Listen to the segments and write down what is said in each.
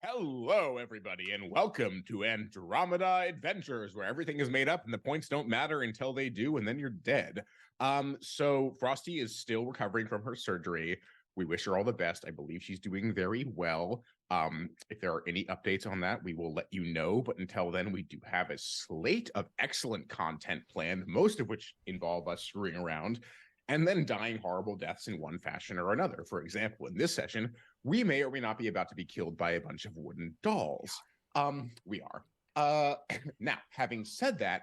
Hello, everybody, and welcome to Andromeda Adventures, where everything is made up and the points don't matter until they do, and then you're dead. So Frosty is still recovering from her surgery. We wish her all the best. I believe she's doing very well. If there are any updates on that, we will let you know. But until then, we do have a slate of excellent content planned, most of which involve us screwing around and then dying horrible deaths in one fashion or another. For example, in this session, we may or may not be about to be killed by a bunch of wooden dolls. We are. Now, having said that,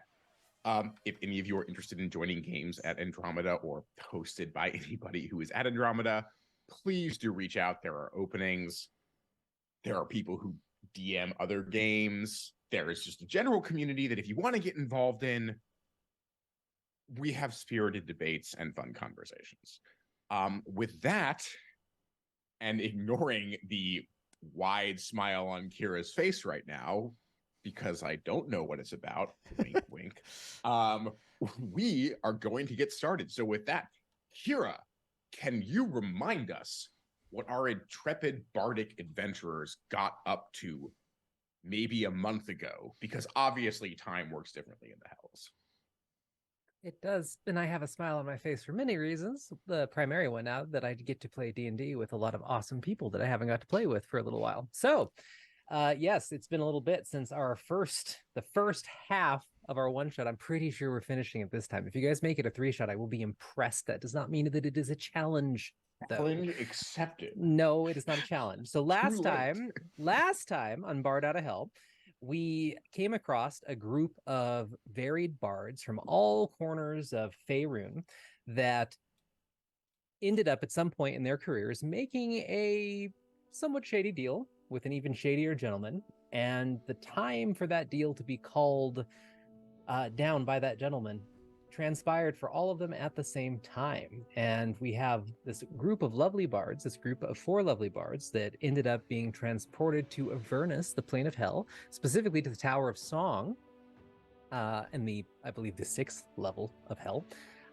if any of you are interested in joining games at Andromeda or hosted by anybody who is at Andromeda, please do reach out. There are openings. There are people who DM other games. There is just a general community that if you want to get involved in, we have spirited debates and fun conversations. With that, and ignoring the wide smile on Kira's face right now, because I don't know what it's about, wink, wink, we are going to get started. So with that, Kira, can you remind us what our intrepid bardic adventurers got up to maybe a month ago? Because obviously time works differently in the Hells. It does, and I have a smile on my face for many reasons. The primary one now that I get to play D&D with a lot of awesome people that I haven't got to play with for a little while. So, yes, it's been a little bit since the first half of our one-shot. I'm pretty sure we're finishing it this time. If you guys make it a 3-shot, I will be impressed. That does not mean that it is a challenge, though. Challenge accepted. No, it is not a challenge. So last time on Bard Outta Hell, we came across a group of varied bards from all corners of Faerun that ended up at some point in their careers making a somewhat shady deal with an even shadier gentleman. And the time for that deal to be called down by that gentleman transpired for all of them at the same time. And we have this group of lovely bards, this group of 4 lovely bards that ended up being transported to Avernus, the plane of hell, specifically to the Tower of Song, and I believe the 6th level of hell.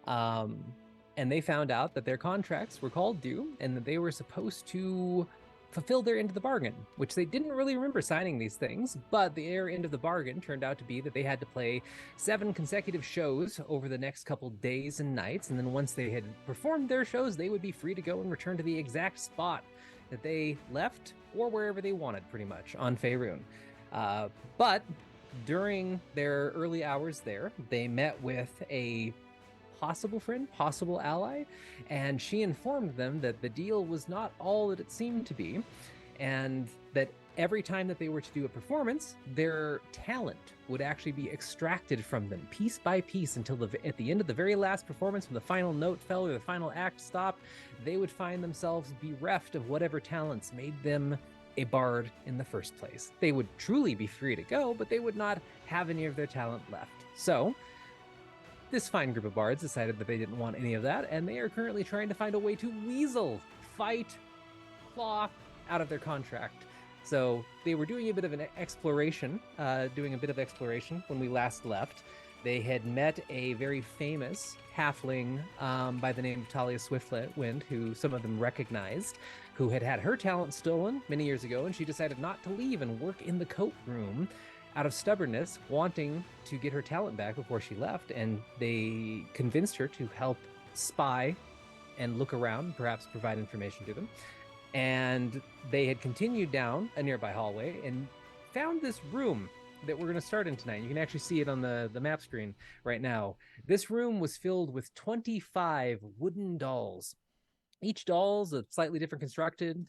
And they found out that their contracts were called due and that they were supposed to fulfill their end of the bargain, which they didn't really remember signing these things, but their end of the bargain turned out to be that they had to play 7 consecutive shows over the next couple days and nights, and then once they had performed their shows, they would be free to go and return to the exact spot that they left, or wherever they wanted, pretty much, on Faerun. But during their early hours there, they met with a possible friend, possible ally, and she informed them that the deal was not all that it seemed to be, and that every time that they were to do a performance, their talent would actually be extracted from them piece by piece until at the end of the very last performance, when the final note fell or the final act stopped, they would find themselves bereft of whatever talents made them a bard in the first place. They would truly be free to go, but they would not have any of their talent left. So this fine group of bards decided that they didn't want any of that, and they are currently trying to find a way to claw out of their contract. So they were doing a bit of exploration when we last left. They had met a very famous halfling by the name of Talia Swiftwind, who some of them recognized, who had her talent stolen many years ago, and she decided not to leave and work in the coat room out of stubbornness, wanting to get her talent back before she left, and they convinced her to help spy and look around, perhaps provide information to them. And they had continued down a nearby hallway and found this room that we're going to start in tonight. You can actually see it on the map screen right now. This room was filled with 25 wooden dolls. Each doll's a slightly different construction.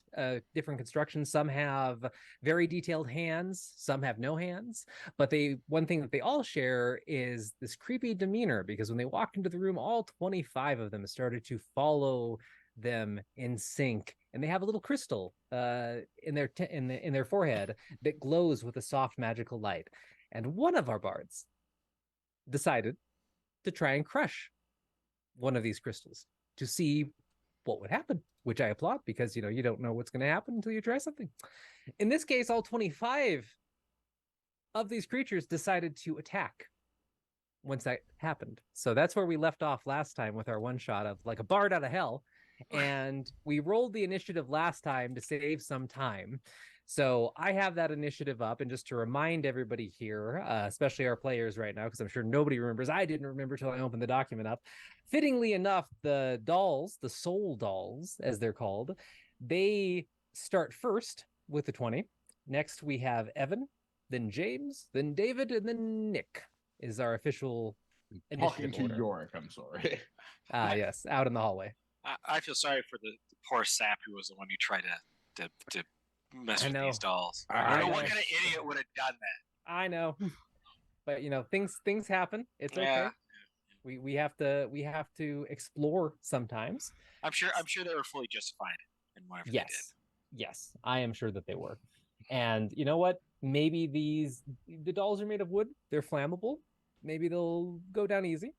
Some have very detailed hands, some have no hands, but one thing that they all share is this creepy demeanor, because when they walked into the room, all 25 of them started to follow them in sync, and they have a little crystal in their forehead that glows with a soft magical light. And one of our bards decided to try and crush one of these crystals to see what would happen, which I applaud, because you don't know what's going to happen until you try something. In this case, all 25 of these creatures decided to attack once that happened. So that's where we left off last time with our one shot of like a bard out of hell, and we rolled the initiative last time to save some time. So I have that initiative up, and just to remind everybody here, especially our players right now, because I'm sure nobody remembers. I didn't remember till I opened the document up. Fittingly enough, the dolls, the soul dolls, as they're called, they start first with the 20. Next, we have Evan, then James, then David, and then Nick is our official Talking to order. Yorick, I'm sorry. Yes, out in the hallway. I feel sorry for the poor sap who was the one who tried to mess with these dolls. I don't know what kind of idiot would have done that. I know, but things happen. It's okay. We have to explore sometimes. I'm sure they were fully justified in whatever they did. Yes, I am sure that they were. And you know what? Maybe the dolls are made of wood. They're flammable. Maybe they'll go down easy.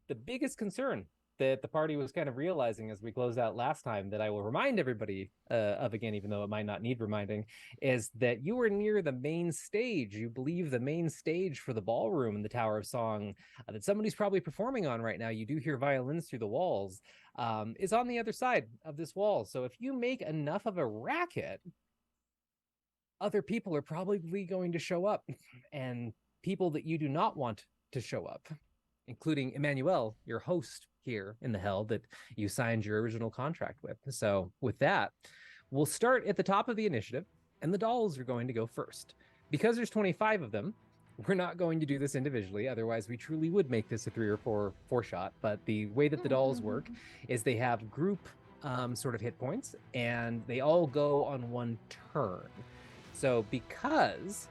The biggest concern that the party was kind of realizing as we closed out last time, that I will remind everybody of again, even though it might not need reminding, is that you were near the main stage. You believe the main stage for the ballroom in the Tower of Song that somebody's probably performing on right now. You do hear violins through the walls. Is on the other side of this wall. So if you make enough of a racket, other people are probably going to show up, and people that you do not want to show up, including Emmanuel, your host here in the hell that you signed your original contract with. So with that, we'll start at the top of the initiative, and the dolls are going to go first. Because there's 25 of them, we're not going to do this individually. Otherwise, we truly would make this a 3 or 4 shot. But the way that the dolls work is they have group sort of hit points, and they all go on one turn. So because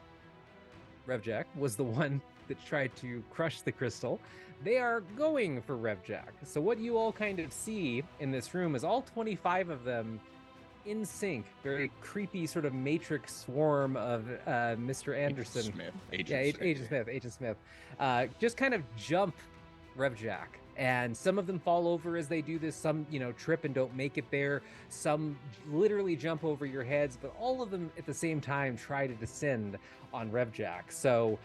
Revjack was the one that tried to crush the crystal, they are going for Revjack. So what you all kind of see in this room is all 25 of them in sync, very creepy sort of matrix swarm of Mr. Anderson. Agent Smith. Just kind of jump Revjack. And some of them fall over as they do this. Some, trip and don't make it there. Some literally jump over your heads, but all of them at the same time try to descend on Revjack. So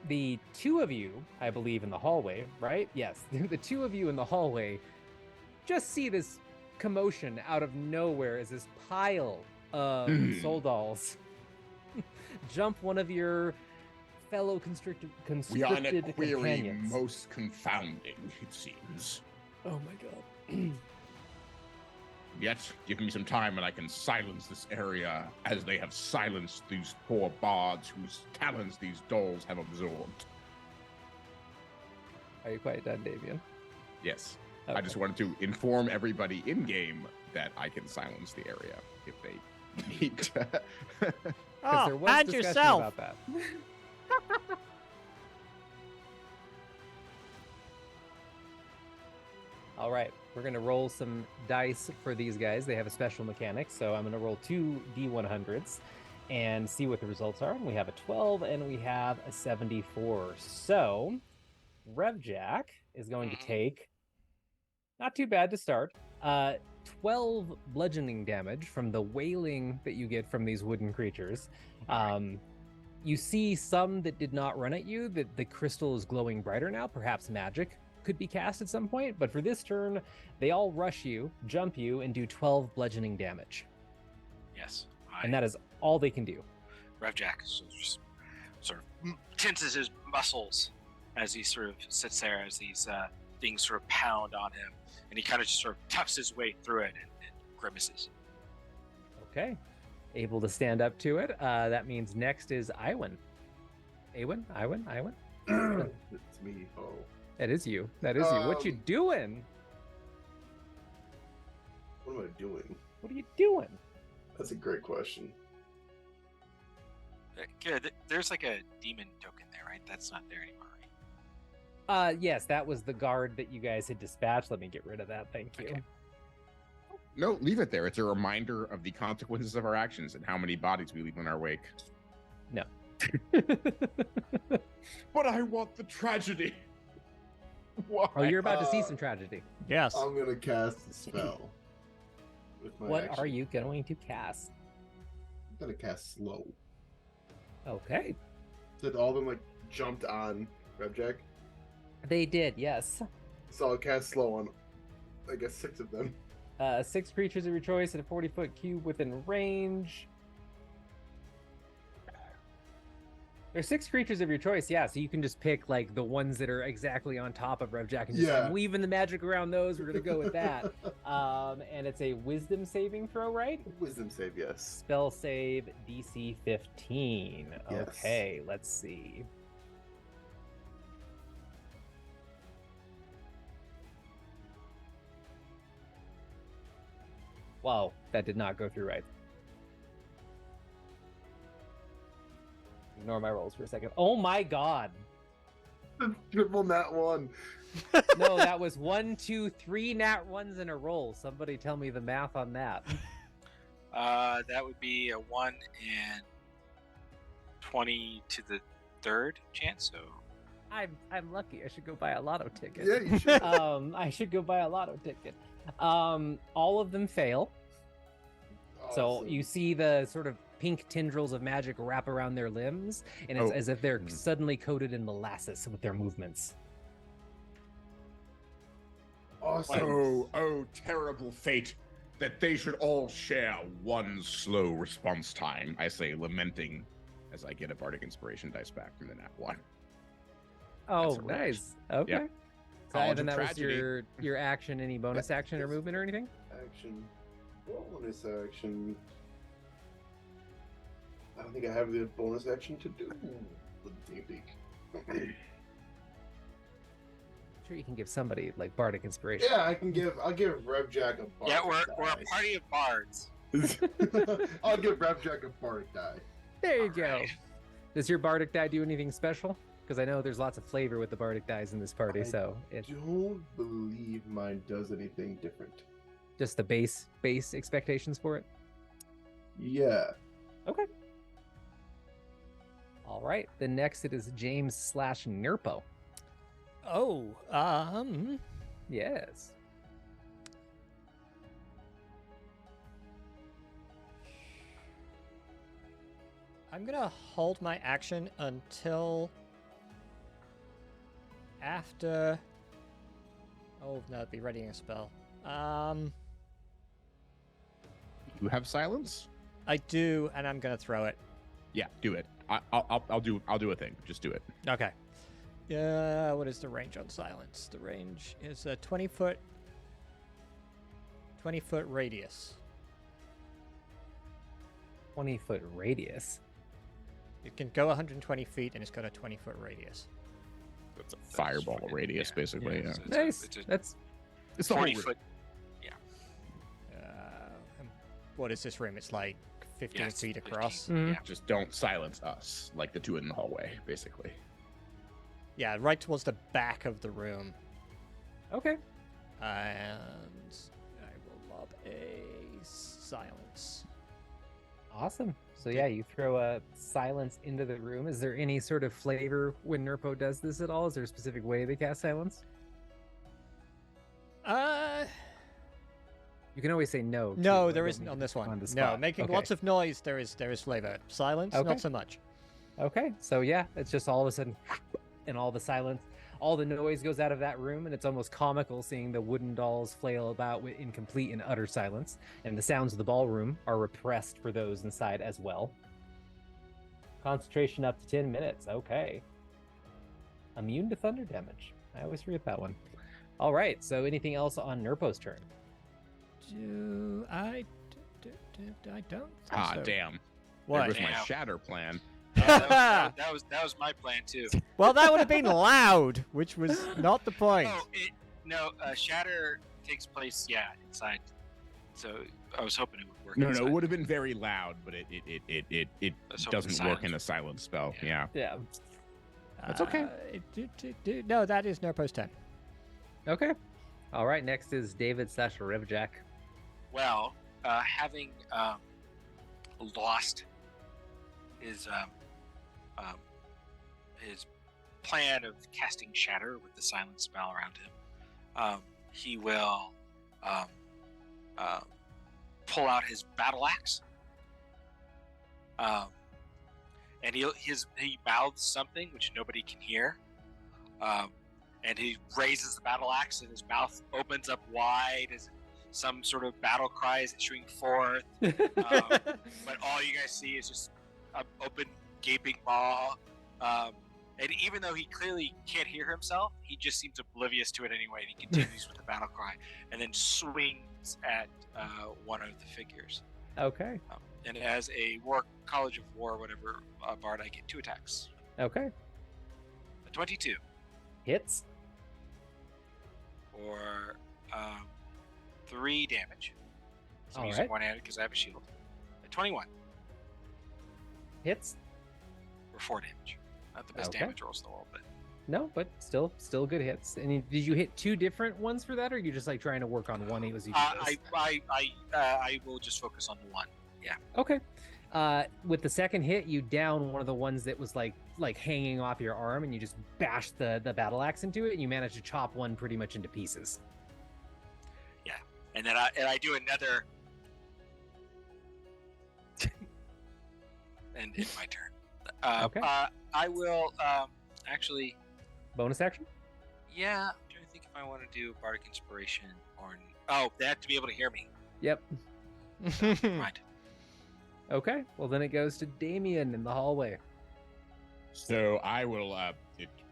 the 2 of you, I believe, in the hallway, right? Yes, the 2 of you in the hallway just see this commotion out of nowhere as this pile of soul dolls jump one of your fellow constricted we are in a query companions. Most confounding, it seems. Oh my god. Yet, give me some time and I can silence this area, as they have silenced these poor bards whose talents these dolls have absorbed. Are you quite done, Davian? Yes. Okay. I just wanted to inform everybody in-game that I can silence the area if they need to. There was and discussion yourself. about that. All right, we're going to roll some dice for these guys. They have a special mechanic, so I'm going to roll 2 D100s and see what the results are. And we have a 12 and we have a 74. So Revjack is going to take, not too bad to start, 12 bludgeoning damage from the wailing that you get from these wooden creatures. You see some that did not run at you, that the crystal is glowing brighter now. Perhaps magic could be cast at some point, but for this turn, they all rush you, jump you, and do 12 bludgeoning damage. Yes. And that is all they can do. Revjack just sort of tenses his muscles as he sort of sits there, as these things sort of pound on him, and he kind of just sort of toughs his way through it and grimaces. Okay. Able to stand up to it. That means next is Iwan. Iwan? It's me. Oh. That is you. That is you. What you doing? What am I doing? What are you doing? That's a great question. Good. There's like a demon token there, right? That's not there anymore, right? Yes, that was the guard that you guys had dispatched. Let me get rid of that. Thank you. Okay. No, leave it there. It's a reminder of the consequences of our actions and how many bodies we leave in our wake. No. But I want the tragedy. Why? Oh, you're about to see some tragedy. Yes. I'm gonna cast a spell. With my What action. are you going to cast? I'm gonna cast slow. Okay. Did all of them jumped on Revjack? They did, yes. So I'll cast slow on, I guess, 6 of them. 6 creatures of your choice in a 40-foot cube within range. There's 6 creatures of your choice, yeah. So you can just pick like the ones that are exactly on top of Revjack and just Yeah. I'm weaving the magic around those. We're gonna go with that. And it's a wisdom saving throw, right? Wisdom save, yes. Spell save DC 15. Yes. Okay, let's see. Wow, that did not go through right. Ignore my rolls for a second. Oh my god. Triple nat 1. No, that was 1, 2, 3 nat ones in a roll. Somebody tell me the math on that. That would be a 1 and 20 to the 3rd chance. So I'm lucky. I should go buy a lotto ticket. Yeah, you should. I should go buy a lotto ticket. All of them fail. So Awesome. you see the sort of pink tendrils of magic wrap around their limbs, and it's as if they're suddenly coated in molasses with their movements. Awesome. Oh, terrible fate that they should all share one slow response time, I say, lamenting as I get a bardic inspiration dice back from the nat 1. Oh, a wrench. nice. Okay. Yeah. So, College and then of that was Tragedy. your action. Any bonus Yeah, action or yes. movement or anything? Action. Bonus action. I don't think I have the bonus action to do. D&D. Sure, you can give somebody like bardic inspiration. Yeah, I'll give Revjack a bardic yeah, we're a die. party of bards. I'll give Revjack a bardic die. There you All go. right. Does your bardic die do anything special? Because I know there's lots of flavor with the bardic dies in this party, I so it's don't believe mine does anything different. just the base expectations for it. Yeah. Okay. All right. The next it is James / Nirpo. Oh, Yes. I'm gonna hold my action until after. Oh no, I'd be readying a spell. You have silence? I do, and I'm gonna throw it. Yeah, do it. I'll do a thing. Just do it. Okay. What is the range on silence? The range is a 20-foot radius. 20-foot radius. It can go 120 feet, and it's got a 20-foot radius. That's a fireball fucking- radius, yeah. basically. Yeah, Yeah. It's Nice. it's a That's It's the whole 40 room. foot. And what is this room? It's like 15 Yeah, it's feet 15. across. Mhm. Yeah. Just don't silence us, like the two in the hallway, basically. Yeah, right towards the back of the room. okay. And I will lob a silence. Awesome. So yeah, you throw a silence into the room. Is there any sort of flavor when Nirpo does this at all? Is there a specific way they cast silence? You can always say no. No, too, there like, isn't don't on this on one. the No, spot. making Okay. lots of noise. There is flavor. Silence, Okay. not so much. Okay, so yeah, it's just all of a sudden, and all the silence, all the noise goes out of that room, and it's almost comical seeing the wooden dolls flail about in complete and utter silence, and the sounds of the ballroom are repressed for those inside as well. Concentration up to 10 minutes. Okay. Immune to thunder damage. I always forget that one. All right, so anything else on Nirpo's turn? I don't. Think Ah, so. damn. There What? goes my Damn. shatter plan. That was my plan too. Well, that would have been loud, which was not the point. Oh, Shatter takes place, inside. So I was hoping it would work. No, inside. it would have been very loud, but it Let's hope doesn't it's work silent. in a silent spell. Yeah. Yeah. Yeah. That's okay. No, that is Nirpo's turn. Okay. All right, next is David / Revjack. Well, having lost his plan of casting Shatter with the silent spell around him, he will pull out his battle axe, and he mouths something which nobody can hear, and he raises the battle axe, and his mouth opens up wide as some sort of battle cry is issuing forth. But all you guys see is just an open, gaping maw And even though he clearly can't hear himself, he just seems oblivious to it anyway. And he continues with the battle cry, and then swings at one of the figures. Okay. And as a College of War, whatever bard, I get 2 attacks. Okay. A 22 Hits. or 3 damage. So I'm All using right. one handed because I have a shield. A 21 Hits. or 4 damage. Not the best Okay. damage rolls in the world, but No, but still good hits. And did you hit 2 different ones for that, or are you just like trying to work on one as you do this? I will just focus on the one. Yeah. Okay. With the second hit, you down one of the ones that was like hanging off your arm, and you just bash the battle axe into it, and you manage to chop one pretty much into pieces. Yeah. And then I do another. And it's my turn. Okay. I will actually. Bonus action. Yeah, I'm trying to think if I want to do Bardic Inspiration or. Oh, they have to be able to hear me. Yep. Right. Okay. Well, then it goes to Damien in the hallway. So I will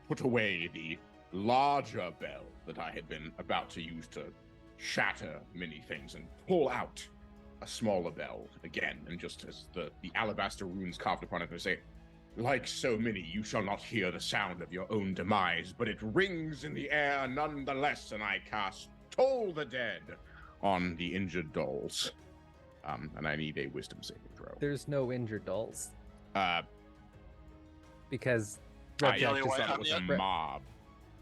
put away the larger bell that I had been about to use to shatter many things and pull out a smaller bell again. And just as the alabaster runes carved upon it, they say, "Like so many, you shall not hear the sound of your own demise, but it rings in the air nonetheless." And I cast Toll the Dead on the injured dolls. And I need a wisdom saving throw. There's no injured dolls Uh, because I the only just one thought on it was the a other- mob.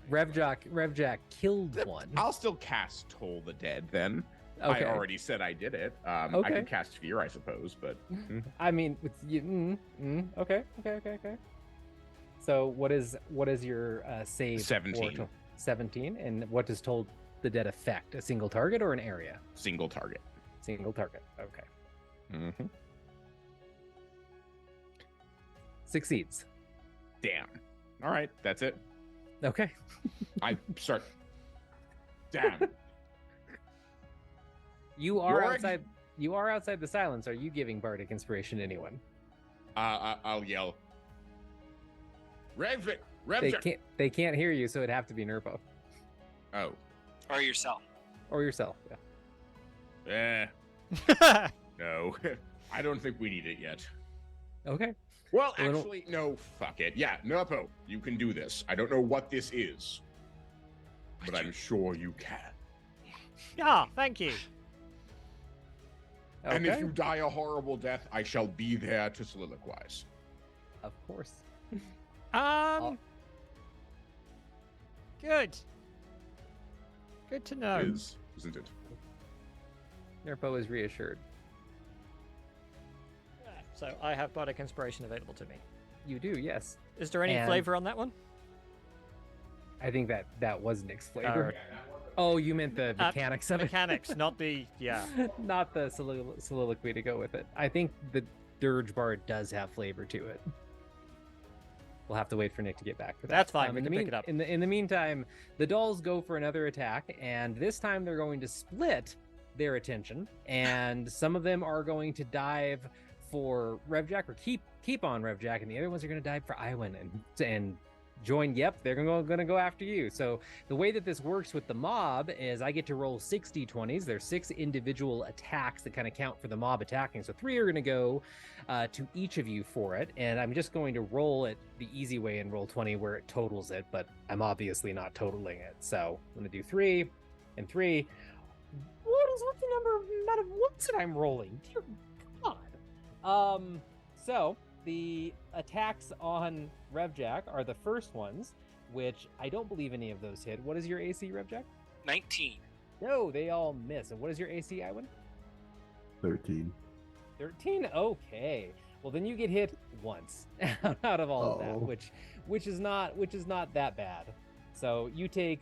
Revjack killed one. I'll still cast Toll the Dead then. Okay. I already said I did it. I Okay. can cast Fear, I suppose, but I mean, with you, okay. So what is your save? 17. for 17, and what does Toll the Dead affect? A single target or an area? single target. Single target. Okay. Mm-hmm. Succeeds. Damn. All right, that's it. Okay. I start. Damn. You are You're- outside. You are outside the silence. Are you giving bardic inspiration to anyone? I'll yell. Rev. They can't hear you, so it'd have to be Nurpo Oh. Or yourself. or yourself. Yeah. No. I don't think we need it yet. Okay. Well, A little- actually, no. Fuck it. Yeah, Nurpo, you can do this. I don't know what this is, but I'm sure you can. Ah, thank you. Okay. And if you die a horrible death, I shall be there to soliloquize. Of course. Good. Good to know. Isn't it? Nurpo is reassured. So I have bardic inspiration available to me. You do, yes. Is there any And- flavor on that one? I think that was Nick's flavor. Oh, you meant the mechanics of it? Mechanics, not the Not the soliloquy to go with it. I think the Dirge Bard does have flavor to it. We'll have to wait for Nick to get back to that. That's fine, we in can the pick it up. In the meantime, the dolls go for another attack, and this time they're going to split their attention, and some of them are going to dive for Revjack or keep on Revjack, and the other ones are going to dive for Iwan and join. Yep, they're going to go after you. So the way that this works with the mob is I get to roll 6 d20s. There's 6 individual attacks that kind of count for the mob attacking. So 3 are going to go to each of you for it, and I'm just going to roll it the easy way and roll 20 where it totals it, but I'm obviously not totaling it. So I'm going to do 3 and 3. What is with the amount of ones that I'm rolling? Dear God. So the attacks on Revjack are the first ones, which I don't believe any of those hit. What is your AC, Revjack? 19. No, they all miss. And what is your AC, Iwan? 13. 13? Okay. Well, then you get hit once out of all of that, which is not that bad. So you take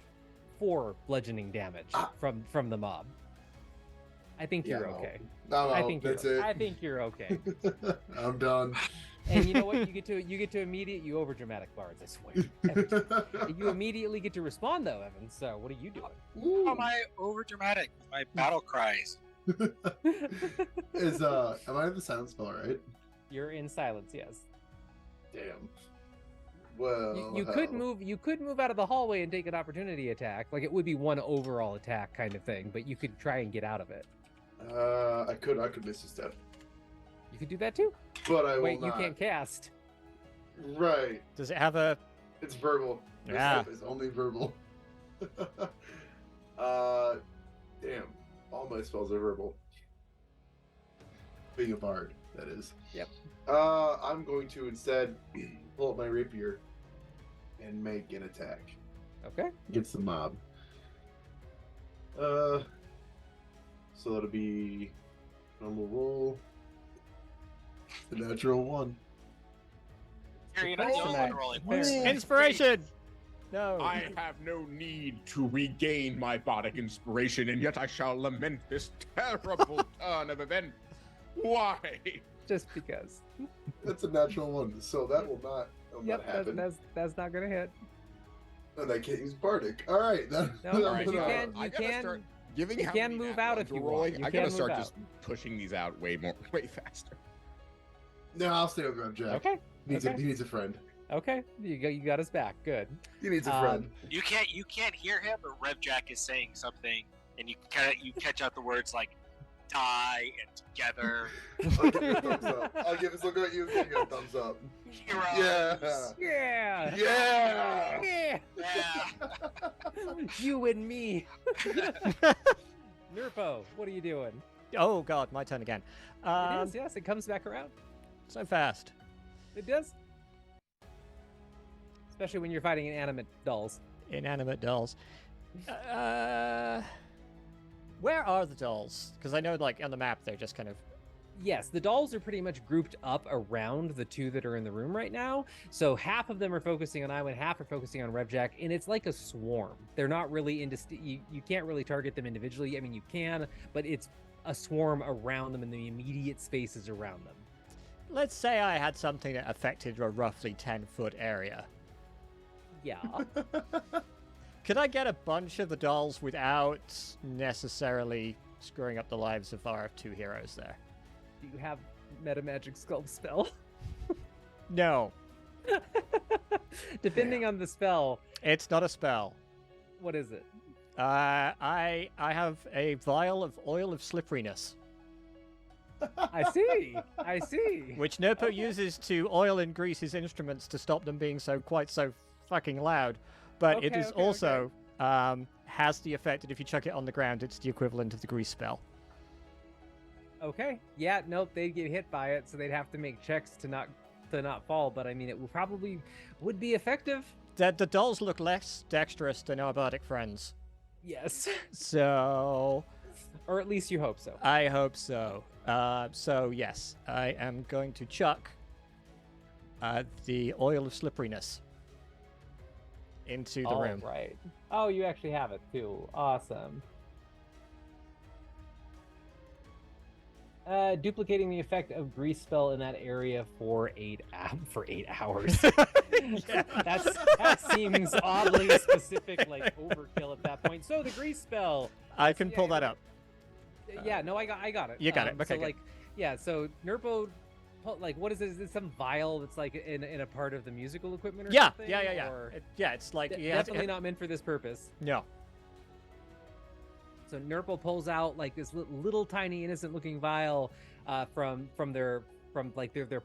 4 bludgeoning damage from the mob. I think you're okay. No, I think that's you're, it. I think you're okay. I'm done. And you know what? You get to immediate. You over dramatic bards. I swear. You immediately get to respond though, Evan. So what are you doing? Oh, my over dramatic. My battle cries. Is am I in the silent spell, right? You're in silence. Yes. Damn. Well, You could move. You could move out of the hallway and take an opportunity attack. Like it would be one overall attack kind of thing, but you could try and get out of it. I could miss a step, You could do that too. but I will Wait, not. you can't cast. Right. Does it have a? It's verbal. This Yeah. stuff is only verbal. Damn. All my spells are verbal. Being a bard, that is. Yep. I'm going to instead pull up my rapier and make an attack Okay. against the mob. So that'll be normal roll. The natural one. Here, you're not the only one rolling. Fair. Inspiration. No. I have no need to regain my bardic inspiration, and yet I shall lament this terrible turn of events. Why? Just because. That's a natural one, so that will not Yep. happen. That's not gonna hit. And I can't use bardic. All right. Then, No, then All I'm right, you gonna- can. I You gotta can. start giving you how can many move nat out ones if you we're want. rolling. You I can gotta move start out. just pushing these out way faster. No, I'll stay with Grabjack. Okay. He needs a friend. Okay. You got us back. Good. He needs a friend. You can't hear him, but Revjack is saying something, and you catch out the words like "die" and "together." I'll give you a thumbs up. I'll give look at you and give you a thumbs up. Heroes. Yeah. Yeah. Yeah. Yeah. Yeah. You and me. Nurpo, what are you doing? Oh God, my turn again. It is. Yes, it comes back around. So fast. It does. Especially when you're fighting inanimate dolls. Inanimate dolls. Where are the dolls? Because I know, like, on the map, they're just kind of... Yes, the dolls are pretty much grouped up around the two that are in the room right now. So half of them are focusing on Iwan, half are focusing on Revjack, and it's like a swarm. They're not really you can't really target them individually. I mean, you can, but it's a swarm around them in the immediate spaces around them. Let's say I had something that affected a roughly 10-foot area. Yeah. Could I get a bunch of the dolls without necessarily screwing up the lives of our two heroes there? Do you have meta magic sculpt spell? No, Depending on the spell, it's not a spell. what is it? I have a vial of oil of slipperiness, I see. I see. which Nerpo uses to oil and grease his instruments to stop them being quite so fucking loud. But it Okay, is okay, also has the effect that if you chuck it on the ground, it's the equivalent of the grease spell. Okay. Yeah, nope, they'd get hit by it, so they'd have to make checks to not fall, but I mean it would be effective. The dolls look less dexterous than our bardic friends. Yes. So Or at least you hope so. I hope so. So yes, I am going to chuck the oil of slipperiness into the room. Right. Oh, you actually have it too. Awesome. Duplicating the effect of grease spell in that area for 8 hours. That seems oddly specific, like overkill at that point. So the grease spell. I can pull that up. Yeah, no, I got it. You got it. Okay, so good. like, yeah, so Nurpo, like, what is it? Is it some vial that's like in a part of the musical equipment or Yeah, something? yeah. Or... It's like Definitely not meant for this purpose. No. So Nurple pulls out like this little tiny innocent looking vial from their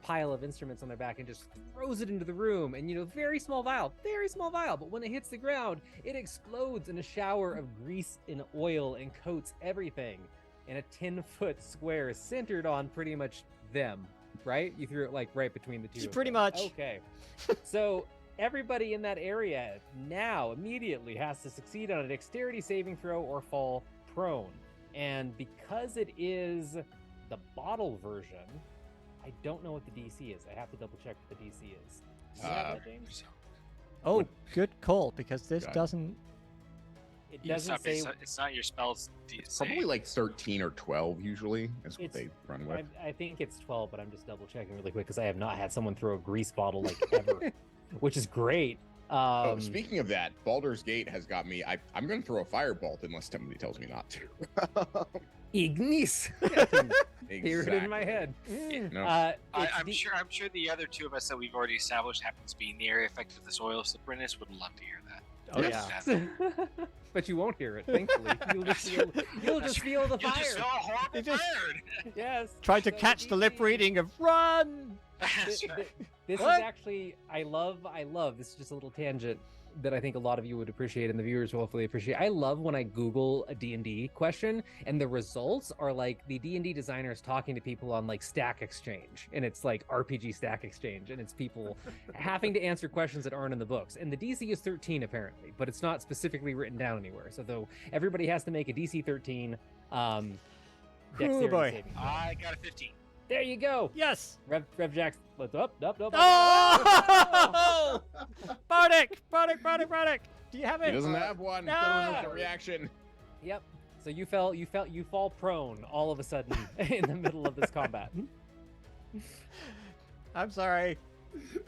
pile of instruments on their back and just throws it into the room. And very small vial, but when it hits the ground, it explodes in a shower of grease and oil and coats everything in a 10-foot square centered on pretty much them, right? You threw it like right between the two. Just of pretty them. much. Okay. So everybody in that area now immediately has to succeed on a dexterity saving throw or fall prone. And because it is the bottle version, I don't know what the DC is. I have to double check what the DC is. Do you have that, James? Oh, good call, because this Got it. doesn't... It doesn't say. It's not your spells. DC. Probably like 13 or 12 usually is what they run with. I think it's 12, but I'm just double checking really quick because I have not had someone throw a grease bottle like ever, which is great. Speaking of that, Baldur's Gate has got me. I'm going to throw a firebolt unless somebody tells me not to. Ignis. Hear it in my head. No. I'm sure the other two of us that we've already established happens being the area effect of this oil slipperiness would love to hear that. Oh Yes. yeah. But you won't hear it, thankfully. You'll just feel the You'll fire. just feel a horrible You just- bird. Yes. Tried to So catch the lip DC reading of run. That's right. This is What? actually, I love, this is just a little tangent that I think a lot of you would appreciate and the viewers will hopefully appreciate. I love when I Google a D&D question and the results are like the D&D designers talking to people on like Stack Exchange, and it's like RPG Stack Exchange, and it's people having to answer questions that aren't in the books. And the DC is 13 apparently, but it's not specifically written down anywhere. So though everybody has to make a DC 13 dexterity boy. saving throw. I got a 15. There you go. Yes. Rev Jack, let's up. Oh! Bardic! Do you have He it? doesn't have one. No! Doesn't have a reaction. Yep. So you fall prone all of a sudden in the middle of this combat. I'm sorry.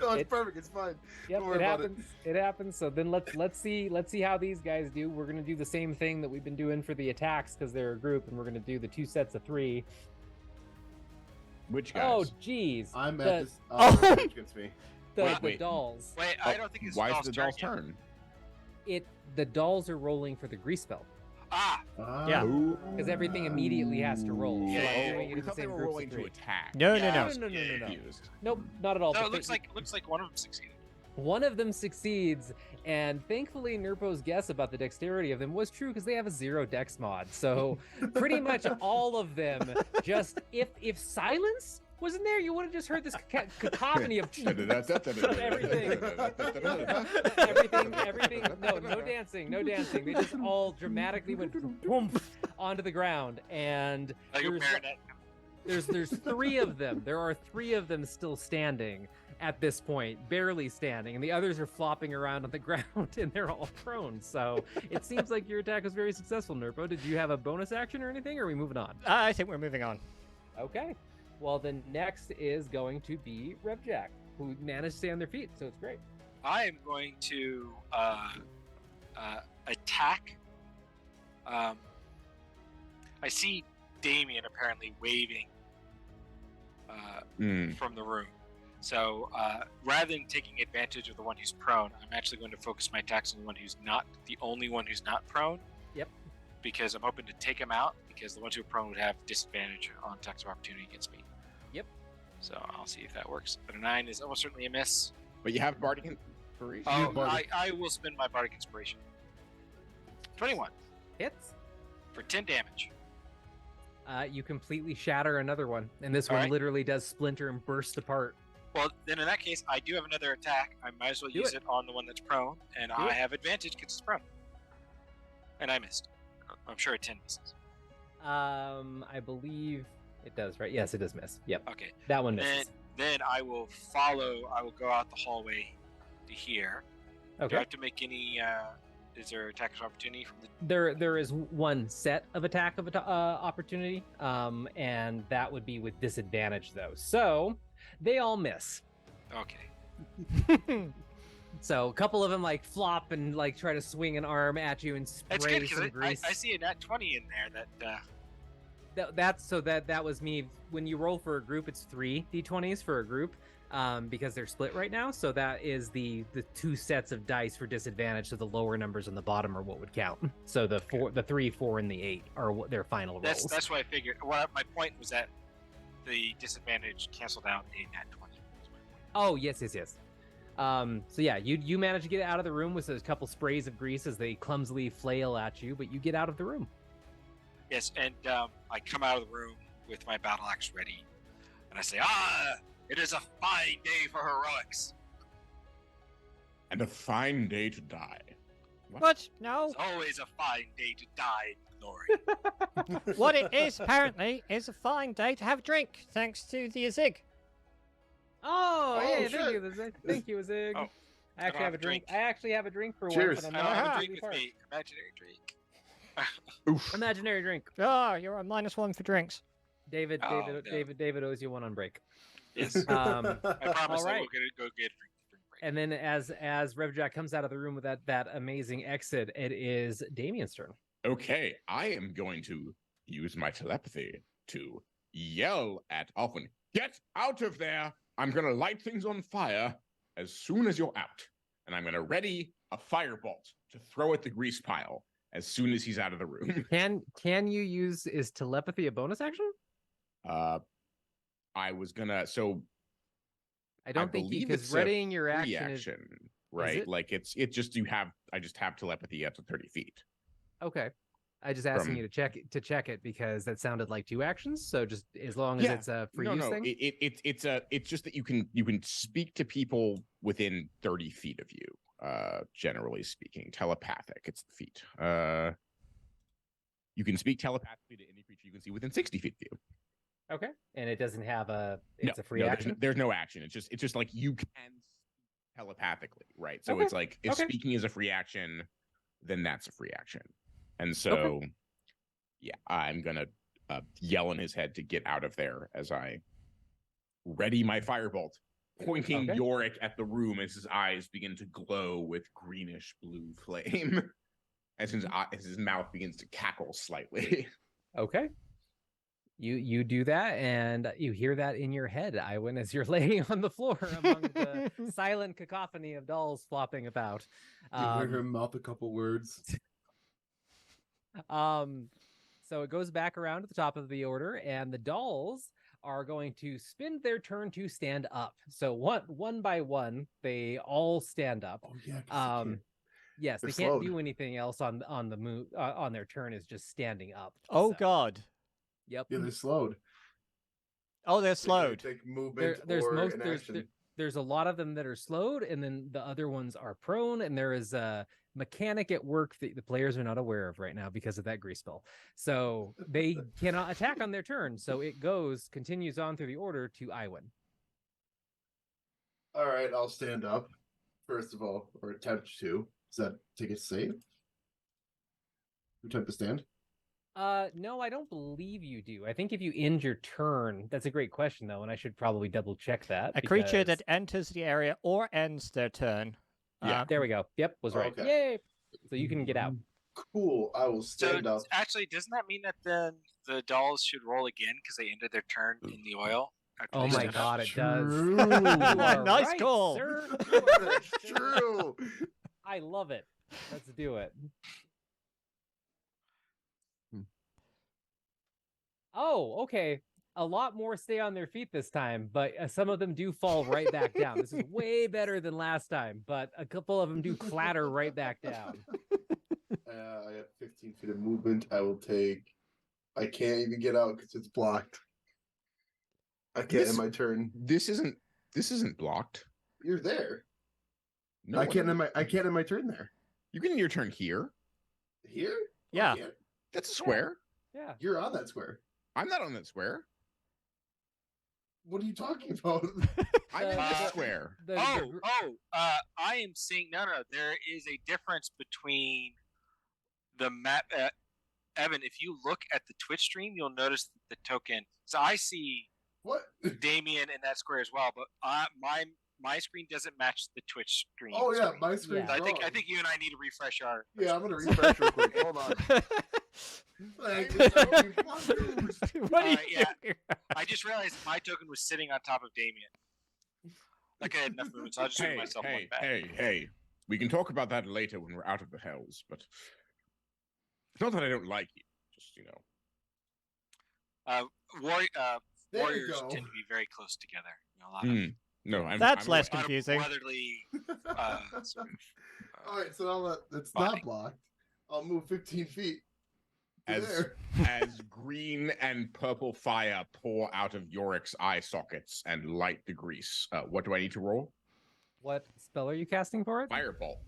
No, it's It- perfect. It's fine. Yep, Don't worry it about happens. It happens. So then let's see how these guys do. We're gonna do the same thing that we've been doing for the attacks because they're a group, and we're gonna do the 2 sets of 3. Which Oh, guys? geez. I'm the, at this. Oh. Against me. the Wait. dolls. Wait, I don't think it's Why is doll's the doll's turn. turn? The dolls are rolling for the grease spell Ah, Yeah. because everything immediately has to roll. Yeah, So yeah, I'm yeah. doing it We in the thought they same were groups of rolling to 3. attack. No. No. Confused. Nope, not at all. no, But it looks they- like one of them succeeded. One of them succeeds, and thankfully Nurpo's guess about the dexterity of them was true because they have a 0 dex mod. So pretty much all of them just if silence wasn't there, you would have just heard this cacophony of everything. No dancing. They just all dramatically went boom onto the ground, and Like a there's marionette. there's 3 of them. There are 3 of them still standing at this point, barely standing, and the others are flopping around on the ground, and they're all prone. So it seems like your attack was very successful, Nurpo. Did you have a bonus action or anything, or are we moving on? I think we're moving on. Okay. Well, then next is going to be Revjack, who managed to stay on their feet, so it's great. I am going to attack. I see Damien apparently waving from the room. So rather than taking advantage of the one who's prone, I'm actually going to focus my attacks on the one who's not, the only one who's not prone. Yep. Because I'm hoping to take him out, because the ones who are prone would have disadvantage on attacks of opportunity against me. Yep. So I'll see if that works. But a 9 is almost certainly a miss. But you have Bardic Inspiration. Oh, I will spend my Bardic Inspiration. 21 Hits. for 10 damage. You completely shatter another one, and this All one right. literally does splinter and burst apart. Well, then in that case, I do have another attack. I might as well Do use it. it on the one that's prone, and Do I it. have advantage because it's prone. And I missed. I'm sure a 10 misses. I believe it does, right? Yes, it does miss. Yep, Okay. that one Then, misses. then I will follow. I will go out the hallway to here. Do I Okay. have to make any? Is there attack of opportunity from the? There is one set of attack of opportunity, and that would be with disadvantage though. So they all miss. Okay. So a couple of them like flop and like try to swing an arm at you and That's spray good some because grease. I see a nat 20 in there. That was me. When you roll for a group, it's 3 d20s for a group, because they're split right now. So that is the 2 sets of dice for disadvantage. So the lower numbers on the bottom are what would count. So the 3, 4, and the 8 are what their final rolls. That's what I figured. What my point was that the disadvantage canceled out a nat 20. Oh yes. So yeah, you manage to get out of the room with a couple sprays of grease as they clumsily flail at you, but you get out of the room. Yes, and I come out of the room with my battle axe ready, and I say, it is a fine day for heroics. And a fine day to die. What? No. It's always a fine day to die in glory. What it is, apparently, is a fine day to have a drink, thanks to the Azig. Oh, Oh, yeah, shit. thank you, Azig. Oh, I actually have a drink. I actually have a drink for Cheers. once. I And don't I'm have not a really drink with far. me. Imaginary drink. Oof. Imaginary drink. Oh, you're on -1 for drinks. David Oh, no. David owes you one on break. Yes. Um, I promise all I right. will go get a drink break. And then as Revjack comes out of the room with that amazing exit, it is Damien's turn. Okay, I am going to use my telepathy to yell at Alvin, "Get out of there! I'm going to light things on fire as soon as you're out. And I'm going to ready a firebolt to throw at the grease pile as soon as he's out of the room." Can you use, is telepathy a bonus action? I was gonna, so I don't think believe because it's a readying your free action action, is right? it? Like I just have telepathy up to 30 feet. Okay. I just asking From- you to check it because that sounded like 2 actions. So just as long as it's a free use thing. It's just that you can speak to people within 30 feet of you. Generally speaking, telepathic. It's the feet. You can speak telepathically to any creature you can see within 60 feet of you. Okay. And it doesn't have a a free no, action. There's no action. It's just like you can telepathically, right? So Okay. it's like if Okay. speaking is a free action, then that's a free action. And so, yeah, I'm gonna yell in his head to get out of there as I ready my firebolt, pointing Okay. Yorick at the room as his eyes begin to glow with greenish blue flame, as his mouth begins to cackle slightly. Okay. You do that, and you hear that in your head, Iwin, as you're laying on the floor among the silent cacophony of dolls flopping about. You hear him mouth a couple words. So it goes back around to the top of the order, and the dolls are going to spend their turn to stand up. So one by one, they all stand up. Oh yeah. 'cause they Yes, They're they can't slowed. do anything else on the move on their turn. Is just standing up. Oh So, God. Yep. yeah, they're slowed. Oh, they're They slowed. Take movement There's or most an there's action. there's a lot of them that are slowed, and then the other ones are prone, and there is a mechanic at work that the players are not aware of right now because of that grease spell. So they cannot attack on their turn. So it continues on through the order to Iwin. All right, I'll stand up first of all, or attempt to. Does that take a save? Attempt to stand. No, I don't believe you do. I think if you end your turn, that's a great question though, and I should probably double check that. A creature because- that enters the area or ends their turn. Yeah. There we go. Yep, was right. Okay. Yay! So you can get out. Cool. I will So stand up. actually, doesn't that mean that then the dolls should roll again because they ended their turn in the oil? after Oh they my stand up? god, it does. True. You are Nice right, call. sir. You are right, That's sir. true. I love it. Let's do it. Oh, okay. A lot more stay on their feet this time, but some of them do fall right back down. This is way better than last time, but a couple of them do clatter right back down. I have 15 feet of movement. I will take. I can't even get out because it's blocked. I can't This- in my turn. This isn't blocked. You're there. No, I can't in my turn there. You can in your turn here. Here? Yeah. I can't. That's a square. Yeah. You're on that square. I'm not on that square. What are you talking about? I'm in Uh, this square. I am seeing no. There is a difference between the map. Evan, if you look at the Twitch stream, you'll notice the token. So I see What? Damien in that square as well, but my screen doesn't match the Twitch stream. Oh yeah, screen. my screen's I wrong. think you and I need to refresh our. Yeah, I'm gonna refresh real quick. Hold on. Like, What are you yeah. doing? I just realized my token was sitting on top of Damien. Like I had enough movement, so I'll just do myself one back. Hey. We can talk about that later when we're out of the hells, but it's not that I don't like you. Just, There you Warriors go. tend to be very close together. You know, a lot of No, That's I'm less aware. confusing. brotherly. Sort of, All right, so now that it's body. not blocked, I'll move 15 feet. to As there. as green and purple fire pour out of Yorick's eye sockets and light the grease. What do I need to roll? What spell are you casting for it? Fireball.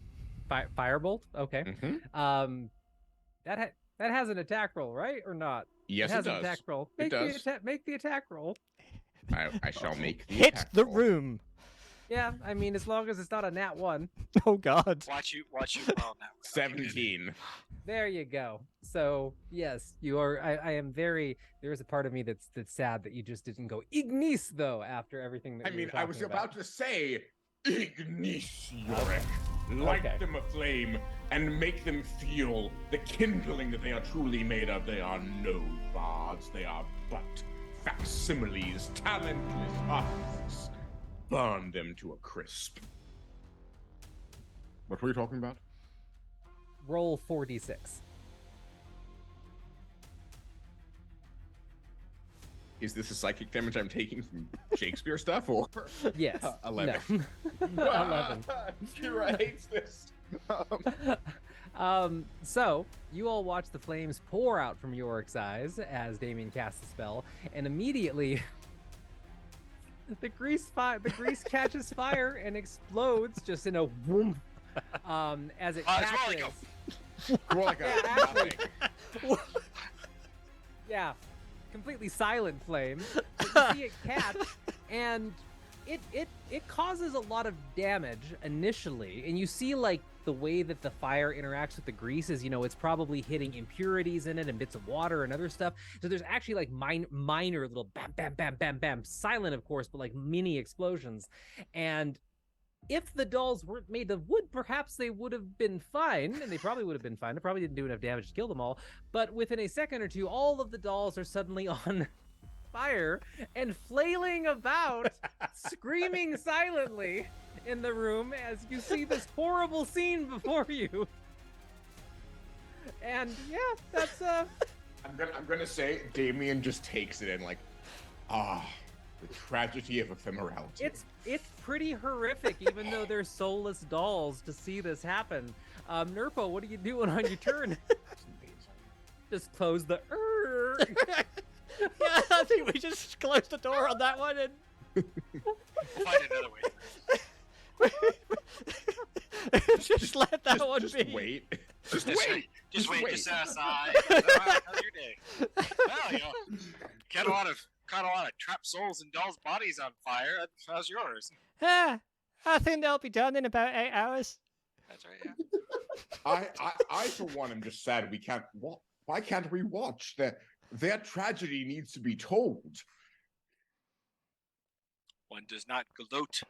Firebolt. Okay. Mhm. That has an attack roll, right, or not? Yes, it it has an does. attack roll. It does. Make the attack roll. I shall make the Hit attack the roll. room. Yeah, I mean, as long as it's not a nat 1. Oh God. watch you well now. 17. There you go. So yes, you are. I am very. There is a part of me that's sad that you just didn't go Ignis though after everything that I you mean, were I was talking about to say, Ignis, Yorick. Light Okay. them aflame and make them feel the kindling that they are truly made of. They are no bards. They are but facsimiles, talentless artists. Burn them to a crisp. What were you talking about? Roll 4d6. Is this a psychic damage I'm taking from Shakespeare stuff, or Yes. 11? No. 11. Kira hates this. So you all watch the flames pour out from Yorick's eyes as Damien casts the spell, and immediately the grease catches fire and explodes just in a whoom. As it It's more catches. More like a Yeah, actually. nothing. Yeah, completely silent flame. But you see it catch, and it causes a lot of damage initially, and you see like the way that the fire interacts with the grease is, it's probably hitting impurities in it and bits of water and other stuff. So there's actually like minor little bam, bam, bam, bam, bam, silent of course, but like mini explosions. And if the dolls weren't made of wood, perhaps they would have been fine, and they probably would have been fine. It probably didn't do enough damage to kill them all. But within a second or two, all of the dolls are suddenly on fire and flailing about, screaming silently in the room as you see this horrible scene before you. And yeah, that's I'm gonna say Damien just takes it in like, the tragedy of ephemerality. It's pretty horrific, even though they're soulless dolls, to see this happen. Nurpo, what are you doing on your turn? Just close the. Yeah, I think we just closed the door on that one and. We'll find another way. just let that one just be. wait. Just wait. Just set aside. How's your day? Well, caught a lot of trapped souls and dolls' bodies on fire. How's yours? I think they'll be done in about 8 hours. That's right. Yeah. I for one am just sad we can't. Why can't we watch that? Their tragedy needs to be told. One does not gloat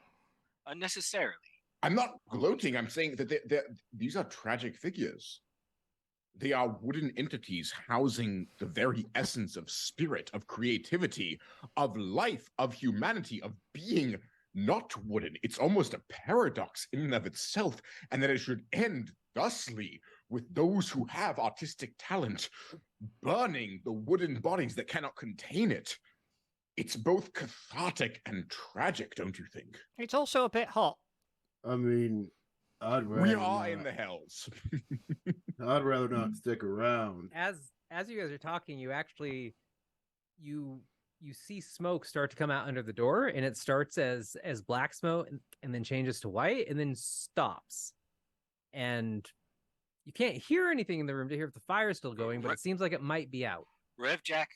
unnecessarily. I'm not gloating. I'm saying that these are tragic figures. They are wooden entities housing the very essence of spirit, of creativity, of life, of humanity, of being not wooden. It's almost a paradox in and of itself, and that it should end thusly with those who have artistic talent burning the wooden bodies that cannot contain it. It's both cathartic and tragic, don't you think? It's also a bit hot. I mean, I'd rather We are not, in the hells. I'd rather not stick around. As you guys are talking, you actually you see smoke start to come out under the door, and it starts as black smoke and then changes to white and then stops. And you can't hear anything in the room to hear if the fire is still going, but it seems like it might be out. Rev Jack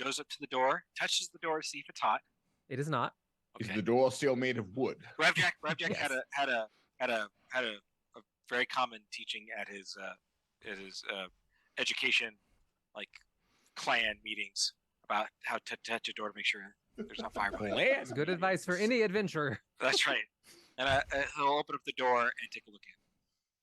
goes up to the door, touches the door to see if it's hot. It is not. Is the door still made of wood? Rev Jack Yes. had a very common teaching at his education, like clan meetings, about how to touch a door to make sure there's not fire. It's good advice for any adventurer. That's right. And he'll open up the door and take a look in.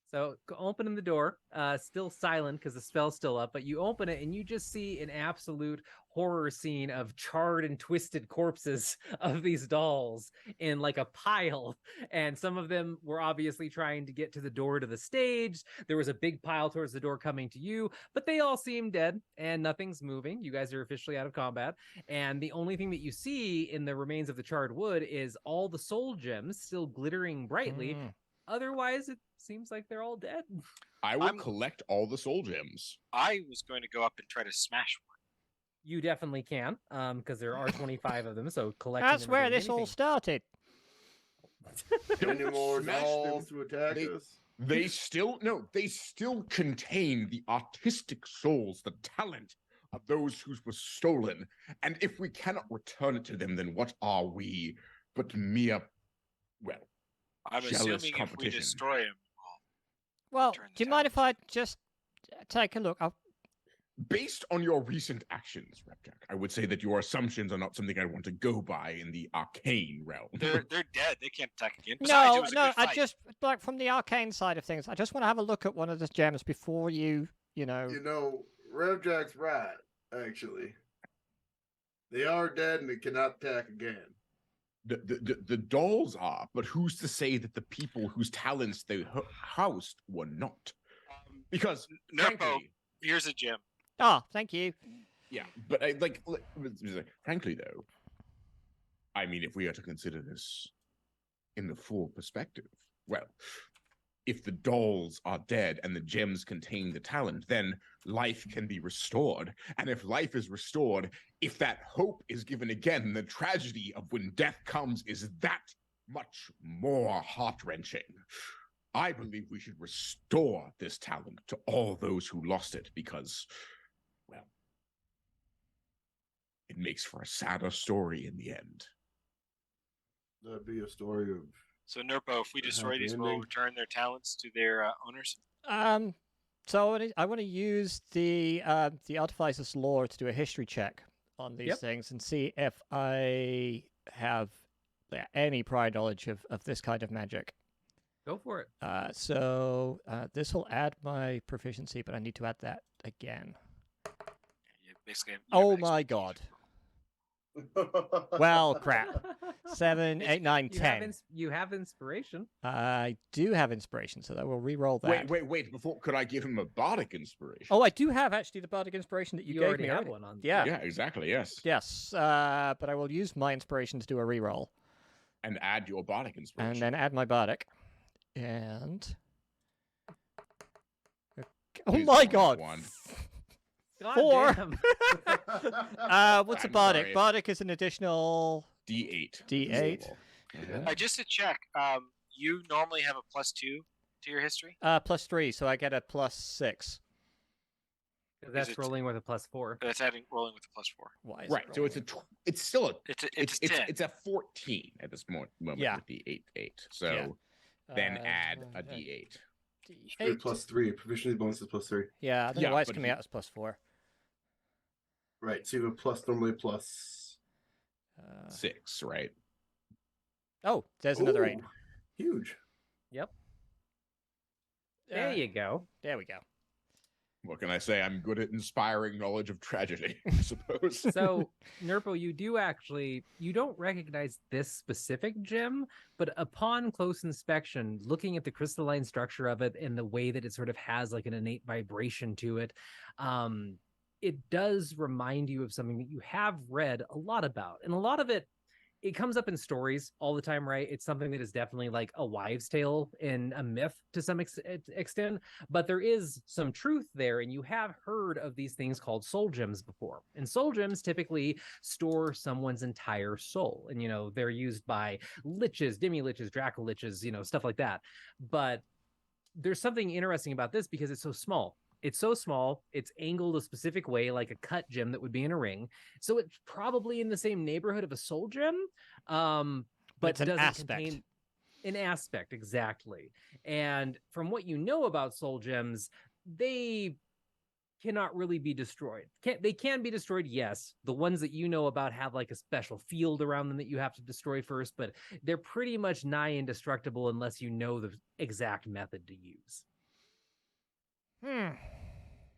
So opening the door, still silent because the spell's still up, but you open it and you just see an absolute horror scene of charred and twisted corpses of these dolls in like a pile. And some of them were obviously trying to get to the door to the stage. There was a big pile towards the door coming to you, but they all seem dead and nothing's moving. You guys are officially out of combat. And the only thing that you see in the remains of the charred wood is all the soul gems still glittering brightly. Otherwise, it seems like they're all dead. I will collect all the soul gems. I was going to go up and try to smash one. You definitely can, because there are 25 of them. So collect. That's where this all started. Any more Smash dolls them. to attack us? They still contain the artistic souls, the talent of those who were stolen. And if we cannot return it to them, then what are we but mere, well, I'm jealous assuming if we competition? destroy him, Well, Turn do you the mind if I towers. just take a look? Based on your recent actions, Repjack, I would say that your assumptions are not something I want to go by in the arcane realm. they're dead. They can't attack again. Besides, it No, was a no, good I fight. just, like, from the arcane side of things, I just want to have a look at one of the gems before you know. You know, Rev Jack's right, actually. They are dead and they cannot attack again. The dolls are, but who's to say that the people whose talents they housed were not? Because Nerpo, frankly, here's a gem. Oh, thank you. yeah, but frankly though, I mean, if we are to consider this in the full perspective, well, if the dolls are dead and the gems contain the talent, then life can be restored. And if life is restored, if that hope is given again, the tragedy of when death comes is that much more heart-wrenching. I believe we should restore this talent to all those who lost it because, well, it makes for a sadder story in the end. That'd be a story of. So Nerpo, if we destroy these, we'll ending. return their talents to their owners. So I want to use the Artificer's lore to do a history check on these things and see if I have any prior knowledge of this kind of magic. Go for it. So this will add my proficiency, but I need to add that again. You basically have Oh an my god. Well, crap. 7, 8, 9, 10. You have inspiration. I do have inspiration, so I will re-roll that. Wait. Before, could I give him a bardic inspiration? Oh, I do have actually the bardic inspiration that you gave already me. have one on. Yeah. Yeah, exactly. Yes. Yes. But I will use my inspiration to do a re-roll. And add your bardic inspiration. And then add my bardic. And... Oh Please my don't god! one. God 4. damn. What's a I'm bardic? sorry. Bardic is an additional... D8. D8. just to check, you normally have a +2 to your history. Plus 3, so I get a plus 6. That's it- rolling with a +4. That's rolling with a +4. Why is Right. it So it's rolling? it's still a It's a 10. it's a 14 at this moment Yeah. with the 8. So then add a D8. Three D8. +3. Proficiency bonus is +3. Yeah, I don't know Yeah, why it's but coming he- out as plus 4. Right. So you have a plus normally plus. 6, right? Oh, there's another 8. Ooh, Huge. There you go. There we go. What can I say? I'm good at inspiring knowledge of tragedy, I suppose. So, Nerpo, you don't recognize this specific gem, but upon close inspection, looking at the crystalline structure of it and the way that it sort of has like an innate vibration to it, it does remind you of something that you have read a lot about. And a lot of it comes up in stories all the time, right? It's something that is definitely like a wives' tale and a myth to some extent, but there is some truth there. And you have heard of these things called soul gems before. And soul gems typically store someone's entire soul. And, they're used by liches, demi-liches, draco-liches, stuff like that. But there's something interesting about this because it's so small. It's so small, it's angled a specific way, like a cut gem that would be in a ring. So it's probably in the same neighborhood of a soul gem, but it's an doesn't aspect. contain an aspect, exactly. And from what you know about soul gems, they cannot really be destroyed. They can be destroyed, yes. The ones that you know about have like a special field around them that you have to destroy first, but they're pretty much nigh indestructible unless you know the exact method to use.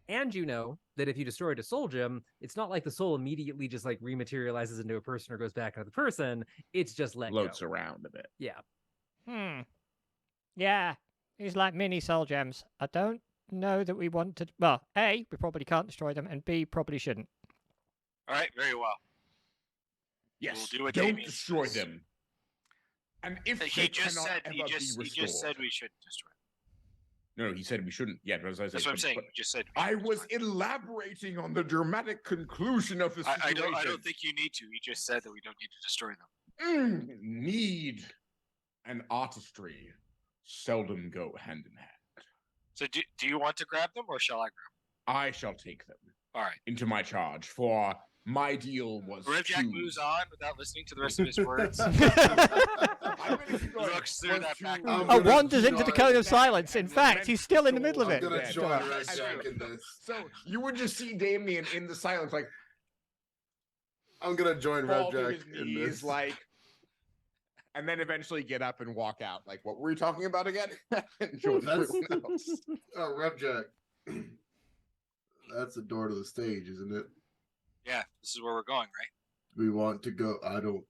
And you know that if you destroyed a soul gem, it's not like the soul immediately just like rematerializes into a person or goes back into the person. It's just let Floats go. around a bit. Yeah. Yeah, these like mini soul gems. I don't know that we want to... Well, A, we probably can't destroy them, and B, probably shouldn't. All right, very well. Yes. We'll do what don't Damien destroy says. them. And if He they just cannot said ever he be just restored. said we shouldn't destroy. No, he said we shouldn't. Yeah, as I said, That's what I'm saying. You just said. I was elaborating on the dramatic conclusion of the situation. I don't think you need to. You just said that we don't need to destroy them. Need and artistry seldom go hand in hand. So do you want to grab them or shall I grab I shall take them them? All right. into my charge, for my deal was Revjack to... moves on without listening to the rest of his words. I'm gonna keep going. Looks through that back. Oh, wanders into the cone of silence. In fact, he's still in the middle of I'm it. gonna join Yeah. Revjack in this. So you would just see Damien in the silence, like I'm gonna join fall to Revjack his in knees, this. like, and then eventually get up and walk out. Like, what were we talking about again? And join That's- everyone else. Oh, Revjack. That's the door to the stage, isn't it? Yeah, this is where we're going, right? we want to go? I don't.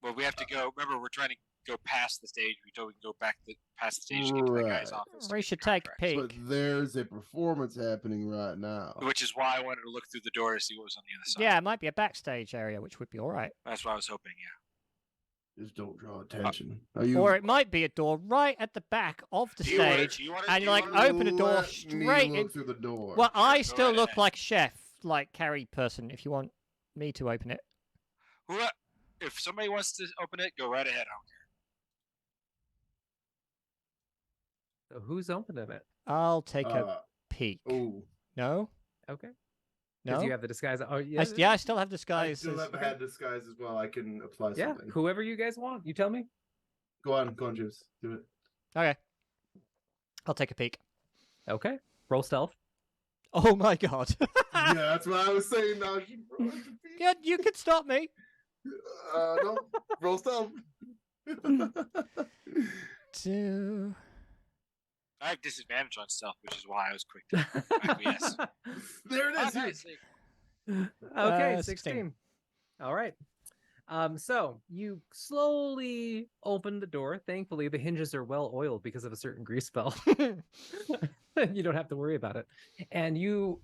Well, we have to go. Remember, we're trying to go past the stage. We told we can go back past the stage to get to that guy's Right. office. to We get should the take a contract. peek. But there's a performance happening right now. Which is why I wanted to look through the door to see what was on the other side. Yeah, it might be a backstage area, which would be all right. That's what I was hoping. Yeah. Just don't draw attention. Are you? Or it might be a door right at the back of the stage, and you like open a door Let straight me in. look through the door. Well, I Go still right look ahead. like chef, like carry person. If you want me to open it, If somebody wants to open it, go right ahead. So who's opening it? I'll take a peek. Oh, No, Okay. no. Because you have the disguise. Oh, yeah. I still have I disguise. still have had disguise as well. I can apply Yeah. something. Whoever you guys want, you tell me. Go on, James. Do it. Okay, I'll take a peek. Okay. Roll stealth. Oh my god! Yeah, that's what I was saying. Now, Yeah, you can stop me. no, roll stealth. Two. I have disadvantage on stealth, which is why I was quick to acquiesce. There it is. Nice. Okay, 16. 16. All right. So you slowly open the door. Thankfully, the hinges are well oiled because of a certain grease spell. You don't have to worry about it. And you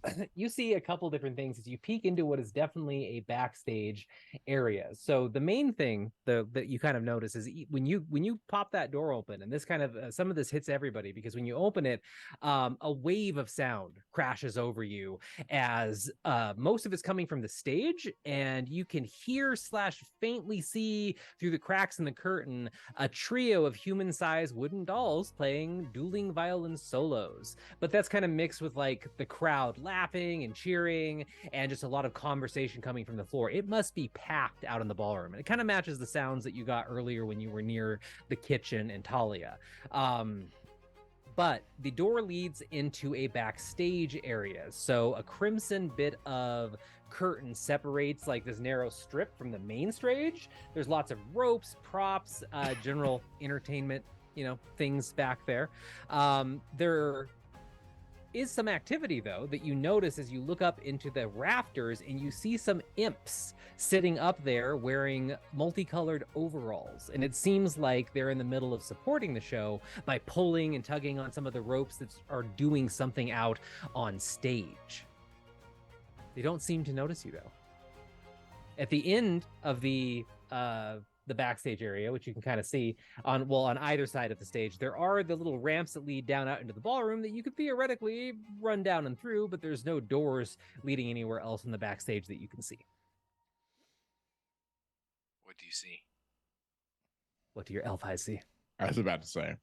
see a couple different things as you peek into what is definitely a backstage area. So the main thing that you kind of notice is when you pop that door open, and this kind of some of this hits everybody, because when you open it, a wave of sound crashes over you as most of it's coming from the stage, and you can hear / faintly see through the cracks in the curtain a trio of human-sized wooden dolls playing dueling violin solos. But that's kind of mixed with like the crowd laughing and cheering and just a lot of conversation coming from the floor. It must be packed out in the ballroom. And it kind of matches the sounds that you got earlier when you were near the kitchen and Talia. But the door leads into a backstage area. So a crimson bit of curtain separates like this narrow strip from the main stage. There's lots of ropes, props, general entertainment, things back there. There is some activity though that you notice as you look up into the rafters, and you see some imps sitting up there wearing multicolored overalls, and it seems like they're in the middle of supporting the show by pulling and tugging on some of the ropes that are doing something out on stage. They don't seem to notice you though. At the end of the backstage area, which you can kind of see on either side of the stage, there are the little ramps that lead down out into the ballroom that you could theoretically run down and through, but there's no doors leading anywhere else in the backstage that you can see. What do you see? What do your elf eyes see? I was about to say.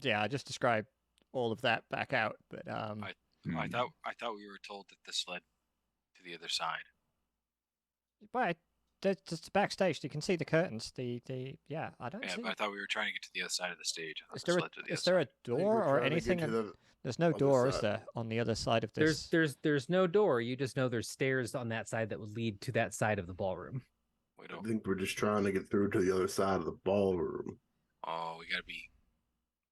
Yeah, I just described all of that back out, but I thought we were told that this led to the other side. but it's backstage. You can see the curtains. I don't Yeah, see. but I thought we were trying to get to the other side of the stage. I thought Is this there led to the is other there a side. I think door we're or trying to get anything? to the There's no other door, is side. there, on the other side of this? There's no door. You just know there's stairs on that side that would lead to that side of the ballroom. We I don't. think we're just trying to get through to the other side of the ballroom. Oh, we gotta be.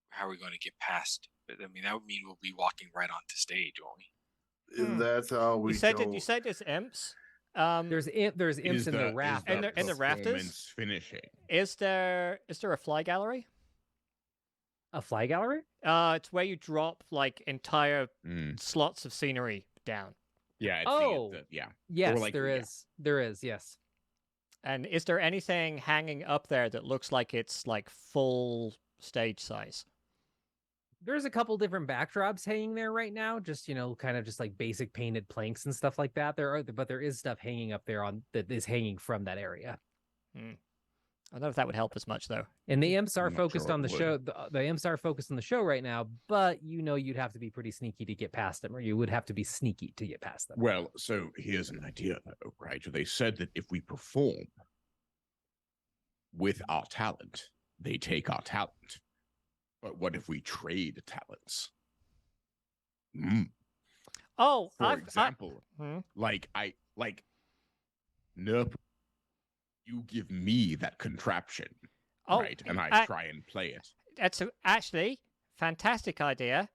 How are we going to get past? I mean, that would mean we'll be walking right onto stage, won't we? Hmm. That's how we You said don't... you said there's imps. There's imps in the raft. In the rafters? performance finishing? Is there a fly gallery? A fly gallery? It's where you drop like entire Mm. slots of scenery down. Yeah. Yeah. Yes, like- there yeah. is. There is, yes. And is there anything hanging up there that looks like it's like full stage size? There's a couple different backdrops hanging there right now, just kind of just like basic painted planks and stuff like that. But there is stuff hanging up there that is hanging from that area. I don't know if that would help as much though. And the imps are I'm not focused sure on it the would. show. The imps are focused on the show right now, but you'd have to be pretty sneaky to get past them, or you would have to be sneaky to get past them. Well, so here's an idea, though, right? They said that if we perform with our talent, they take our talent. But what if we trade talents? Oh, For example, Hmm? nope. You give me that contraption, Oh, right? And I try and play it. That's actually fantastic idea.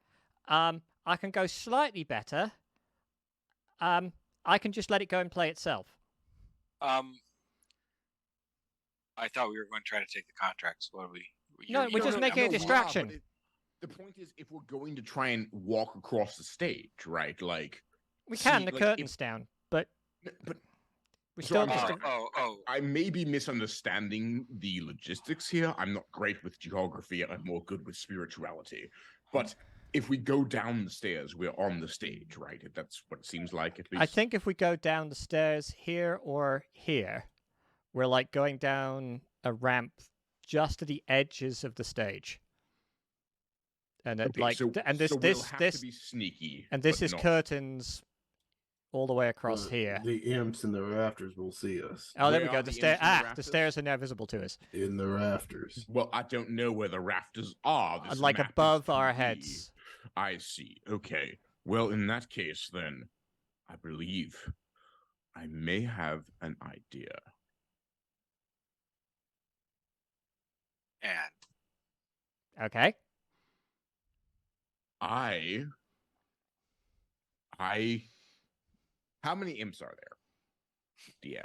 I can go slightly better. I can just let it go and play itself. I thought we were going to try to take the contracts. What are we? No, we're just making a distraction. The point is, if we're going to try and walk across the stage, right? Like We can, the curtain's down, but we So still I'm just... sorry. I may be misunderstanding the logistics here. I'm not great with geography. I'm more good with spirituality. But if we go down the stairs, we're on the stage, right? That's what it seems like. At least. I think if we go down the stairs here or here, we're like going down a ramp just to the edges of the stage. And it, Okay, like, so, and this, so this, we'll have this, to be sneaky. and this but is not- curtains all the way across But here. The imps in the rafters will see us. Oh, there we Where go. are The the stair. imps in the The rafters? stairs are now visible to us, In the rafters. Well, I don't know where the rafters are. This like map is above our 2D. heads. I see. Okay. Well, in that case, then, I believe I may have an idea. And Okay. How many imps are there?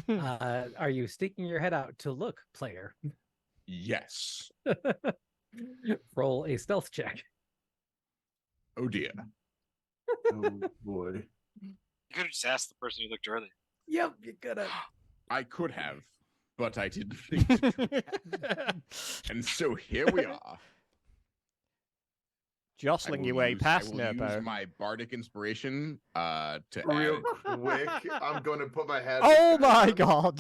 DM. Are you sticking your head out to look, player? Yes. Roll a stealth check. Oh dear. Oh boy. you could have just asked the person you looked earlier. Yep, you could have. I could have, but I didn't think to do that. And so here we are. Jostling your way past Nerpo. Use my bardic inspiration to Real add. quick, I'm going to put my hat. Oh my god!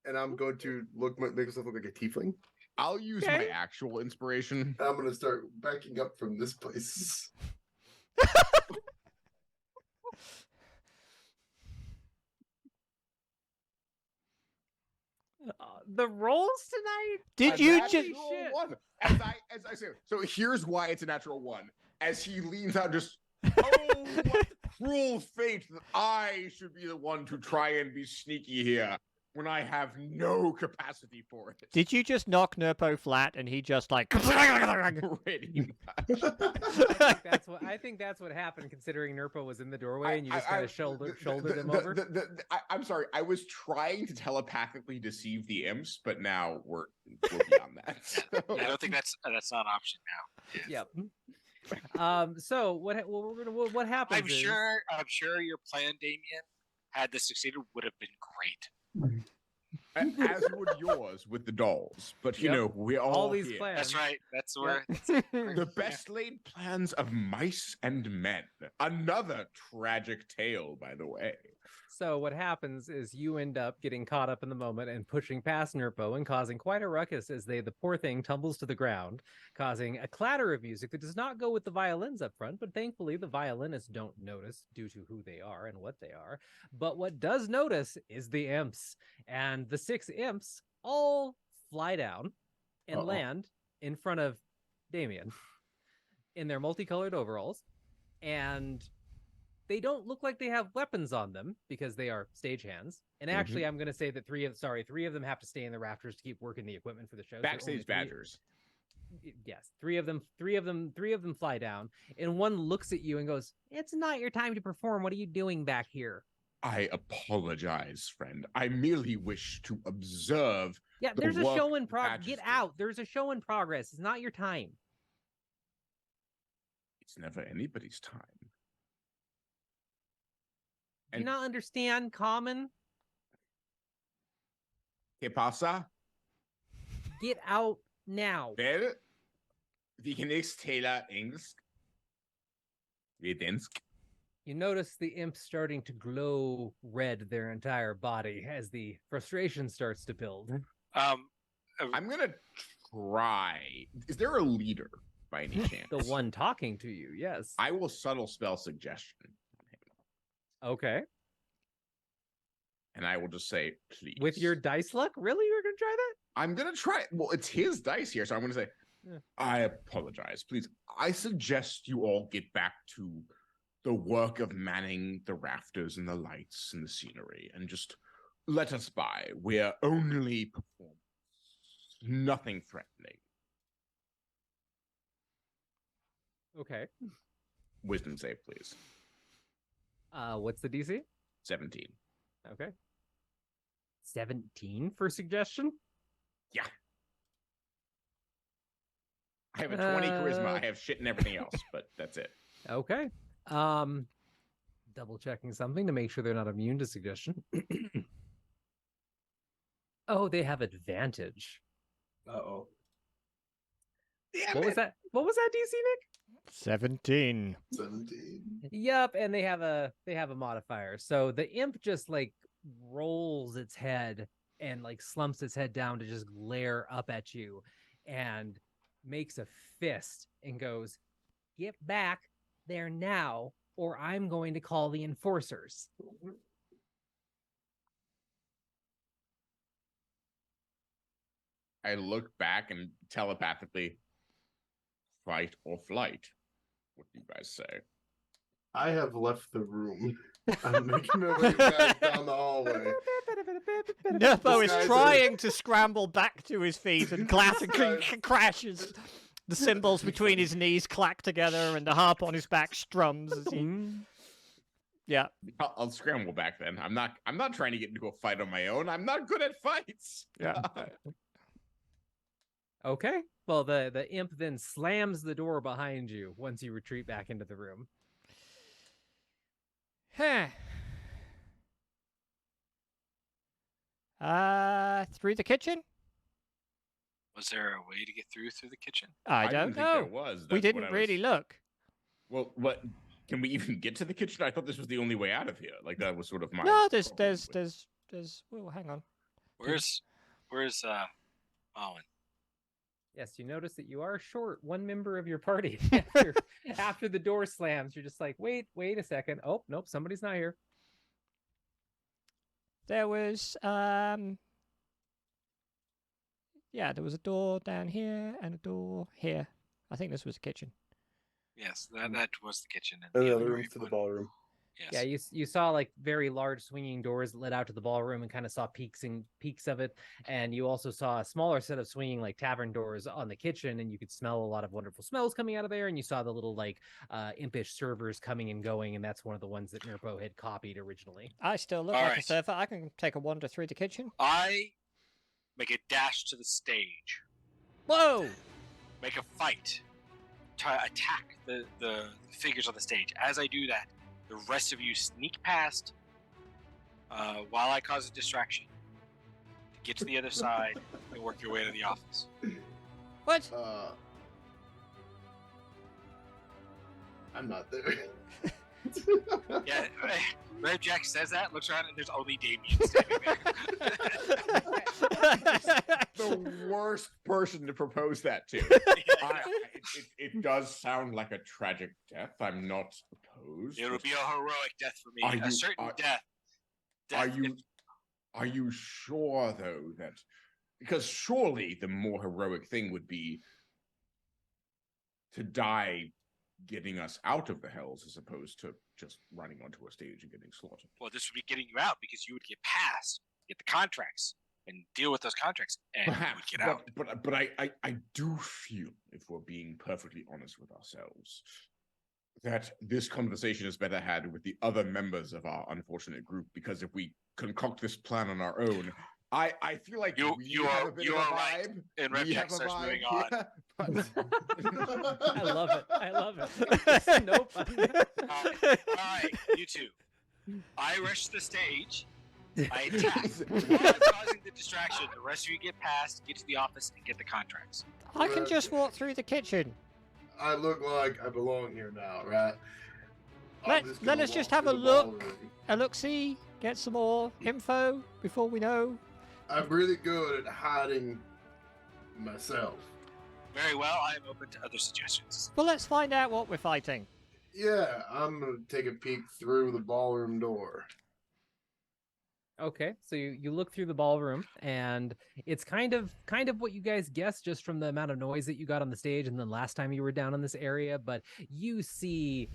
And I'm going to make myself look like a tiefling. I'll use my actual inspiration. I'm going to start backing up from this place. The rolls tonight? Did A you natural just... one. As I say, so here's why it's a natural one. As he leans out, just oh, what cruel fate that I should be the one to try and be sneaky here when I have no capacity for it. Did you just knock Nerpo flat and he just like... Pretty much. I think that's what happened, considering Nerpo was in the doorway and you just kind of shouldered him over. I'm sorry. I was trying to telepathically deceive the imps, but now we're beyond that. So. I don't think that's not an option now. Yep. So what happens? I'm sure your plan, Damien, had this succeeded, would have been great. As would yours with the dolls, but you know we're all these here. plans. That's right. That's where The best laid plans of mice and men. Another tragic tale, by the way. So what happens is you end up getting caught up in the moment and pushing past Nerpo and causing quite a ruckus as the poor thing tumbles to the ground, causing a clatter of music that does not go with the violins up front, but thankfully the violinists don't notice due to who they are and what they are. But what does notice is the imps, and the 6 imps all fly down and land in front of Damien in their multicolored overalls, and they don't look like they have weapons on them because they are stagehands. And actually, I'm going to say that 3 of them have to stay in the rafters to keep working the equipment for the show. Backstage badgers. Yes, 3 of them fly down, and one looks at you and goes, "It's not your time to perform. What are you doing back here?" I apologize, friend. I merely wish to observe. Yeah, the there's a work show in the progress. badgers Get do. out. There's a show in progress. It's not your time. It's never anybody's time. Do you not understand common? ¿Qué pasa? Get out now. Wer? Vi kan ikke tale engelsk. Vi er dansk. You notice the imp starting to glow red their entire body as the frustration starts to build. I'm gonna try. Is there a leader by any chance? The one talking to you, yes. I will subtle spell suggestion on him. Okay. And I will just say, please. With your dice luck? Really? You're going to try that? I'm gonna try. Well, it's his dice here, so I'm gonna say, Yeah. I apologize. Please, I suggest you all get back to the work of manning the rafters and the lights and the scenery, and just let us by. We're only performers. Nothing threatening. Okay. Wisdom save, please. What's the DC? 17. Okay. 17 for suggestion. Yeah. I have a 20 charisma. I have shit and everything else, but that's it. Okay. Double checking something to make sure they're not immune to suggestion. Oh, they have advantage. Uh-oh. What was that? What was that, DC Nick? 17. 17. Yep, and they have a modifier. So the imp just like rolls its head and like slumps its head down to just glare up at you and makes a fist and goes, "Get back there now, or I'm going to call the enforcers." I look back and telepathically, fight or flight. What do you guys say? I have left the room. I'm making my way back down the hallway. Nerpo This is guy's trying to scramble back to his feet and This crashes. The cymbals between his knees clack together and the harp on his back strums as he... Yeah. I'll scramble back then. I'm not trying to get into a fight on my own. I'm not good at fights. Yeah. Okay. Well, the imp then slams the door behind you once you retreat back into the room. Huh. Through the kitchen? Was there a way to get through the kitchen? I didn't don't think there know. was. We That's didn't what I really was- look. Well, what? Can we even get to the kitchen? I thought this was the only way out of here. Like that was sort of my. No, problem with- there's. Well, hang on. Where's Owen? Yes, you notice that you are short one member of your party after the door slams. You're just like, wait a second. Oh, nope, somebody's not here. There was yeah, there was a door down here and a door here. I think this was the kitchen. Yes, that was the kitchen. And the other other way room's to the one- ballroom. Yes. Yeah, you saw like very large swinging doors that led out to the ballroom and kind of saw peaks of it. And you also saw a smaller set of swinging like tavern doors on the kitchen, and you could smell a lot of wonderful smells coming out of there. And you saw the little like impish servers coming and going, and that's one of the ones that Nerpo had copied originally. I still look All like a right. surfer. I can take a wander through the kitchen. I make a dash to the stage. Whoa! Make a fight. Try to attack the figures on the stage. As I do that, the rest of you sneak past while I cause a distraction. Get to the other side and work your way to the office. What? I'm not there. Yeah, Red Jack says that, looks around, and there's only Damien standing there. the worst person to propose that to. It does sound like a tragic death. I'm not opposed. It'll be a heroic death for me. Are A you- certain are- death. Are you sure though that because surely the more heroic thing would be to die getting us out of the hells as opposed to just running onto a stage and getting slaughtered. Well, this would be getting you out because you would get past, get the contracts, and deal with those contracts, and you would Perhaps, get out. but I do feel, if we're being perfectly honest with ourselves, that this conversation is better had with the other members of our unfortunate group, because if we concoct this plan on our own, I feel like You have are- a bit you of a are right. vibe. And Red We Jack have a starts vibe, moving on. yeah, but- I love it. I love it. Nope. All right, you two. I rush the stage. I attack. While I'm causing the distraction, the rest of you get past, get to the office, and get the contracts. I can just walk through the kitchen. I look like I belong here now, right? Let us just have a look. A look-see, get some more info before we know. I'm really good at hiding myself. Very well, I am open to other suggestions. Well, let's find out what we're fighting. Yeah, I'm gonna take a peek through the ballroom door. Okay, so you look through the ballroom, and it's kind of what you guys guessed just from the amount of noise that you got on the stage, and then last time you were down in this area. But you see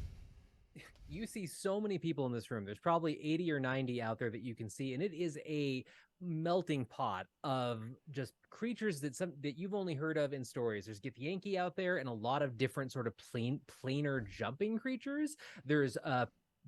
so many people in this room. There's probably 80 or 90 out there that you can see, and it is a melting pot of just creatures that you've only heard of in stories. There's Githyanki out there, and a lot of different sort of planar jumping creatures. There's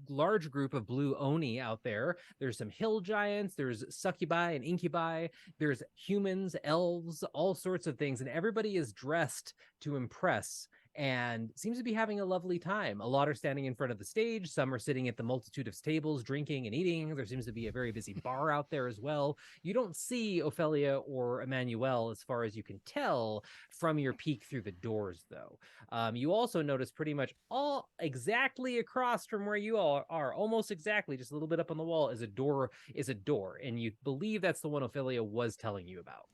large group of blue oni out there. There's some hill giants, there's succubi and incubi, there's humans, elves, all sorts of things, and everybody is dressed to impress and seems to be having a lovely time. A lot are standing in front of the stage, some are sitting at the multitude of tables drinking and eating. There seems to be a very busy bar out there as well. You don't see Ophelia or Emmanuel as far as you can tell from your peek through the doors, though. You also notice pretty much all exactly across from where you all are, almost exactly, just a little bit up on the wall, is a door, and you believe that's the one Ophelia was telling you about.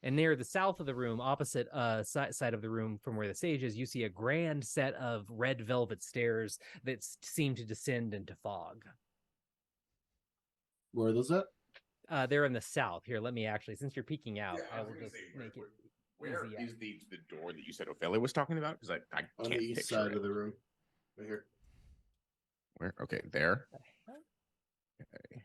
And near the south of the room, opposite side of the room from where the stage is, you see a grand set of red velvet stairs that seem to descend into fog. Where are those at? They're in the south. Here, let me actually, since you're peeking out, Yeah, I will just make it. Where easy. is the door that you said Ophelia was talking about? Because I On can't the east picture side it. of the room. Right here. Where? Okay, there. Okay.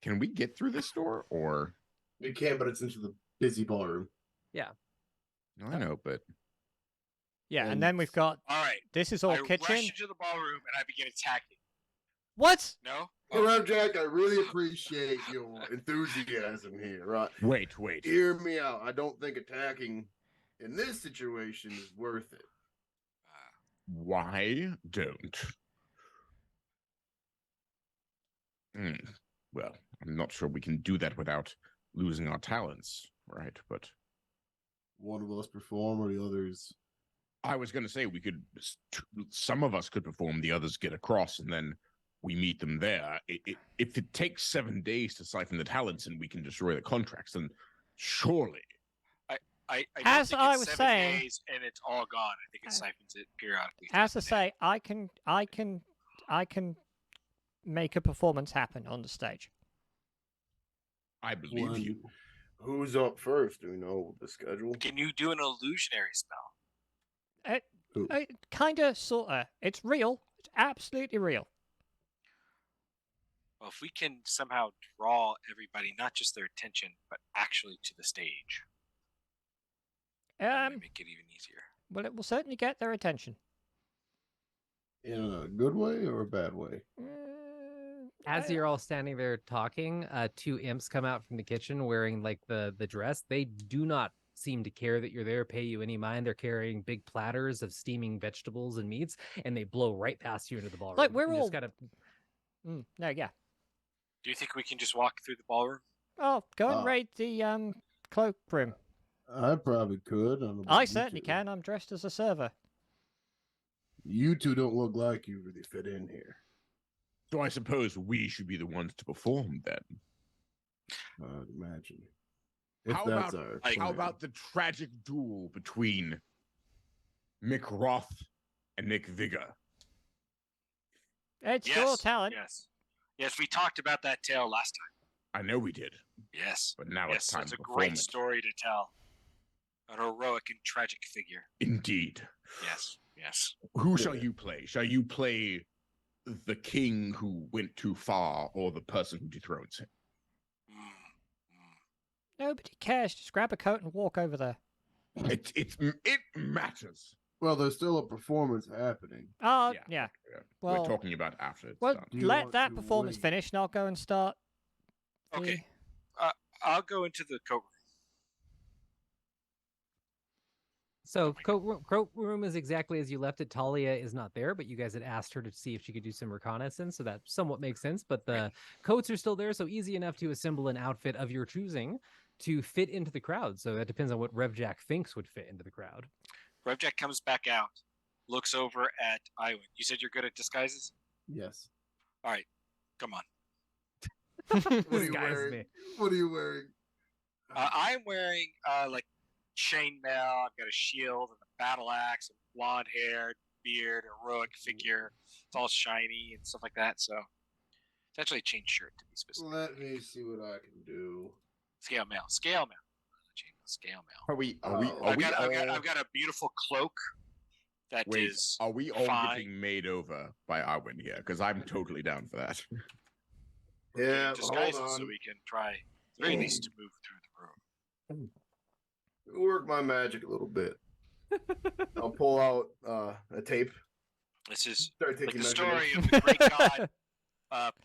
Can we get through this door, or? We can, but it's into the busy ballroom. Yeah. No, I know, but Yeah, and And- then we've got All right. this is all I kitchen. rush into the ballroom and I begin attacking. What? No? Well, Jack, I really appreciate your enthusiasm here, right? wait. Hear me out. I don't think attacking in this situation is worth it. Why don't? Well, I'm not sure we can do that without losing our talents, right? But One of us perform or the others. I was going to say we could. Some of us could perform, the others get across, and then we meet them there. If it takes 7 days to siphon the talents and we can destroy the contracts, then surely. I don't As think I it's was 7 saying- days and it's all gone. I think it siphons it periodically. As I say, I can make a performance happen on the stage. I believe you. Who's up first? Do we know the schedule? Can you do an illusionary spell? Who? Kinda, sorta. It's real. It's absolutely real. Well, if we can somehow draw everybody, not just their attention, but actually to the stage, that might make it even easier. Well, it will certainly get their attention. In a good way or a bad way? As you're all standing there talking, two imps come out from the kitchen wearing like the dress. They do not seem to care that you're there, pay you any mind. They're carrying big platters of steaming vegetables and meats, and they blow right past you into the ballroom. Like, we're You all- just gotta. No, yeah. Do you think we can just walk through the ballroom? Oh, go and raid the cloakroom. I probably could. I don't know about I you certainly two. can. I'm dressed as a server. You two don't look like you really fit in here. So I suppose we should be the ones to perform then. I'd imagine. If How that's about- our How plan. about the tragic duel between Mick Roth and Nick Vigor? It's Yes. your talent. Yes. Yes, we talked about that tale last time. I know we did, Yes. but now it's Yes, time it's to a perform great it. story to tell. An heroic and tragic figure. Indeed. Yes. Yes. Who shall Yeah. you play? Shall you play the king who went too far, or the person who dethrones him? Nobody cares. Just grab a coat and walk over there. It matters. Well, there's still a performance happening. Oh, Yeah. yeah. Yeah. Well- We're talking about after it's Well, done. Do you let want that to performance wait? finish, and I'll go and start. Okay. I'll go into the coat room. So coat room is exactly as you left it. Talia is not there, but you guys had asked her to see if she could do some reconnaissance, so that somewhat makes sense. But the coats are still there, so easy enough to assemble an outfit of your choosing to fit into the crowd. So that depends on what Revjack thinks would fit into the crowd. Revjack comes back out, looks over at Iwan. You said you're good at disguises? Yes. All right. Come on. What are you Disguise wearing? me. What are you wearing? I'm wearing like chainmail. I've got a shield and a battle axe, and blonde hair, beard, heroic figure. It's all shiny and stuff like that. So it's actually a chain shirt to be specific. Let me see what I can do. Scale mail. Scale mail. Chainmail. Scale mail. Are we I've all got a beautiful cloak that is. wait, are we all fine. getting made over by Arwen here? Because I'm totally down for that. Yeah, hold disguises on. so we can try, at the very least, to move through the room. Work my magic a little bit. I'll pull out a tape This is Start like taking the measurements. story of the great god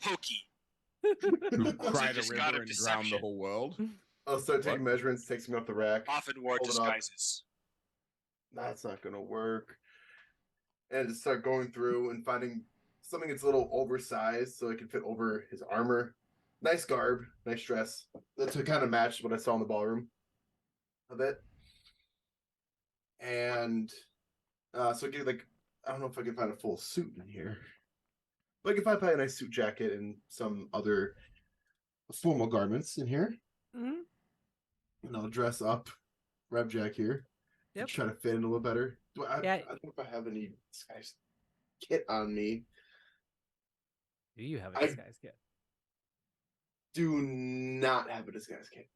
Pokey. Who cried a just god river of and drowned the deception. whole world? I'll start taking What? measurements, take something off the rack. Often wore hold it up. disguises. That's not gonna work. And just start going through and finding something that's a little oversized so it can fit over his armor. Nice garb, nice dress. That's to kind of match what I saw in the ballroom a bit. And so get like, I don't know if I can find a full suit in here. But I can find probably a nice suit jacket and some other formal garments in here. Mhm. And I'll dress up Rev Jack here. Yep. To try to fit in a little better. I Yeah. don't know if I have any disguise kit on me. Do you have a I- disguise kit? Do not have a disguise kit.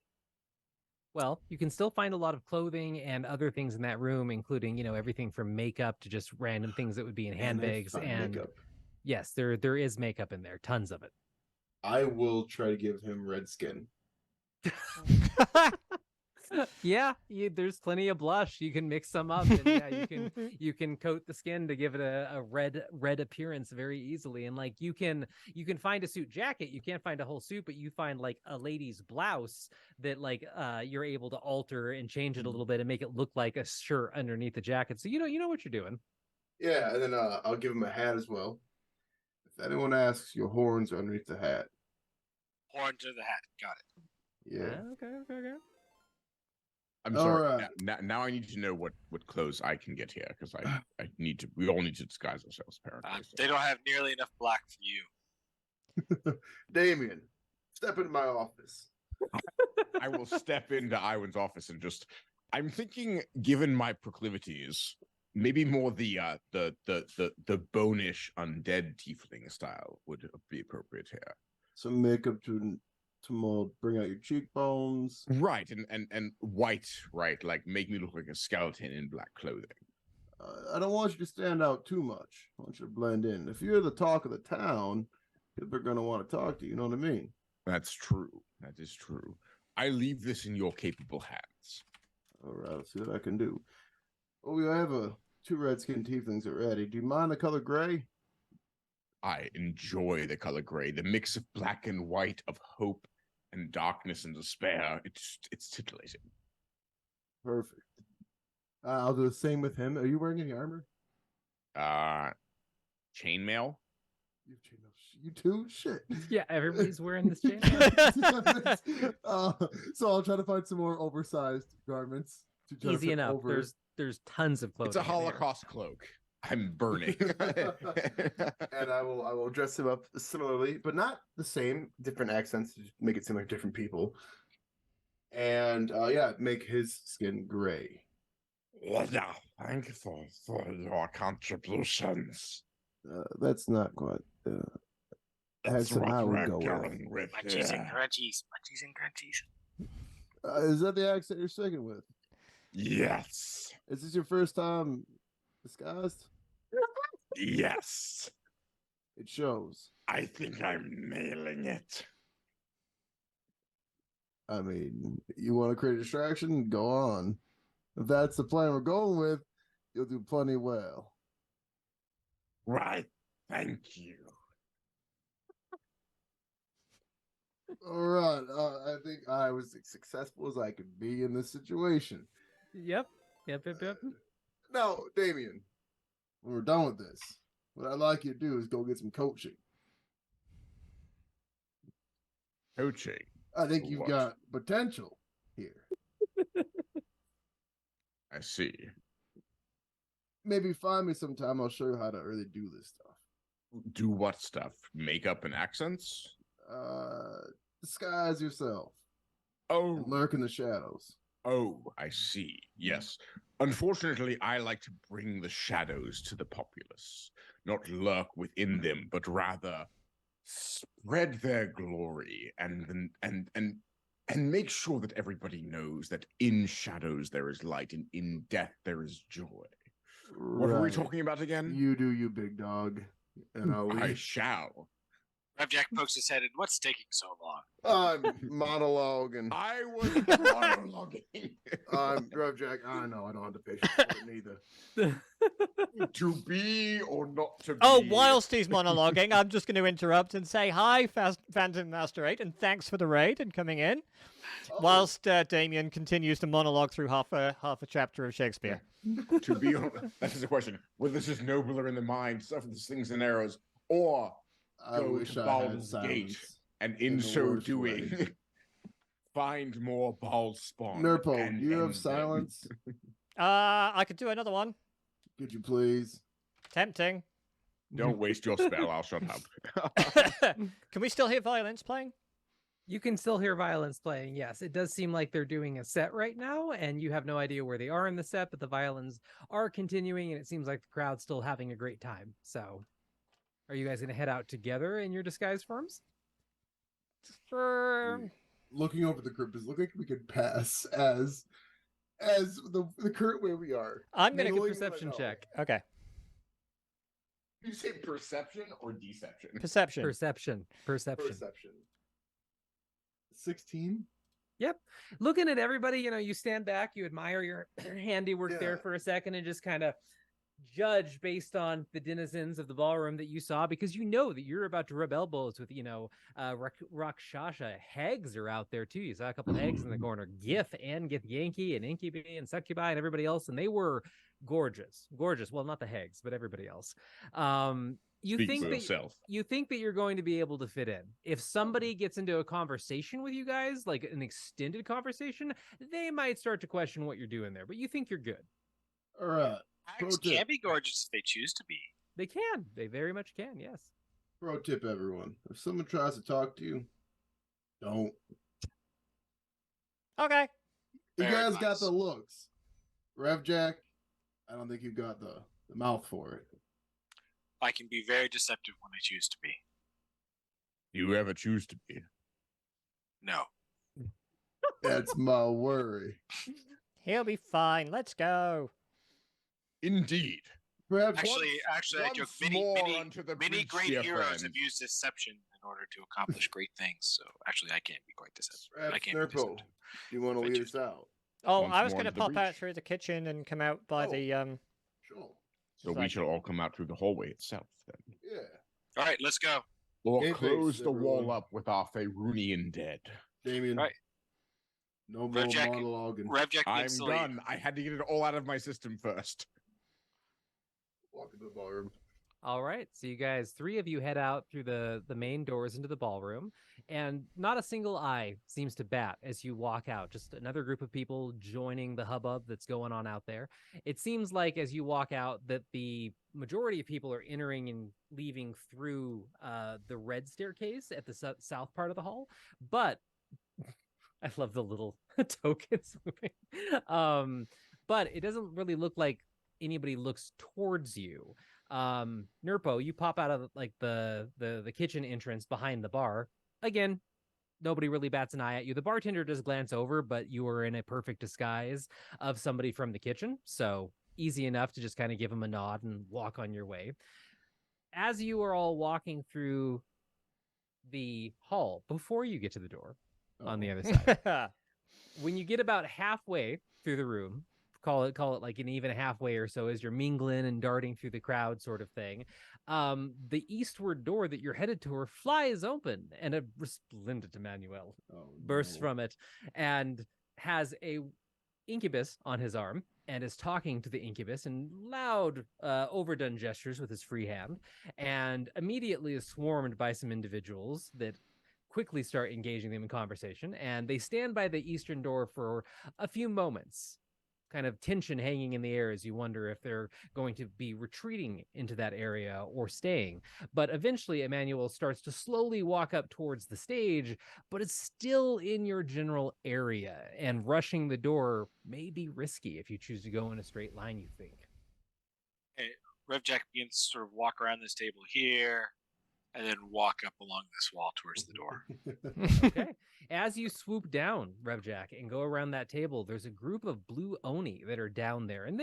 Well, you can still find a lot of clothing and other things in that room, including, everything from makeup to just random things that would be in And I handbags. find And makeup. yes, there is makeup in there, tons of it. I will try to give him red skin. Yeah, there's plenty of blush. You can mix some up, and yeah, you can coat the skin to give it a red appearance very easily. And like you can find a suit jacket. You can't find a whole suit, but you find like a lady's blouse that like you're able to alter and change it a little bit and make it look like a shirt underneath the jacket. So you know what you're doing. Yeah, and then I'll give him a hat as well. If anyone asks, your horns are underneath the hat. Horn to the hat. Got it. Yeah. Okay. I'm All sorry. right. Now I need to know what clothes I can get here because I need to. We all need to disguise ourselves. Apparently, so. They don't have nearly enough black for you. Damien, step into my office. I will step into Iwan's office and just. I'm thinking, given my proclivities, maybe more the bonish undead tiefling style would be appropriate here. Some makeup to more bring out your cheekbones. Right, and white, right? Like make me look like a skeleton in black clothing. I don't want you to stand out too much. I want you to blend in. If you're the talk of the town, people are going to want to talk to you. You know what I mean? That's true. That is true. I leave this in your capable hands. All right, let's see what I can do. Oh, we have two red-skinned tieflings already. Do you mind the color gray? I enjoy the color gray, the mix of black and white, of hope and darkness and despair. It's titillating. Perfect. I'll do the same with him. Are you wearing any armor? Chainmail. You have chainmail. You too? Shit. Yeah, everybody's wearing this chain. So I'll try to find some more oversized garments. To try to Easy fit enough. over. There's tons of clothing. It's a in there. Holocaust cloak. I'm burning. And I will dress him up similarly, but not the same. Different accents to make it seem like different people. And make his skin gray. Yeah, thank you for your contributions. That's not quite. That's some what how we we're go with. going with. Munchies and here. crunchies. Munchies and crunchies. Is that the accent you're sticking with? Yes. Is this your first time disguised? Yes. It shows. I think I'm nailing it. I mean, you want to create a distraction? Go on. If that's the plan we're going with, you'll do plenty well. Right. Thank you. All right. I think I was as successful as I could be in this situation. Yep. Now, Damien, when we're done with this, what I'd like you to do is go get some coaching. Coaching. I think For you've what? got potential here. I see. Maybe find me sometime. I'll show you how to really do this stuff. Do what stuff? Makeup and accents? Disguise yourself. Oh, And lurk in the shadows. I see. Yes. Unfortunately, I like to bring the shadows to the populace, not lurk within them, but rather spread their glory and make sure that everybody knows that in shadows there is light and in death there is joy. What are we Right. talking about again? You do, you big dog. And I'll I leave. shall. Jack pokes his head in. What's taking so long? I'm monologuing. I was monologuing. Jack. I know I don't have the patience for it neither. To be or not to be. Oh, whilst he's monologuing, I'm just going to interrupt and say hi, Phantom Master 8, and thanks for the raid and coming in. Oh. Whilst Damien continues to monologue through half a chapter of Shakespeare. To be that is the question. Whether this is nobler in the mind, suffer the slings and arrows, or I go wish to I had Baldur's Gate, silence. and in the so worst doing, way. find more ball spawn. Nurpo, and do you have end them. silence? I could do another one. Could you please? Tempting. Don't waste your spell. I'll shut up. Can we still hear violence playing? You can still hear violence playing. Yes, it does seem like they're doing a set right now, and you have no idea where they are in the set, but the violins are continuing, and it seems like the crowd's still having a great time. So, are you guys going to head out together in your disguise forms? Looking over the group, does it look like we could pass as the current way we are? I'm going Make to a Knowing perception what I know. check. Okay. Did you say perception or deception? Perception. Perception. 16. Yep. Looking at everybody, you stand back, you admire your handiwork there Yeah. for a second and just kind of judge based on the denizens of the ballroom that you saw, because you know that you're about to rub elbows with, Rakshasha. Hags are out there too. You saw a couple hags in the corner. Gith and Gith Yankee and Incubi and Succubi and everybody else, and they were gorgeous. Well, not the hags, but everybody else. You Speak think for that yourself. you think that you're going to be able to fit in. If somebody gets into a conversation with you guys, like an extended conversation, they might start to question what you're doing there, but you think you're good. All right. Hags can be gorgeous if they choose to be. They can. They very much can, yes. Pro tip, everyone. If someone tries to talk to you, don't. Okay. You Fair guys got advice. the looks. Rev Jack, I don't think you've got the mouth for it. I can be very deceptive when I choose to be. You ever choose to be? No. That's my worry. He'll be fine. Let's go. Indeed. Perhaps Actually, I joke. once more unto the Many breach, great dear heroes friend. have used deception in order to accomplish great things. So actually, I can't be quite deceptive. I perhaps can't be Nurpo, deceptive. do you want to I lead choose us out? Oh, Once I was more going to into the pop out breach. through the kitchen and come out by Oh. the Sure. So we Exactly. shall all come out through the hallway itself then. Yeah. All right, let's go. Or Game close face, the wall everyone. up with our Faerunian dead. Damien. Right. No more Rev Jack- monologuing. Revjack I'm makes the lead. done. I had to get it all out of my system first. Walk into the ballroom. All right. So you guys, three of you head out through the main doors into the ballroom, and not a single eye seems to bat as you walk out. Just another group of people joining the hubbub that's going on out there. It seems like as you walk out that the majority of people are entering and leaving through the red staircase at the south part of the hall. But I love the little tokens moving. But it doesn't really look like anybody looks towards you. Nurpo, you pop out of like the kitchen entrance behind the bar. Again, nobody really bats an eye at you. The bartender does glance over, but you are in a perfect disguise of somebody from the kitchen, so easy enough to just kind of give him a nod and walk on your way. As you are all walking through the hall, before you get to the door on the other side, when you get about halfway through the room, call it like an even halfway or so as you're mingling and darting through the crowd sort of thing, the eastward door that you're headed toward flies open, and a resplendent Emmanuel bursts from it and has a incubus on his arm and is talking to the incubus in loud, overdone gestures with his free hand, and immediately is swarmed by some individuals that quickly start engaging them in conversation, and they stand by the eastern door for a few moments, kind of tension hanging in the air as you wonder if they're going to be retreating into that area or staying. But eventually Emmanuel starts to slowly walk up towards the stage, but it's still in your general area, and rushing the door may be risky if you choose to go in a straight line, you think. Revjack begins to sort of walk around this table here, and then walk up along this wall towards the door. Okay. As you swoop down, Revjack, and go around that table, there's a group of blue Oni that are down there. And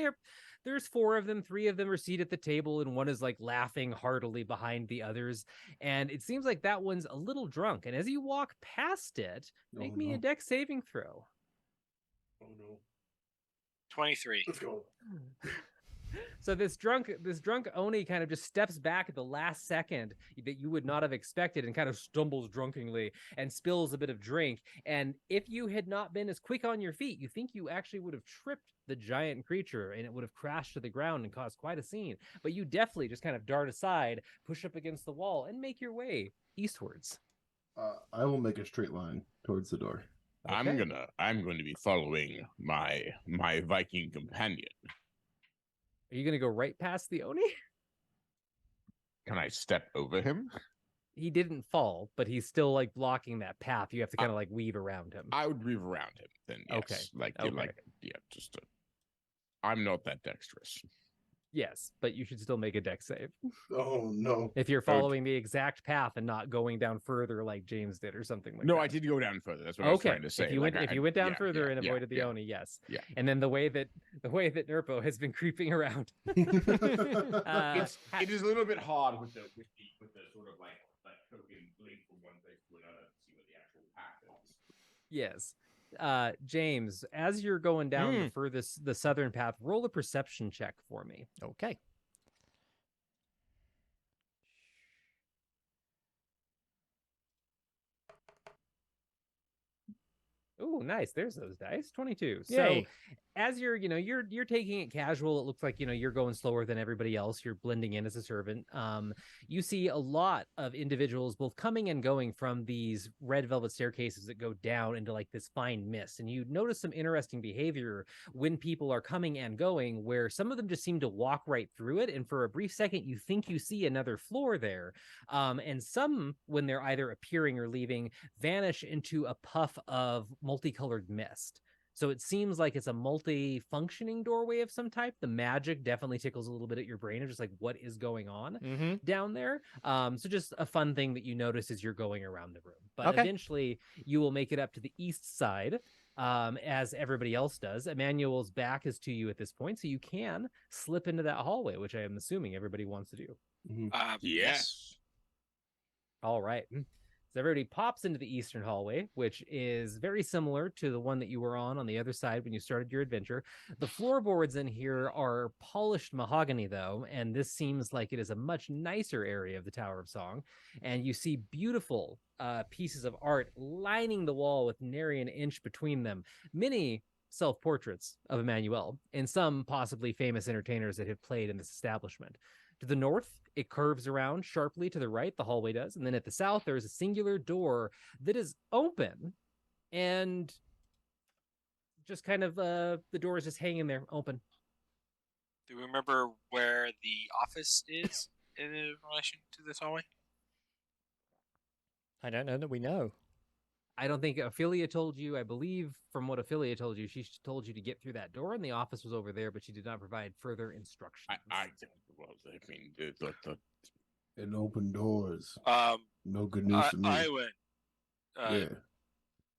there's 4 of them. 3 of them are seated at the table, and one is like laughing heartily behind the others. And it seems like that one's a little drunk. And as you walk past it, make me a dex saving throw. Oh no. 23. Let's go. So this drunk Oni kind of just steps back at the last second that you would not have expected and kind of stumbles drunkenly and spills a bit of drink. And if you had not been as quick on your feet, you think you actually would have tripped the giant creature and it would have crashed to the ground and caused quite a scene. But you definitely just kind of dart aside, push up against the wall, and make your way eastwards. I will make a straight line towards the door. Okay. I'm going to be following my Viking companion. Are you going to go right past the Oni? Can I step over him? He didn't fall, but he's still like blocking that path. You have to kind of like weave around him. I would weave around him then. Yes. Okay. I'm not that dexterous. Yes, but you should still make a dex save. Oh no. If you're following the exact path and not going down further like James did or something like that. No, I did go down further. That's what I was trying to say. If you went down further and avoided the Oni, yes. Yeah. And then the way that Nerpo has been creeping around. It is a little bit hard with the sort of like token link from one place to another to see what the actual path is. Yes. James, as you're going down the southern path, roll a perception check for me. Okay. Oh, nice. There's those dice. 22. Yay. So as you're taking it casual, it looks like, you're going slower than everybody else. You're blending in as a servant. You see a lot of individuals both coming and going from these red velvet staircases that go down into like this fine mist. And you notice some interesting behavior when people are coming and going, where some of them just seem to walk right through it. And for a brief second, you think you see another floor there. And some, when they're either appearing or leaving, vanish into a puff of multicolored mist. So it seems like it's a multi-functioning doorway of some type. The magic definitely tickles a little bit at your brain of just like, what is going on down there? So just a fun thing that you notice as you're going around the room. But eventually you will make it up to the east side, as everybody else does. Emmanuel's back is to you at this point, so you can slip into that hallway, which I am assuming everybody wants to do. Yes. All right. So everybody pops into the eastern hallway, which is very similar to the one that you were on the other side when you started your adventure. The floorboards in here are polished mahogany, though, and this seems like it is a much nicer area of the Tower of Song. And you see beautiful pieces of art lining the wall with nary an inch between them. Many self-portraits of Emmanuel and some possibly famous entertainers that have played in this establishment. To the north, it curves around sharply to the right, the hallway does. And then at the south, there is a singular door that is open and just kind of the door is just hanging there open. Do we remember where the office is in relation to this hallway? I don't know that we know. I don't think Ophelia told you. I believe from what Ophelia told you, she told you to get through that door and the office was over there, but she did not provide further instructions. And open doors. No good news I, for me. I went. Yeah,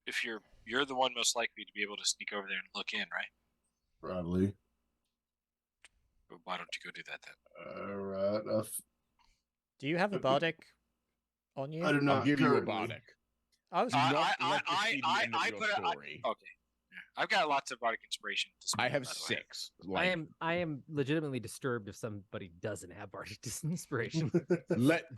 If you're the one most likely to be able to sneak over there and look in, right? probably. Well, why don't you go do that then? All right. Do you have a bardic on you? I do not. I'll give you a currently. bardic. I was Okay. I've got lots of bardic inspiration. To spend, I have by the way. 6. I am legitimately disturbed if somebody doesn't have bardic inspiration.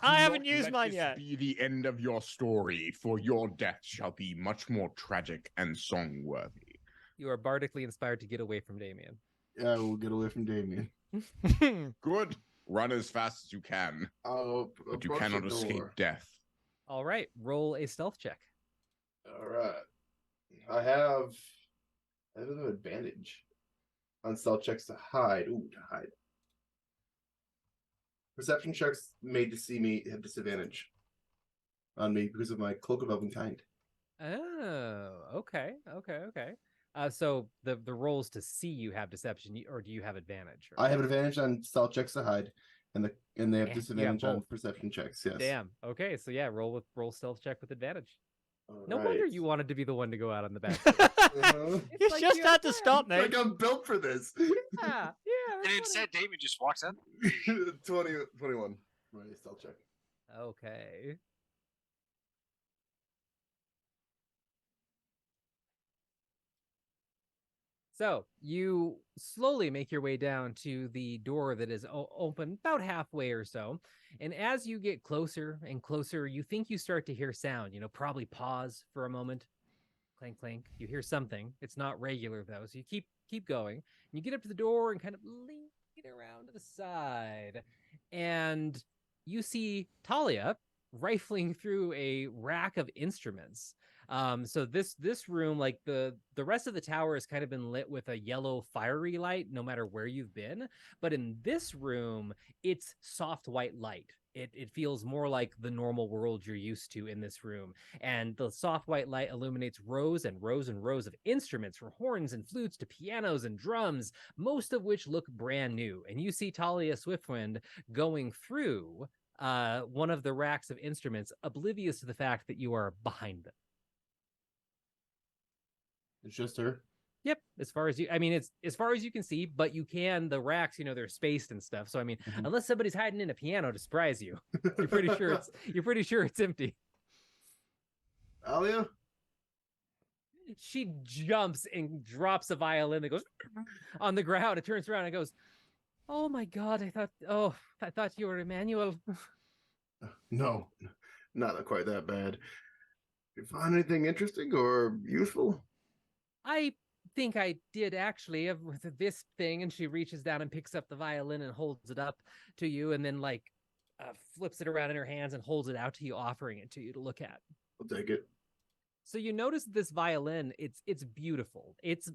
I haven't used mine yet. Be the end of your story, for your death shall be much more tragic and song-worthy. You are bardically inspired to get away from Damien. Yeah, we'll get away from Damien. Good. Run as fast as you can, I'll but you approach cannot the escape door. death. All right, roll a stealth check. All right. I have an advantage on stealth checks to hide. Ooh, to hide. Perception checks made to see me have disadvantage on me because of my cloak of elven kind. Oh, okay. So the rolls to see you have deception, or do you have advantage? I have an advantage on stealth checks to hide, and they have Yeah, disadvantage on both. perception checks. Yes. Damn. Okay, so yeah, roll stealth check with advantage. All No right. wonder you wanted to be the one to go out on the back. You like just you had have to a stop me. Like I'm built for this. Yeah. And instead, Damien just walks up. 21. My stealth check. Okay. So you slowly make your way down to the door that is open about halfway or so. And as you get closer and closer, you think you start to hear sound, probably pause for a moment. Clank, clank. You hear something. It's not regular though. So you keep going. And you get up to the door and kind of lean around to the side. And you see Talia rifling through a rack of instruments. So this room, like the rest of the tower, has kind of been lit with a yellow fiery light no matter where you've been, but in this room it's soft white light. It feels more like the normal world you're used to in this room, and the soft white light illuminates rows and rows and rows of instruments, from horns and flutes to pianos and drums, most of which look brand new. And you see Talia Swiftwind going through one of the racks of instruments, oblivious to the fact that you are behind them. It's just her. Yep, as far as you can see, but the racks, they're spaced and stuff. So unless somebody's hiding in a piano to surprise you, you're pretty sure it's empty. Alia? She jumps and drops a violin that goes on the ground. It turns around and goes, "Oh my God, I thought you were Emmanuel." No, not quite that bad. You find anything interesting or useful? I think I did, actually, with this thing. And she reaches down and picks up the violin and holds it up to you, and then flips it around in her hands and holds it out to you, offering it to you to look at. I'll take it. So you notice this violin, it's beautiful. It's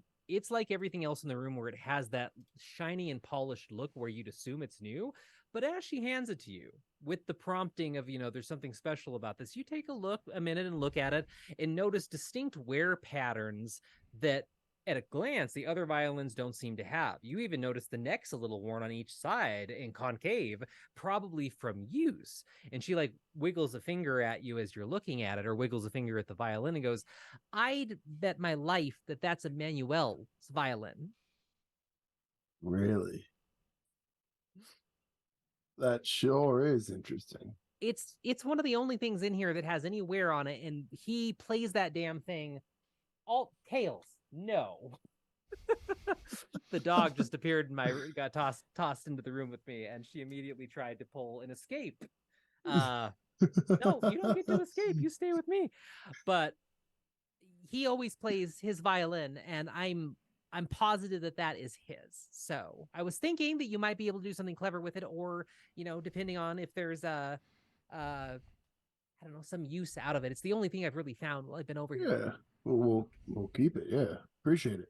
like everything else in the room, where it has that shiny and polished look where you'd assume it's new. But as she hands it to you with the prompting of, there's something special about this, you take a minute and look at it and notice distinct wear patterns that at a glance the other violins don't seem to have. You even notice the neck's a little worn on each side and concave, probably from use. And she wiggles a finger at you as you're looking at it, or wiggles a finger at the violin and goes, "I'd bet my life that that's Emmanuel's violin." Really? That sure is interesting. It's one of the only things in here that has any wear on it, and he plays that damn thing all tails. No. The dog just appeared and got tossed into the room with me, and she immediately tried to pull an escape. No, you don't get to escape. You stay with me. But he always plays his violin, and I'm positive that is his. So I was thinking that you might be able to do something clever with it, or, depending on if there's I don't know, some use out of it. It's the only thing I've really found while I've been over here. Yeah, we'll keep it. Yeah, appreciate it.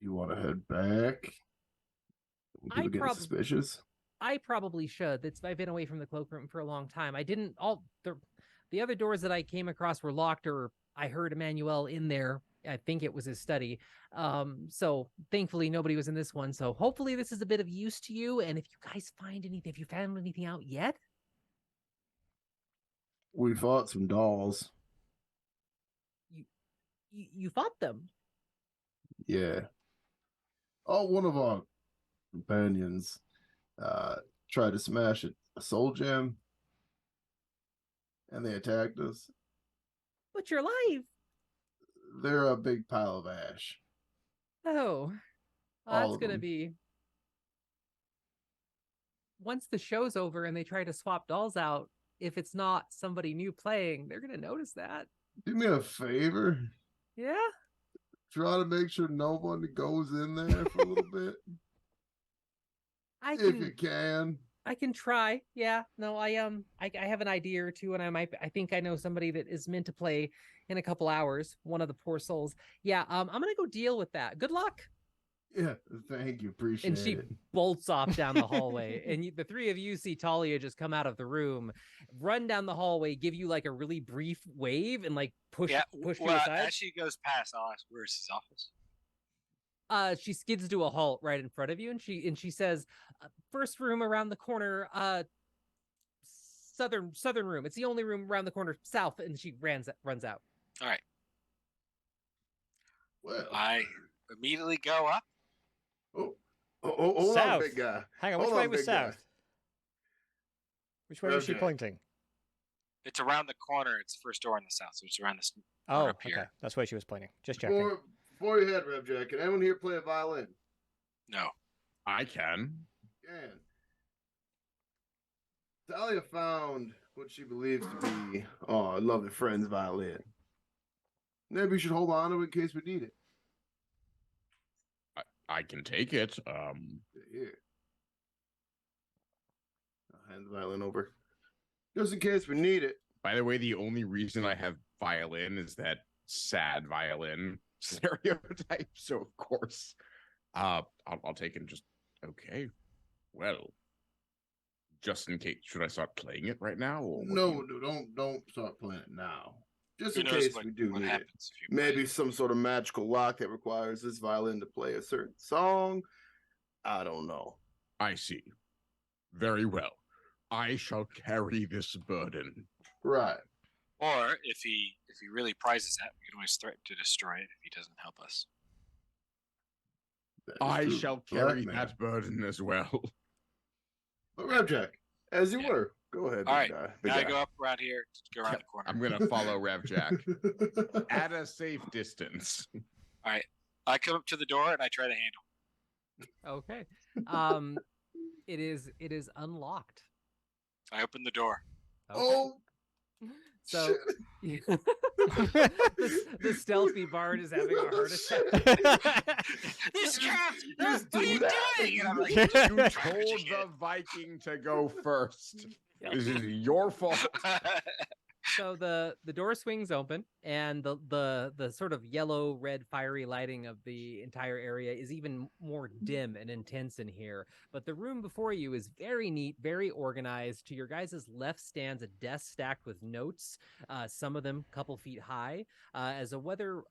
You want to head back? People getting suspicious? I probably should. I've been away from the cloakroom for a long time. I didn't the other doors that I came across were locked, or I heard Emmanuel in there. I think it was his study. So thankfully nobody was in this one. So hopefully this is a bit of use to you. And if you guys find anything, have you found anything out yet? We fought some dolls. You fought them? Yeah. Oh, one of our companions tried to smash a soul gem, and they attacked us. But you're alive. They're a big pile of ash. Oh, that's gonna be, once the show's over and they try to swap dolls out, if it's not somebody new playing, they're gonna notice that. Do me a favor. Yeah? Try to make sure nobody goes in there for a little bit. If you can. I can try. Yeah. No, I have an idea or two, and I think I know somebody that is meant to play in a couple hours. One of the poor souls. Yeah. I'm gonna go deal with that. Good luck. Yeah. Thank you. Appreciate it. And she bolts off down the hallway, and the three of you see Talia just come out of the room, run down the hallway, give you a really brief wave, and push you aside. As she goes past, I'll ask, "Where's his office?" she skids to a halt right in front of you, and she says, "First room around the corner, southern room. It's the only room around the corner south." And she runs out. All right. Well, I immediately go up. Hold on, South. big guy. Hang on, which Hold way on, was big guy. south? Which way was she Okay. pointing? It's around the corner. It's the first door in the south, so it's around this. Oh, up okay. here. That's where she was pointing. Just checking. Before you head, Revjack, can anyone here play a violin? No. I can. Can. Talia found what she believes to be a lovely friend's violin. Maybe we should hold on to it in case we need it. I can take it. Here. I'll hand the violin over. Just in case we need it. By the way, the only reason I have violin is that sad violin stereotype. So of course, I'll take it. Just okay. Well, just in case, should I start playing it right now? Or No, don't start playing it now. Just Who in knows case what we do need it. happens if you play Maybe it. some sort of magical lock that requires this violin to play a certain song. I don't know. I see. Very well. I shall carry this burden. Right. Or if he really prizes that, we can always threaten to destroy it if he doesn't help us. That is I true. shall carry Blackmail. that burden as well. But Revjack, as you Yeah. were, go ahead, All big right. guy. Big Now I guy. go up around here, go around the corner. I'm gonna follow Revjack at a safe distance. I come up to the door and I try to handle. Okay. It is unlocked. I open the door. Okay. Oh, So shit. the stealthy bard is having a heart attack. This cat! Just What are do you that. doing? And I'm like, You told the Viking to go first. This is your fault. So the door swings open, and the sort of yellow red fiery lighting of the entire area is even more dim and intense in here. But the room before you is very neat, very organized. To your guys' left stands a desk stacked with notes, some of them a couple feet high, as a rather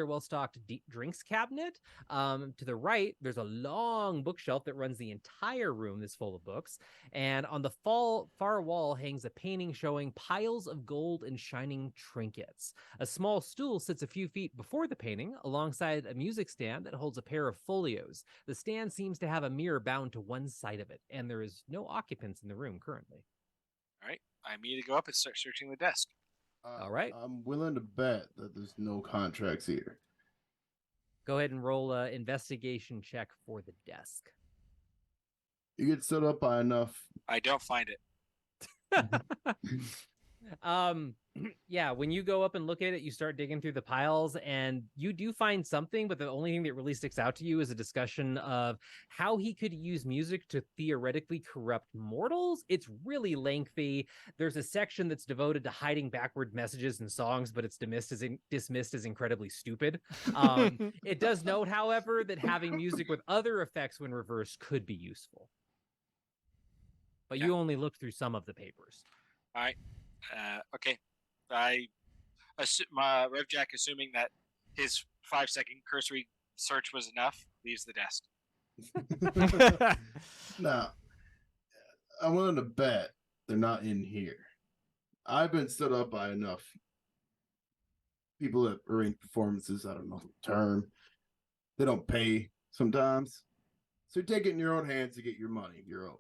well-stocked drinks cabinet. To the right, there's a long bookshelf that runs the entire room that's full of books. And on the far wall hangs a painting showing piles of gold and shining trinkets. A small stool sits a few feet before the painting, alongside a music stand that holds a pair of folios. The stand seems to have a mirror bound to one side of it, and there is no occupants in the room currently. All right. I immediately go up and start searching the desk. All right. I'm willing to bet that there's no contracts here. Go ahead and roll an investigation check for the desk. You get stood up by enough. I don't find it. Yeah, when you go up and look at it, you start digging through the piles, and you do find something, but the only thing that really sticks out to you is a discussion of how he could use music to theoretically corrupt mortals. It's really lengthy. There's a section that's devoted to hiding backward messages and songs, but it's dismissed as incredibly stupid. It does note, however, that having music with other effects when reversed could be useful. But you only looked through some of the papers. All right. Okay. I assume Revjack, assuming that his 5-second cursory search was enough, leaves the desk. Now, I'm willing to bet they're not in here. I've been stood up by enough people that arrange performances. I don't know the term. They don't pay sometimes. So take it in your own hands to get your money you're owed.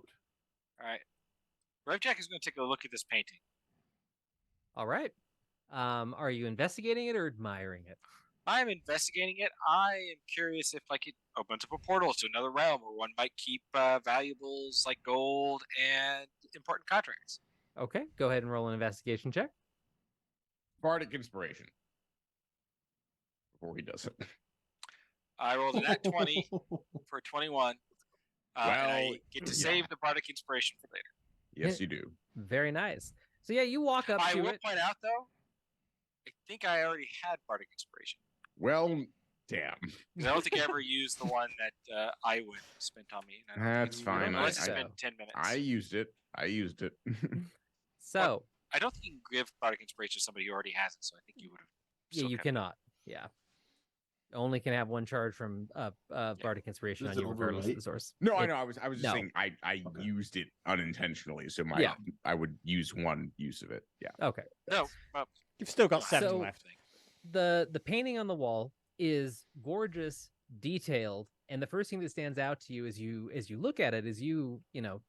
All right. Revjack is going to take a look at this painting. All right. Are you investigating it or admiring it? I'm investigating it. I am curious if it opens up a portal to another realm where one might keep valuables like gold and important contracts. Okay, go ahead and roll an investigation check. Bardic inspiration. Before he does it. I rolled a nat 20 for 21. And I get to save the Bardic inspiration for later. Yes, you do. Very nice. So yeah, you walk up I to will it. point out, though, I think I already had Bardic inspiration. Well, damn. Because I don't think I ever used the one that Iwood spent on me. And I don't That's think- fine. Unless I- it's been 10 minutes. I used it. So I don't think you can give Bardic inspiration to somebody who already has it, so I think you would have. yeah, you cannot. Yeah. Only can have one charge from Bardic Inspiration Is on it you, regardless of overnight? the source. No, I know. I was just no. saying I Okay. used it unintentionally, so Yeah. I would use one use of it. Yeah. Okay. No, You've still got 7 So- left. The painting on the wall is gorgeous, detailed, and the first thing that stands out to you as you look at it is you know,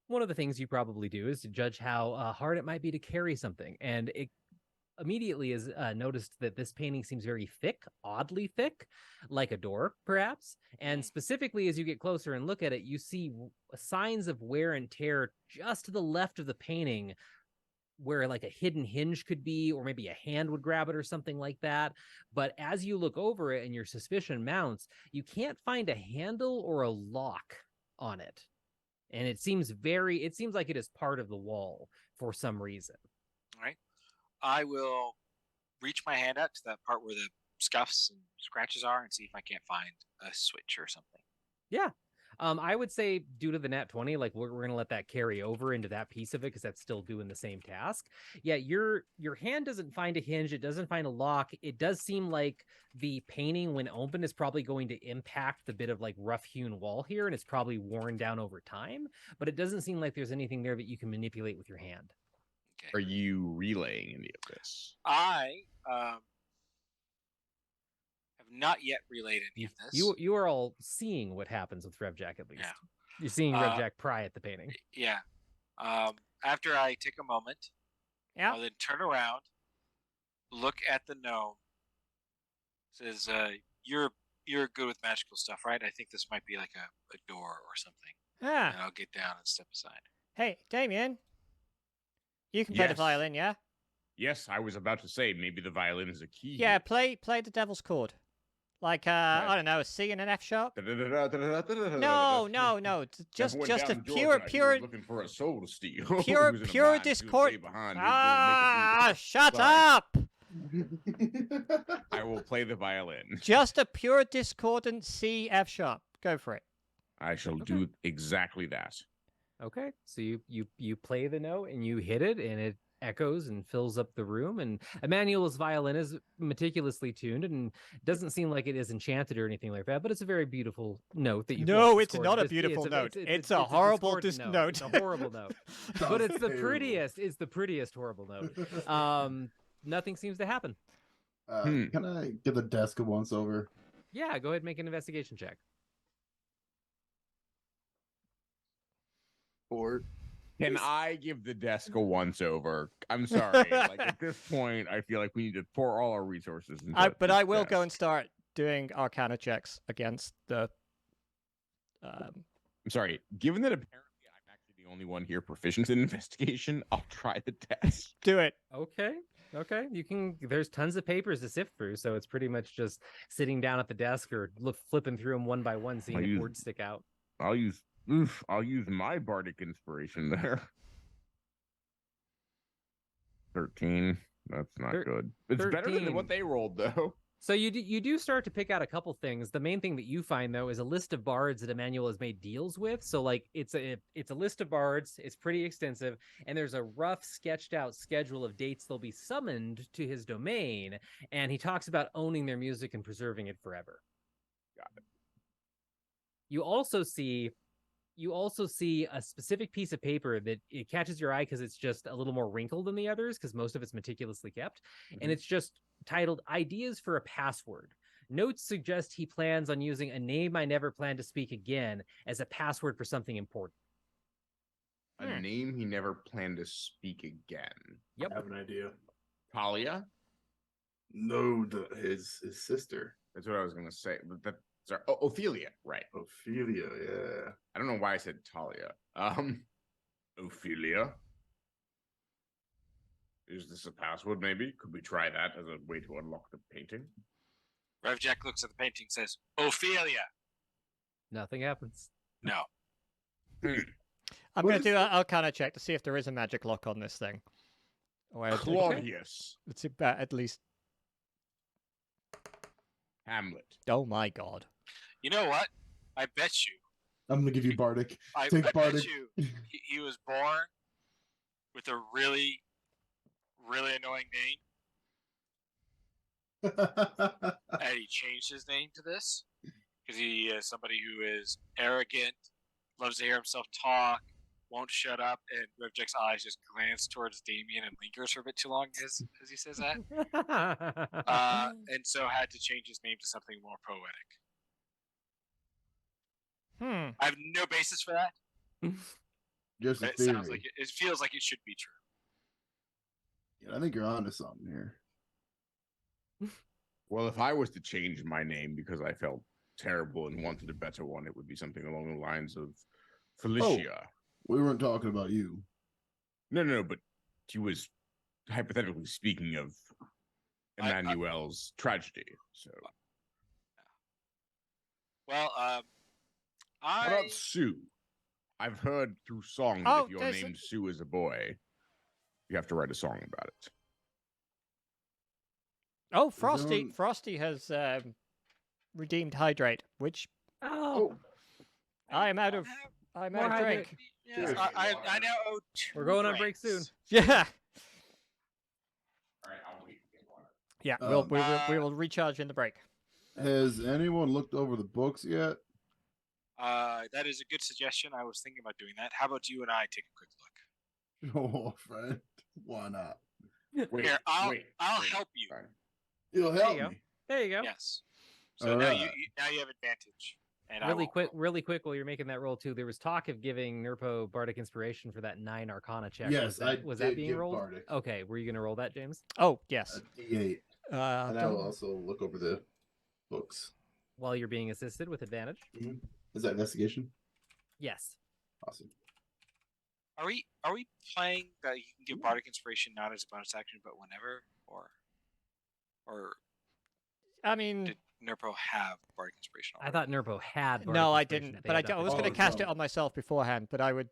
one of the things you probably do is to judge how hard it might be to carry something, and it immediately is noticed that this painting seems very thick, oddly thick, like a door, perhaps. And specifically, as you get closer and look at it, you see signs of wear and tear just to the left of the painting, where like a hidden hinge could be, or maybe a hand would grab it or something like that. But as you look over it and your suspicion mounts, you can't find a handle or a lock on it. And it seems like it is part of the wall for some reason. All right. I will reach my hand out to that part where the scuffs and scratches are and see if I can't find a switch or something. Yeah. I would say due to the nat 20, like we're going to let that carry over into that piece of it because that's still doing the same task. Yeah, your hand doesn't find a hinge. It doesn't find a lock. It does seem like the painting, when open, is probably going to impact the bit of like rough-hewn wall here, and it's probably worn down over time. But it doesn't seem like there's anything there that you can manipulate with your hand. Okay. Are you relaying any of this? I have not yet relayed any of this. You are all seeing what happens with Revjack, at least. Yeah. You're seeing Revjack pry at the painting. Yeah. After I take a moment, Yeah. I'll then turn around, look at the gnome. Says, "You're good with magical stuff, right? I think this might be like a door or something." Ah. And I'll get down and step aside. Hey, Damien. You can play the Yes. violin, yeah? Yes, I was about to say maybe the violin is a key. Yeah, play the devil's chord. Like I don't know, a C and an F sharp. No. Just a pure looking for a soul to steal. pure discord. Shut up! I will play the violin. Just a pure discordant C F sharp. Go for it. I shall do exactly that. Okay, so you play the note and you hit it, and it echoes and fills up the room. And Emmanuel's violin is meticulously tuned and doesn't seem like it is enchanted or anything like that, but it's a very beautiful note that you No, it's not a beautiful note. It's a horrible note. It's a horrible note. But it's the prettiest. It's the prettiest horrible note. Nothing seems to happen. Can I give the desk a once over? Yeah, go ahead and make an investigation check. Or Can I give the desk a once over? I'm sorry. Like at this point, I feel like we need to pour all our resources into But I will desk. go and start doing Arcana checks against the. I'm sorry. Given that apparently I'm actually the only one here proficient in investigation, I'll try the test. Do it. Okay. You can. There's tons of papers to sift through, so it's pretty much just sitting down at the desk or flipping through them one by one, seeing if words stick out. I'll use my bardic inspiration there. 13. That's not good. It's better 13. than what they rolled, though. So you do start to pick out a couple things. The main thing that you find, though, is a list of bards that Emmanuel has made deals with. So like it's a list of bards. It's pretty extensive, and there's a rough sketched out schedule of dates they'll be summoned to his domain. And he talks about owning their music and preserving it forever. Got it. You also see a specific piece of paper that it catches your eye because it's just a little more wrinkled than the others because most of it's meticulously kept. And it's just titled Ideas for a Password. Notes suggest he plans on using a name I never plan to speak again as a password for something important. A name he never planned to speak again. Yep. I have an idea. Talia? No, his sister. That's what I was going to say. But sorry. Oh, Ophelia. Right. Ophelia, yeah. I don't know why I said Talia. Ophelia. Is this a password, maybe? Could we try that as a way to unlock the painting? Revjack looks at the painting and says, "Ophelia." Nothing happens. No. I'm going to do an Arcana check to see if there is a magic lock on this thing. Claudius. It's about at least. Hamlet. Oh my god. You know what? I bet you. I'm gonna give you Bardic. I Take bet Bardic. you he was born with a really, really annoying name. And he changed his name to this because he is somebody who is arrogant, loves to hear himself talk, won't shut up, and Rivjack's eyes just glance towards Damien and lingers for a bit too long as he says that. And so had to change his name to something more poetic. I have no basis for that. Just a It theory. sounds like it feels like it should be true. Yeah, I think you're onto something here. Well, if I was to change my name because I felt terrible and wanted a better one, it would be something along the lines of Felicia. We weren't talking about you. No, but he was hypothetically speaking of Emmanuel's tragedy. So, Well, how about Sue? I've heard through song that if you're named Sue as a boy, you have to write a song about it. Oh, Frosty has redeemed hydrate, which I am out of drink. Yes, I now owe 2 We're going on break soon. Yeah. All right, I'll wait. Yeah, we will recharge in the break. Has anyone looked over the books yet? That is a good suggestion. I was thinking about doing that. How about you and I take a quick look? Oh, friend, why not? Here, I'll help you. Fine. You'll There you help go. me. There you go. Yes. So All now right. you have advantage. And Really quick, while you're making that roll too, there was talk of giving Nurpo Bardic Inspiration for that 9 Arcana check. Yes, was that being give rolled? Bardic. Okay, were you going to roll that, James? Oh, yes. A D8. And I will also look over the books. While you're being assisted with advantage? Mm-hmm. Is that investigation? Yes. Awesome. Are we playing that you can give Bardic Inspiration not as a bonus action, but whenever, or I mean, did Nurpo have Bardic Inspiration? I thought Nurpo had Bardic no, I Inspiration didn't. that they But had I up was to going to date. cast it on myself beforehand. But I would.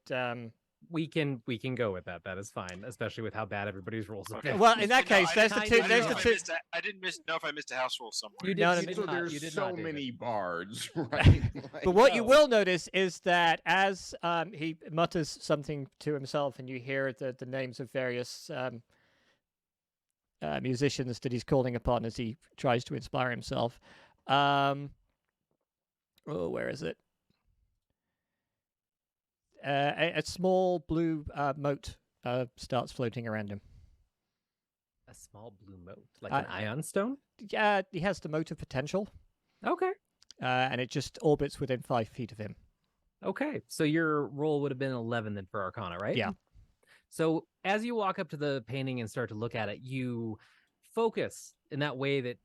We can go with that. That is fine, especially with how bad everybody's rolls have been. Well, in that case, there's the two. There's the two. I didn't know if I missed a house roll somewhere. You did No, not. So there's You did so not, David. many bards, right? But what you will notice is that as he mutters something to himself, and you hear the names of various musicians that he's calling upon as he tries to inspire himself. Where is it? A small blue mote starts floating around him. A small blue mote, like an ion stone? Yeah, he has the mote of potential. Okay. And it just orbits within 5 feet of him. Okay. So your roll would have been 11 then for Arcana, right? Yeah. So as you walk up to the painting and start to look at it, you focus in that way that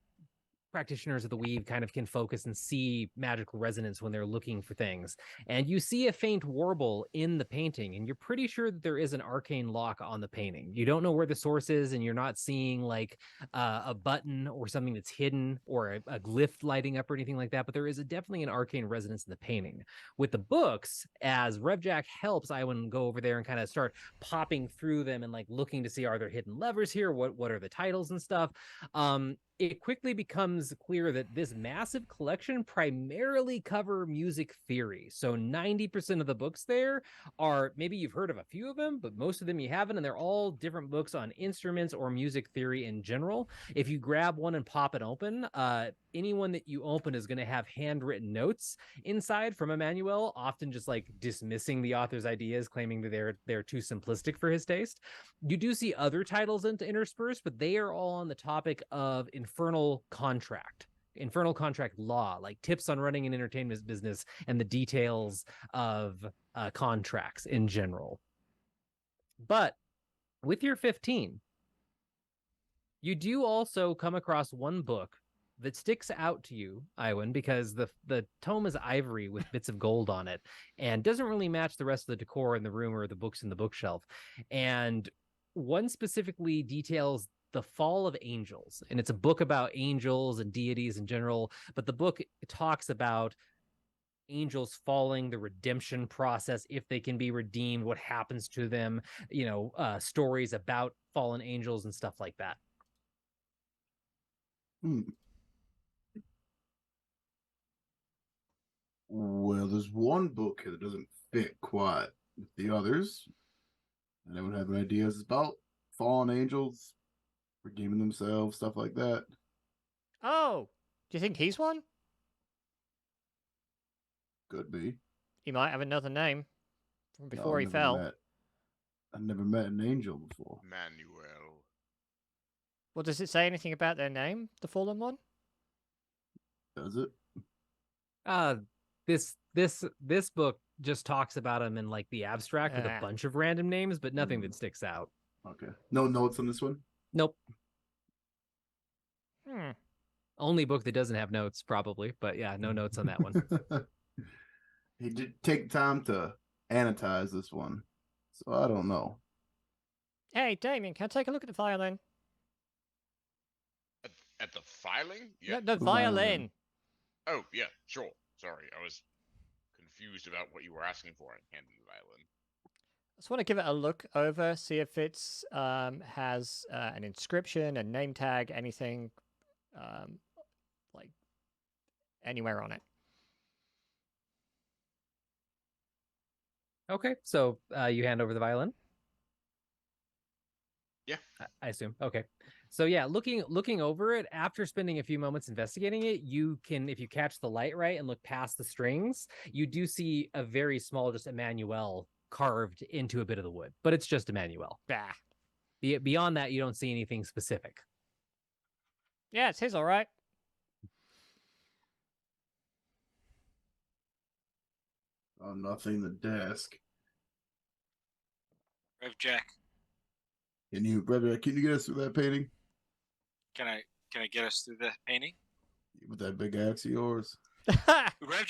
practitioners of the weave kind of can focus and see magical resonance when they're looking for things. And you see a faint warble in the painting, and you're pretty sure that there is an arcane lock on the painting. You don't know where the source is, and you're not seeing like a button or something that's hidden or a glyph lighting up or anything like that, but there is definitely an arcane resonance in the painting. With the books, as Revjack helps Iwan go over there and kind of start popping through them and like looking to see, are there hidden levers here? What are the titles and stuff? It quickly becomes clear that this massive collection primarily cover music theory. So 90% of the books there are, maybe you've heard of a few of them, but most of them you haven't, and they're all different books on instruments or music theory in general. If you grab one and pop it open, anyone that you open is going to have handwritten notes inside from Emmanuel, often just like dismissing the author's ideas, claiming that they're too simplistic for his taste. You do see other titles interspersed, but they are all on the topic of infernal contract law, like tips on running an entertainment business and the details of contracts in general. But with your 15, you do also come across one book that sticks out to you, Iwan, because the tome is ivory with bits of gold on it and doesn't really match the rest of the decor in the room or the books in the bookshelf. And one specifically details the fall of angels, and it's a book about angels and deities in general, but the book talks about angels falling, the redemption process, if they can be redeemed, what happens to them, stories about fallen angels and stuff like that. Well, there's one book here that doesn't fit quite with the others. Anyone have any ideas about fallen angels, redeeming themselves, stuff like that? Oh, do you think he's one? Could be. He might have another name from No, before he I've fell. never met an angel before. Manuel. Well, does it say anything about their name, the fallen one? Does it? This book just talks about him in like the abstract with a bunch of random names, but nothing that sticks out. Okay. No notes on this one? Nope. Hmm. Only book that doesn't have notes, probably. But yeah, no notes on that one. He did take time to annotize this one, so I don't know. Hey, Damien, can I take a look at the violin? At the filing? Yeah. No, the The violin. violin. Oh, yeah, sure. Sorry, I was confused about what you were asking for and handed the violin. I just want to give it a look over, see if it's has an inscription, a name tag, anything like anywhere on it. Okay, so you hand over the violin. Yeah. I assume. Okay. So yeah, looking over it, after spending a few moments investigating it, you can, if you catch the light right and look past the strings, you do see a very small, just Emmanuel carved into a bit of the wood, but it's just Emmanuel. Bah. Beyond that, you don't see anything specific. Yeah, it's his, all right. Oh, nothing. The desk. Rev Jack, Can you get us through that painting can I get us through the painting? with that big axe of yours? Rev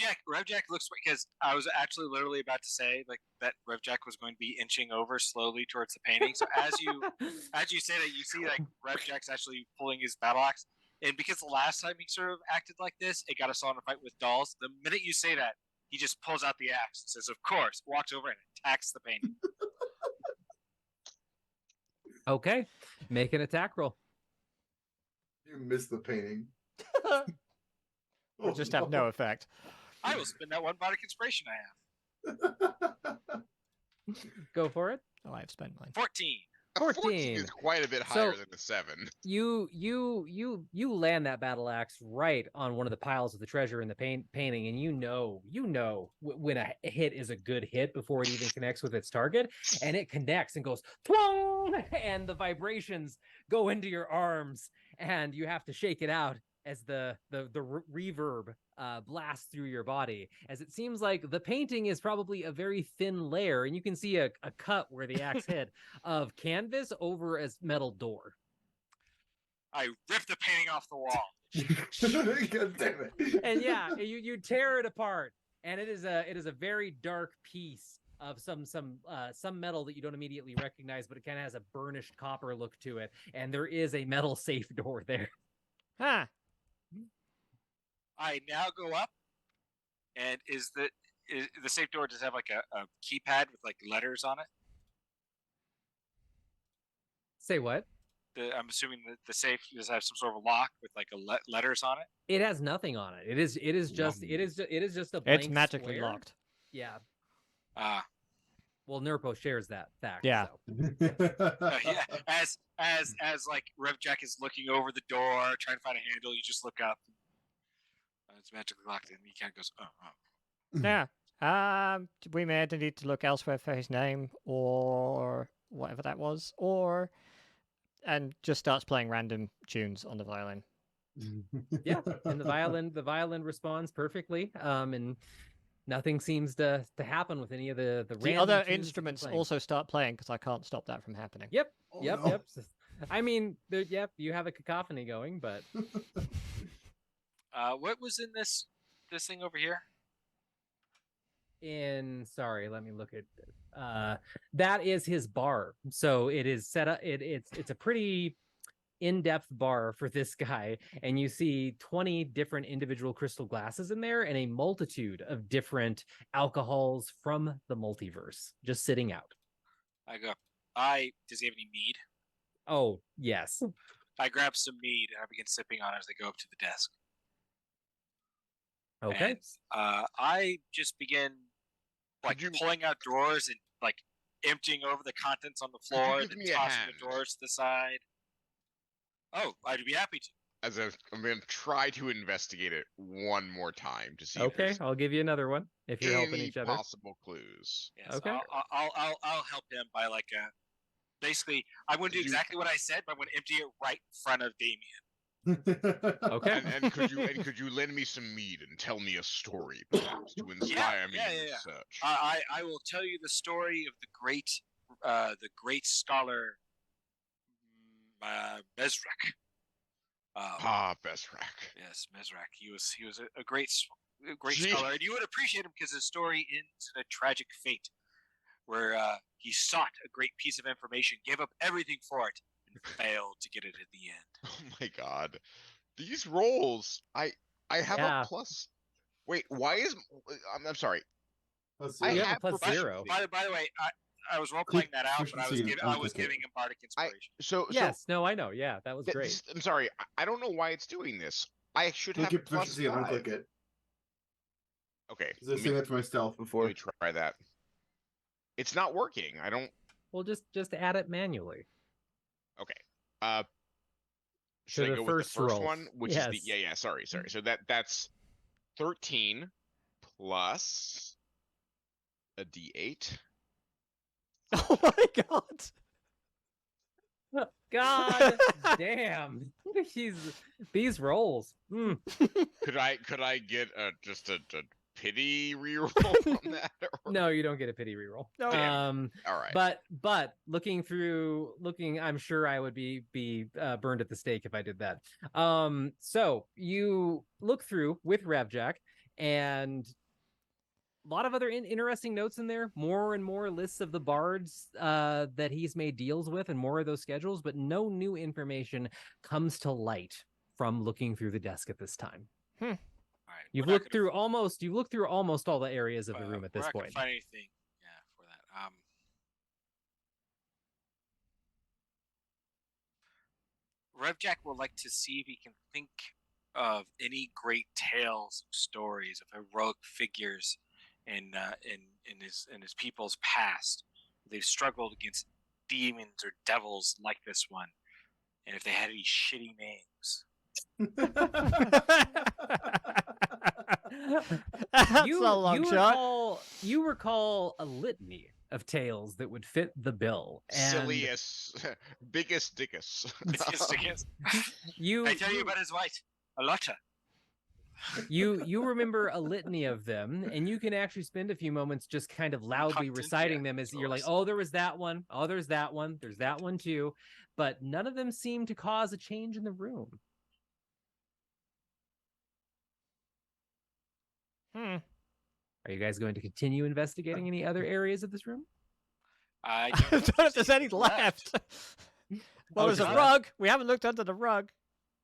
Jack looks, because I was actually literally about to say like that Rev Jack was going to be inching over slowly towards the painting. So as you say that, you see like Rev Jack's actually pulling his battle axe. And because the last time he sort of acted like this, it got us all in a fight with dolls. The minute you say that, he just pulls out the axe and says, "Of course," walks over and attacks the painting. Okay, make an attack roll. You missed the painting. It'll just have no effect. I will spend that one bardic inspiration I have. Go for it. Oh, I've spent mine. 14. 14 is quite a bit So- higher than the 7. You land that battle axe right on one of the piles of the treasure in the painting, and you know when a hit is a good hit before it even connects with its target, and it connects and goes twang, and the vibrations go into your arms, and you have to shake it out as the reverb blasts through your body, as it seems like the painting is probably a very thin layer, and you can see a cut where the axe hit of canvas over a metal door. I ripped the painting off the wall. God damn it. And yeah, you tear it apart, and it is a very dark piece of some metal that you don't immediately recognize, but it kind of has a burnished copper look to it, and there is a metal safe door there. Huh. I now go up, and is the safe door does have like a keypad with like letters on it? Say what? I'm assuming that the safe does have some sort of lock with like letters on it. It has nothing on it. It is just a blank It's magically square. locked. Yeah. Ah, Well, Nurpo shares that fact. Yeah. So. yeah. As like Rev Jack is looking over the door, trying to find a handle, you just look up. It's magically locked, and he kind of goes, "Oh." Yeah. We may need to look elsewhere for his name or whatever that was, and just starts playing random tunes on the violin. Yeah, and the violin responds perfectly. And nothing seems to happen with any of the The random other tunes that you're instruments playing. also start playing because I can't stop that from happening. Yep. Oh, Yep. no. Yep. I mean, you have a cacophony going, but What was in this thing over here? sorry, let me look at that is his bar. So it is set up, it's a pretty in-depth bar for this guy, and you see 20 different individual crystal glasses in there and a multitude of different alcohols from the multiverse just sitting out. I go, does he have any mead? Oh, yes. I grab some mead and I begin sipping on it as I go up to the desk. Okay. And, I just begin like pulling out drawers and like emptying over the contents on the floor, give then me a tossing hand? the drawers to the side. Oh, I'd be happy to. I'm going to try to investigate it one more time to see if Okay, there's I'll give you another one if you're helping any each other. possible clues. Yes, Okay. I'll help him by like basically I'm going to do exactly what I said, but I'm going to empty it right in front of Damien. Okay. And could you lend me some mead and tell me a story, perhaps, to inspire me in this search? I will tell you the story of the great scholar Mesrek. Besrak. Yes, Mesrek. He was a great scholar, and you would appreciate him because his story ends in a tragic fate, where he sought a great piece of information, gave up everything for it, and failed to get it at the end. Oh my god. These rolls, I have a plus. Wait, why is I'm sorry. You have a plus 0. By the way, I was role playing that out, but I was giving him bardic inspiration. Yes, no, I know. Yeah, that was great. I'm sorry. I don't know why it's doing this. I should have Click plus proficiency and 5. unclick it. Okay. I was saying that for my stealth before. Let me try that. It's not working. I don't. Well, just add it manually. Okay. Should I go with the first one, which is the sorry. So that's 13 plus a D8. Oh my god! God damn! These rolls. Could I get just a pity reroll from that? Or... No, you don't get a pity reroll. No. All right. But looking, I'm sure I would be burned at the stake if I did that. So you look through with Revjack, and a lot of other interesting notes in there, more and more lists of the bards that he's made deals with, and more of those schedules, but no new information comes to light from looking through the desk at this time. All right, you've looked through almost all the areas of the room at this point. We're not gonna find anything, for that. Revjack would like to see if he can think of any great tales of stories of heroic figures in his people's past. They've struggled against demons or devils like this one, and if they had any shitty names. That's a long shot. You recall a litany of tales that would fit the bill. And Silliest, biggest dickus. I tell you about his wife, Otta. You remember a litany of them, and you can actually spend a few moments just kind of loudly reciting them as you're like, oh, there was that one. Oh, there's that one. There's that one too. But none of them seem to cause a change in the room. Are you guys going to continue investigating any other areas of this room? I don't know if there's any left. Well, there's a rug. We haven't looked under the rug.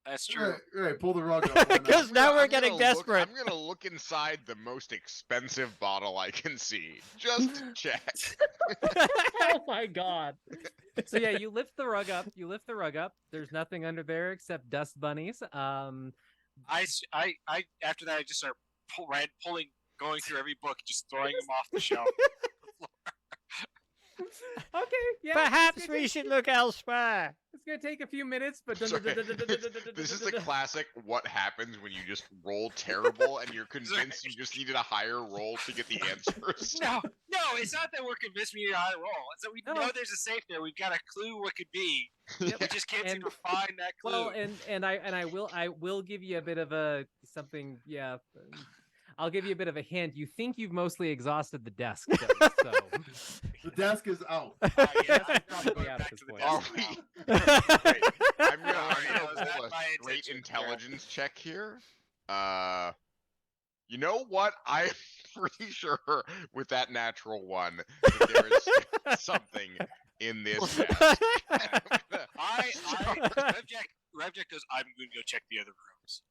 That's true. Right, pull the rug up. Because now we're getting desperate. I'm going to look inside the most expensive bottle I can see, just to check. Oh my god. So yeah, you lift the rug up. There's nothing under there except dust bunnies. I after that I just start going through every book, just throwing them off the shelf. Okay, yeah. Perhaps we should look elsewhere. It's gonna take a few minutes, but This is the classic what happens when you just roll terrible and you're convinced you just needed a higher roll to get the answers. No, it's not that we're convinced we need a higher roll. It's that we know there's a safe there. We've got a clue what could be. We just can't seem to find that clue. Well, and I will give you a bit of a something. Yeah, I'll give you a bit of a hint. You think you've mostly exhausted the desk, though, so the desk is out. Probably out at this point. Are we? Wait, I'm gonna roll a straight intelligence check here. You know what? I'm pretty sure with that natural one that there is something in this desk. Revjack goes, I'm going to go check the other rooms.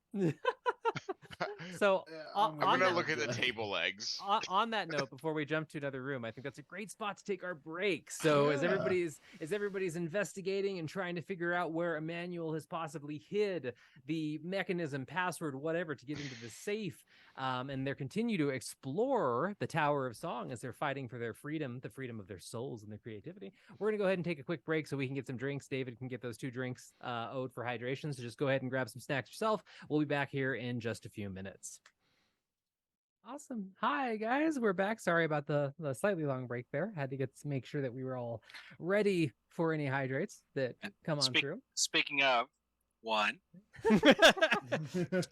So I'm gonna look at the table legs. On that note, before we jump to another room, I think that's a great spot to take our break. So as everybody's investigating and trying to figure out where Emmanuel has possibly hid the mechanism, password, whatever, to get into the safe, and they continue to explore the Tower of Song as they're fighting for their freedom, the freedom of their souls and their creativity. We're going to go ahead and take a quick break so we can get some drinks. David can get those 2 drinks owed for hydration, so just go ahead and grab some snacks yourself. We'll be back here in just a few minutes. Awesome. Hi, guys. We're back. Sorry about the slightly long break there. Had to make sure that we were all ready for any hydrates that come on through. Speaking of, 1.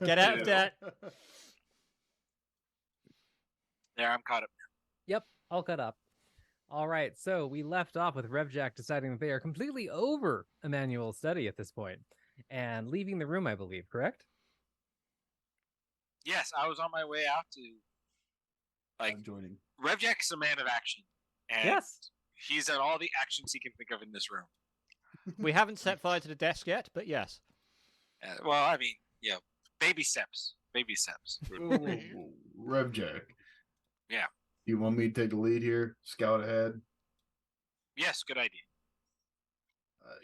Get out of that. There, I'm caught up. Yep, all caught up. All right, so we left off with Revjack deciding that they are completely over Emmanuel's study at this point and leaving the room, I believe, correct? Yes, I was on my way out to. I'm joining. Revjack is a man of action, and Yes. he's at all the actions he can think of in this room. We haven't set fire to the desk yet, but yes. Well, I mean, baby steps. Baby steps. Revjack. Yeah. You want me to take the lead here? Scout ahead? Yes, good idea.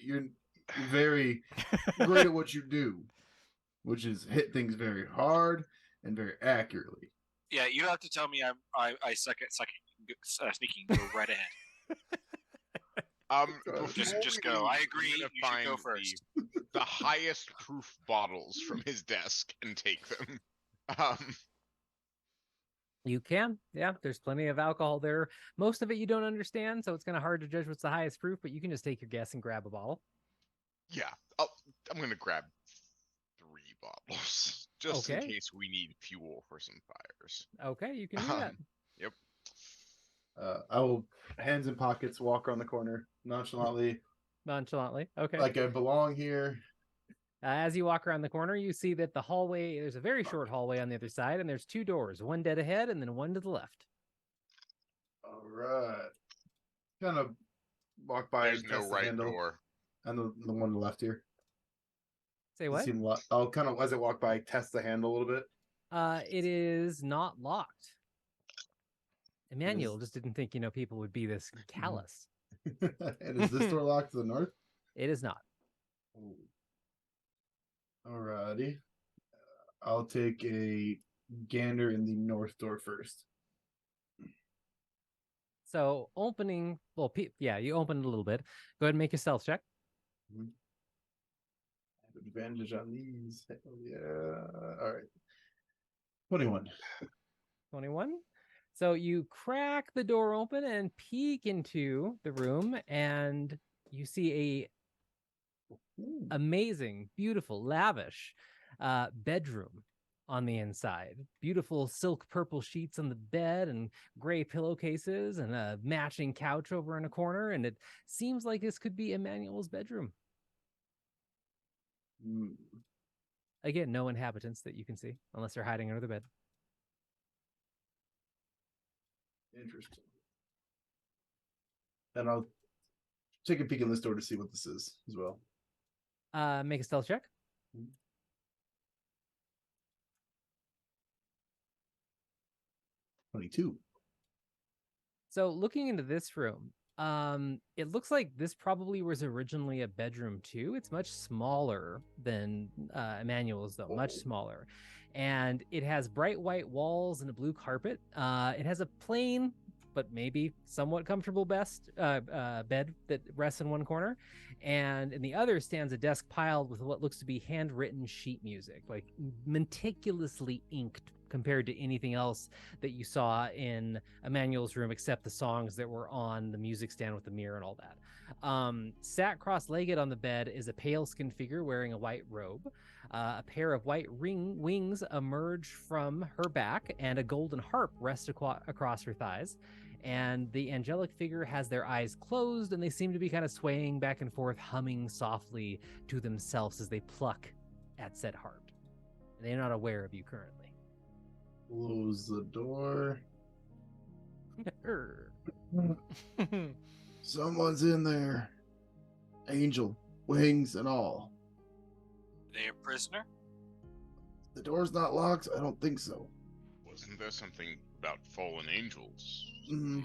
You're very great at what you do, which is hit things very hard and very accurately. Yeah, you don't have to tell me I suck at sneaking. Go right ahead. Just go. I agree. You should go first. The highest proof bottles from his desk and take them. You can. Yeah, there's plenty of alcohol there. Most of it you don't understand, so it's kind of hard to judge what's the highest proof, but you can just take your guess and grab a bottle. Yeah, I'm going to grab 3 bottles just in case we need fuel for some fires. Okay, you can do that. Yep. I will, hands in pockets, walk around the corner nonchalantly. Okay. Like I belong here. As you walk around the corner, you see that the hallway, there's a very short hallway on the other side, and there's 2 doors, one dead ahead and then one to the left. All right. Kind of walk by. There's no right door. And the one on the left here. Say what? I'll kind of, as I walk by, test the handle a little bit. It is not locked. Emmanuel just didn't think, people would be this callous. And is this door locked to the north? It is not. Ooh. Alrighty. I'll take a gander in the north door first. So opening, you opened a little bit. Go ahead and make a stealth check. I have advantage on these. Hell yeah. All right. 21. 21. So you crack the door open and peek into the room, and you see a amazing, beautiful, lavish bedroom on the inside. Beautiful silk purple sheets on the bed and gray pillowcases and a matching couch over in a corner. And it seems like this could be Emmanuel's bedroom. Again, no inhabitants that you can see unless they're hiding under the bed. Interesting. And I'll take a peek in this door to see what this is as well. Make a stealth check. 22. So looking into this room, it looks like this probably was originally a bedroom too. It's much smaller than Emmanuel's, though, much smaller. And it has bright white walls and a blue carpet. It has a plain but maybe somewhat comfortable bed that rests in one corner. And in the other stands a desk piled with what looks to be handwritten sheet music, like meticulously inked compared to anything else that you saw in Emmanuel's room, except the songs that were on the music stand with the mirror and all that. Sat cross-legged on the bed is a pale-skinned figure wearing a white robe. A pair of white wings emerge from her back, and a golden harp rests across her thighs. And the angelic figure has their eyes closed, and they seem to be kind of swaying back and forth, humming softly to themselves as they pluck at said harp. They're not aware of you currently. Close the door. Someone's in there. Angel, wings and all. They a prisoner? The door's not locked? I don't think so. Wasn't there something about fallen angels? Mm.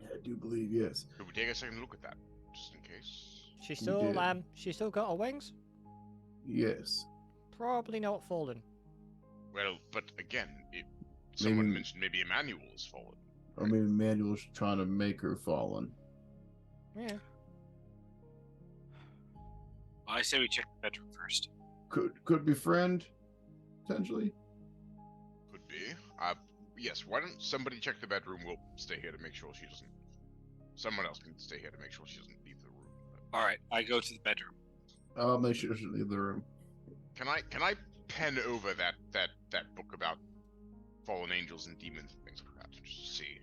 I do believe, yes. Could we take a second look at that, just in case? She still got her wings? Yes. Probably not fallen. Well, but again, someone Maybe- mentioned maybe Emmanuel has fallen. Or maybe Manuel's trying to make her fallen. Yeah. Well, I say we check the bedroom first. Could be friend, potentially. Could be. Yes. Why don't somebody check the bedroom? We'll stay here to make sure she doesn't. Someone else can stay here to make sure she doesn't leave the room. But All right, I go to the bedroom. I'll make sure she doesn't leave the room. can I pen over that book about fallen angels and demons and things like that just to see?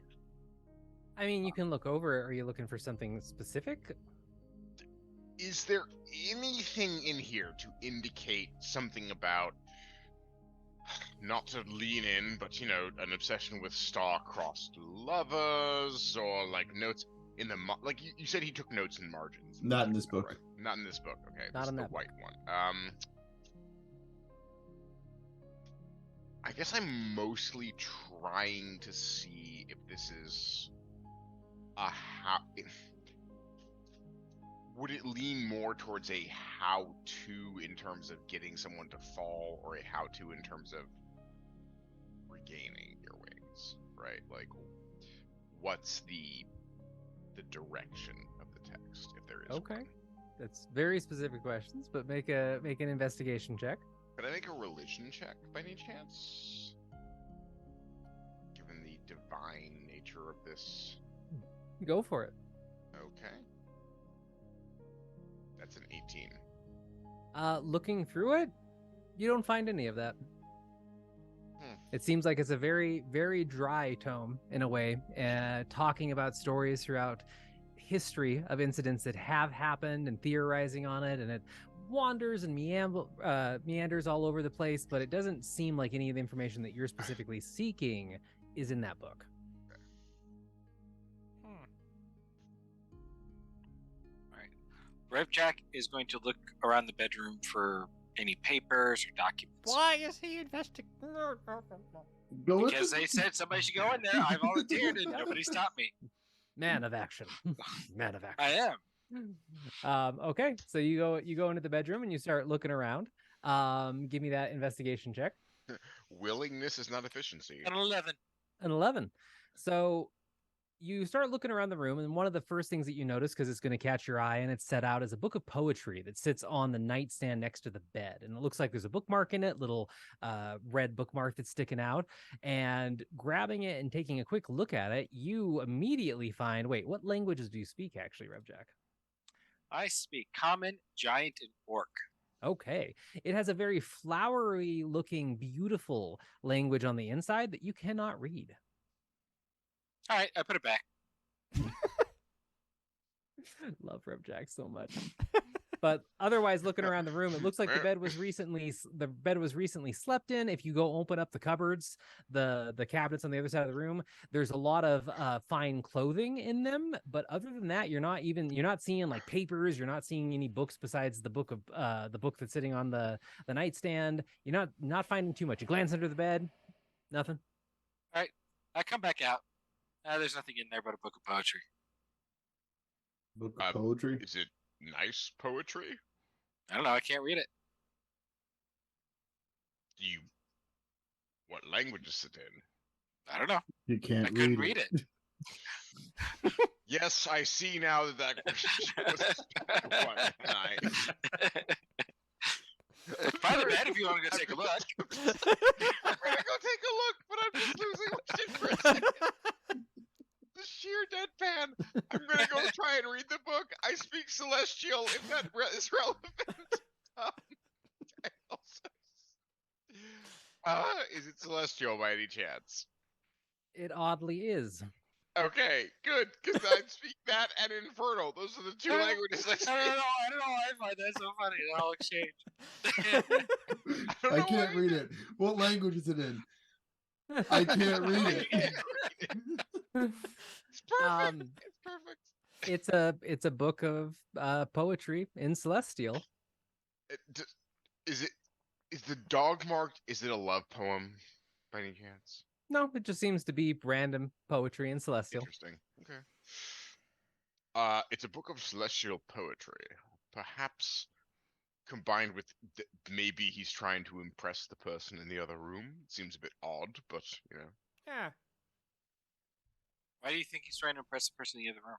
I mean, you can look over it. Are you looking for something specific? Is there anything in here to indicate something about, not to lean in, but an obsession with star-crossed lovers, or like notes in the like you said he took notes in margins? Not in this book. Right? Not in this book. Okay, Not this in is the that white one. I guess I'm mostly trying to see if this is a how. Would it lean more towards a how-to in terms of getting someone to fall, or a how-to in terms of regaining your wings, right? Like, what's the direction of the text, if there is Okay. one? That's very specific questions, but make an investigation check. Could I make a religion check by any chance? Given the divine nature of this. Go for it. Okay. That's an 18. Looking through it, you don't find any of that. It seems like it's a very, very dry tome in a way, talking about stories throughout history of incidents that have happened and theorizing on it, and it wanders and meanders all over the place, but it doesn't seem like any of the information that you're specifically seeking is in that book. Revjack is going to look around the bedroom for any papers or documents. Why is he investigating? Go with Because it. they said somebody should go in there. I volunteered and nobody stopped me. Man of action. Man of I action. am. Okay, so you go into the bedroom and you start looking around. Give me that investigation check. Willingness is not efficiency. An 11. An 11. So you start looking around the room, and one of the first things that you notice, because it's going to catch your eye, and it's set out as a book of poetry that sits on the nightstand next to the bed. And it looks like there's a bookmark in it, little red bookmark that's sticking out. And grabbing it and taking a quick look at it, you immediately find, wait, what languages do you speak actually, Revjack? I speak Common, Giant, and Orc. Okay. It has a very flowery looking, beautiful language on the inside that you cannot read. All right, I put it back. Love Revjack so much. But otherwise, looking around the room, it looks like the bed was recently slept in. If you go open up the cupboards, the cabinets on the other side of the room, there's a lot of fine clothing in them. But other than that, you're not seeing like papers. You're not seeing any books besides the book that's sitting on the nightstand. You're not finding too much. You glance under the bed, nothing. All right, I come back out. There's nothing in there but a book of poetry. Book of poetry. Is it nice poetry? I don't know. I can't read it. What language is it in? I don't know. You can't I couldn't read it. Yes, I see now that question was quite nice. By the bed, if you want to go take a look. I'm gonna go take a look, but I'm just losing my shit for a second. The sheer deadpan. I'm gonna go try and read the book. I speak Celestial, if that is relevant. Is it Celestial by any chance? It oddly is. Okay, good, because I speak that and Infernal. Those are the two languages I speak. I don't know why I find that so funny. The whole exchange. I can't read it. What language is it in? I can't read it. It's perfect. It's perfect. It's a book of poetry in Celestial. Is the dog marked? Is it a love poem by any chance? No, it just seems to be random poetry in Celestial. Interesting. Okay. It's a book of celestial poetry. Perhaps combined with maybe he's trying to impress the person in the other room. It seems a bit odd, but you know. Yeah. Why do you think he's trying to impress the person in the other room?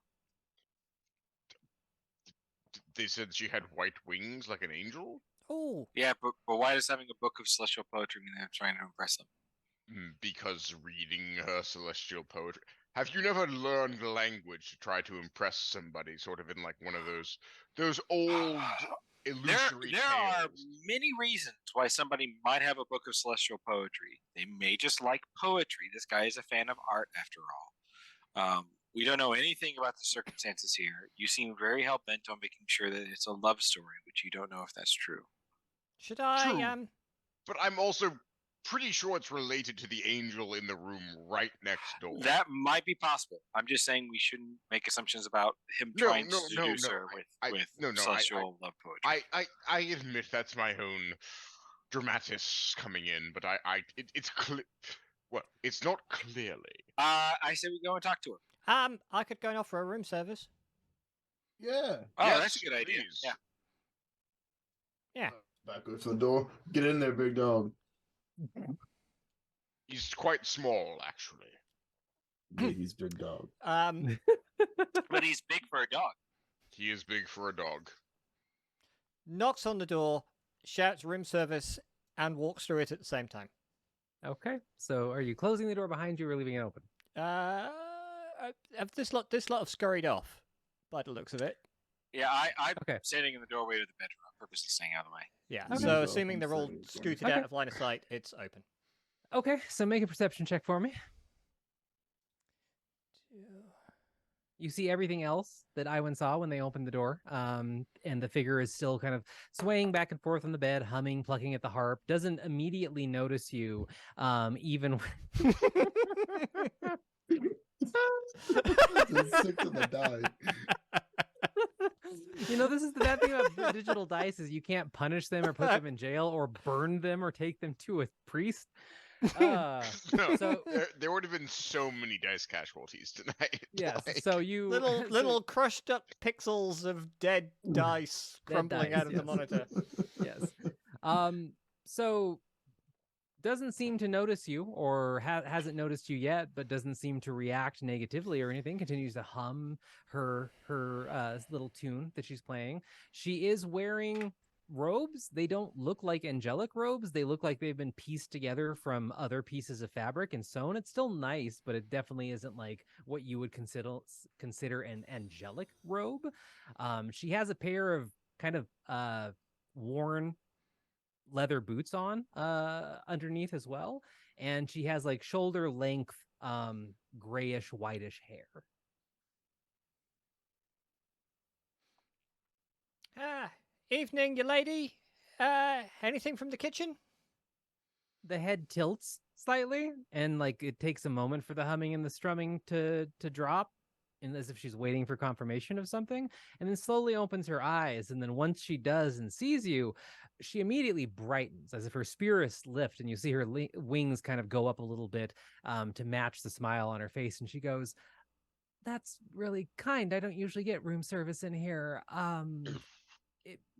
They said she had white wings like an angel. Oh. Yeah, but why does having a book of celestial poetry mean that I'm trying to impress them? Because reading her celestial poetry. Have you never learned language to try to impress somebody, sort of in like one of those old illusory There are tales? many reasons why somebody might have a book of celestial poetry. They may just like poetry. This guy is a fan of art, after all. We don't know anything about the circumstances here. You seem very hell-bent on making sure that it's a love story, which you don't know if that's true. Should I True. But I'm also pretty sure it's related to the angel in the room right next door. That might be possible. I'm just saying we shouldn't make assumptions about him trying to seduce her with celestial love poetry. I admit that's my own dramatis coming in, but it's clear. Well, it's not clearly. I say we go and talk to her. I could go and offer a room service. Yeah. Oh, Yes, that's a good idea. please. Yeah. Yeah. Back away from the door. Get in there, big dog. He's quite small, actually. Yeah, he's big dog. But he's big for a dog. He is big for a dog. Knocks on the door, shouts room service, and walks through it at the same time. Okay. So are you closing the door behind you or leaving it open? This lot have scurried off, by the looks of it. Yeah, I'm Okay. standing in the doorway to the bedroom. I'm purposely staying out of the way. Yeah. Okay. So assuming they're all Okay. scooted out of line of sight, it's open. Okay. So make a perception check for me. You see everything else that Iwan saw when they opened the door. And the figure is still kind of swaying back and forth on the bed, humming, plucking at the harp. Doesn't immediately notice you, even. Sick to the die. You know, this is the bad thing about digital dice is you can't punish them or put them in jail or burn them or take them to a priest. No, so there would have been so many dice casualties tonight. yes, Like, so you Little crushed up pixels of dead dice Dead crumbling dice, out of the yes. monitor. yes. So doesn't seem to notice you or hasn't noticed you yet, but doesn't seem to react negatively or anything. Continues to hum her little tune that she's playing. She is wearing robes. They don't look like angelic robes. They look like they've been pieced together from other pieces of fabric and sewn. It's still nice, but it definitely isn't like what you would consider an angelic robe. She has a pair of kind of worn leather boots on underneath as well, and she has like shoulder length grayish whitish hair. Evening, you lady. Anything from the kitchen? The head tilts slightly, and like it takes a moment for the humming and the strumming to drop, and as if she's waiting for confirmation of something, and then slowly opens her eyes, and then once she does and sees you, she immediately brightens as if her spirits lift, and you see her wings kind of go up a little bit to match the smile on her face, and she goes, "That's really kind. I don't usually get room service in here.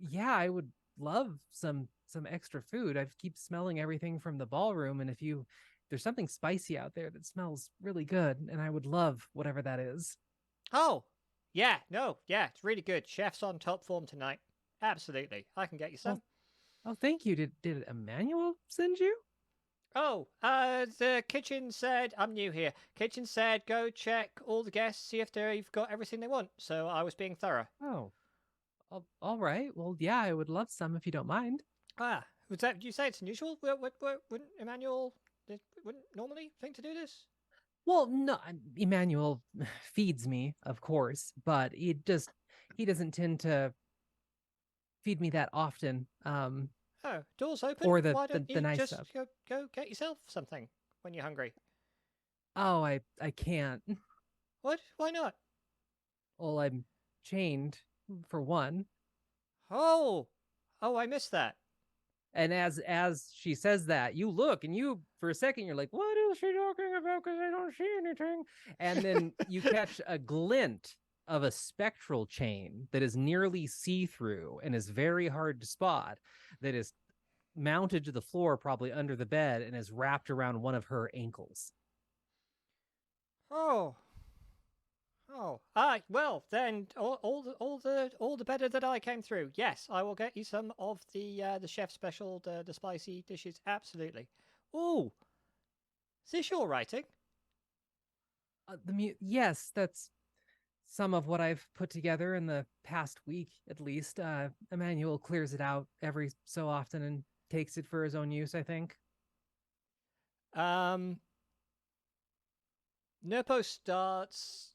Yeah, I would love some extra food. I keep smelling everything from the ballroom, and if there's something spicy out there that smells really good, and I would love whatever that is." Oh, yeah, it's really good. Chef's on top form tonight. Absolutely, I can get you some. Oh, thank you. Did Emmanuel send you? Oh, the kitchen said, I'm new here. Kitchen said go check all the guests, see if they've got everything they want. So I was being thorough. Oh, all right. Well, yeah, I would love some if you don't mind. Was that? You say it's unusual? Wouldn't Emmanuel wouldn't normally think to do this? Well, no, Emmanuel feeds me, of course, but he doesn't tend to feed me that often. Oh, doors open. Or Why don't the you nice just stuff. go get yourself something when you're hungry? Oh, I can't. What? Why not? Well, I'm chained for one. Oh, I missed that. And as she says that, you look and you, for a second, you're like, what is she talking about? Because I don't see anything. And then you catch a glint of a spectral chain that is nearly see-through and is very hard to spot, that is mounted to the floor, probably under the bed, and is wrapped around one of her ankles. Oh. Oh, well then, all the better that I came through. Yes, I will get you some of the chef special, the spicy dishes. Absolutely. Ooh, is this your writing? Yes, that's some of what I've put together in the past week, at least. Emmanuel clears it out every so often and takes it for his own use, I think. Nerpo starts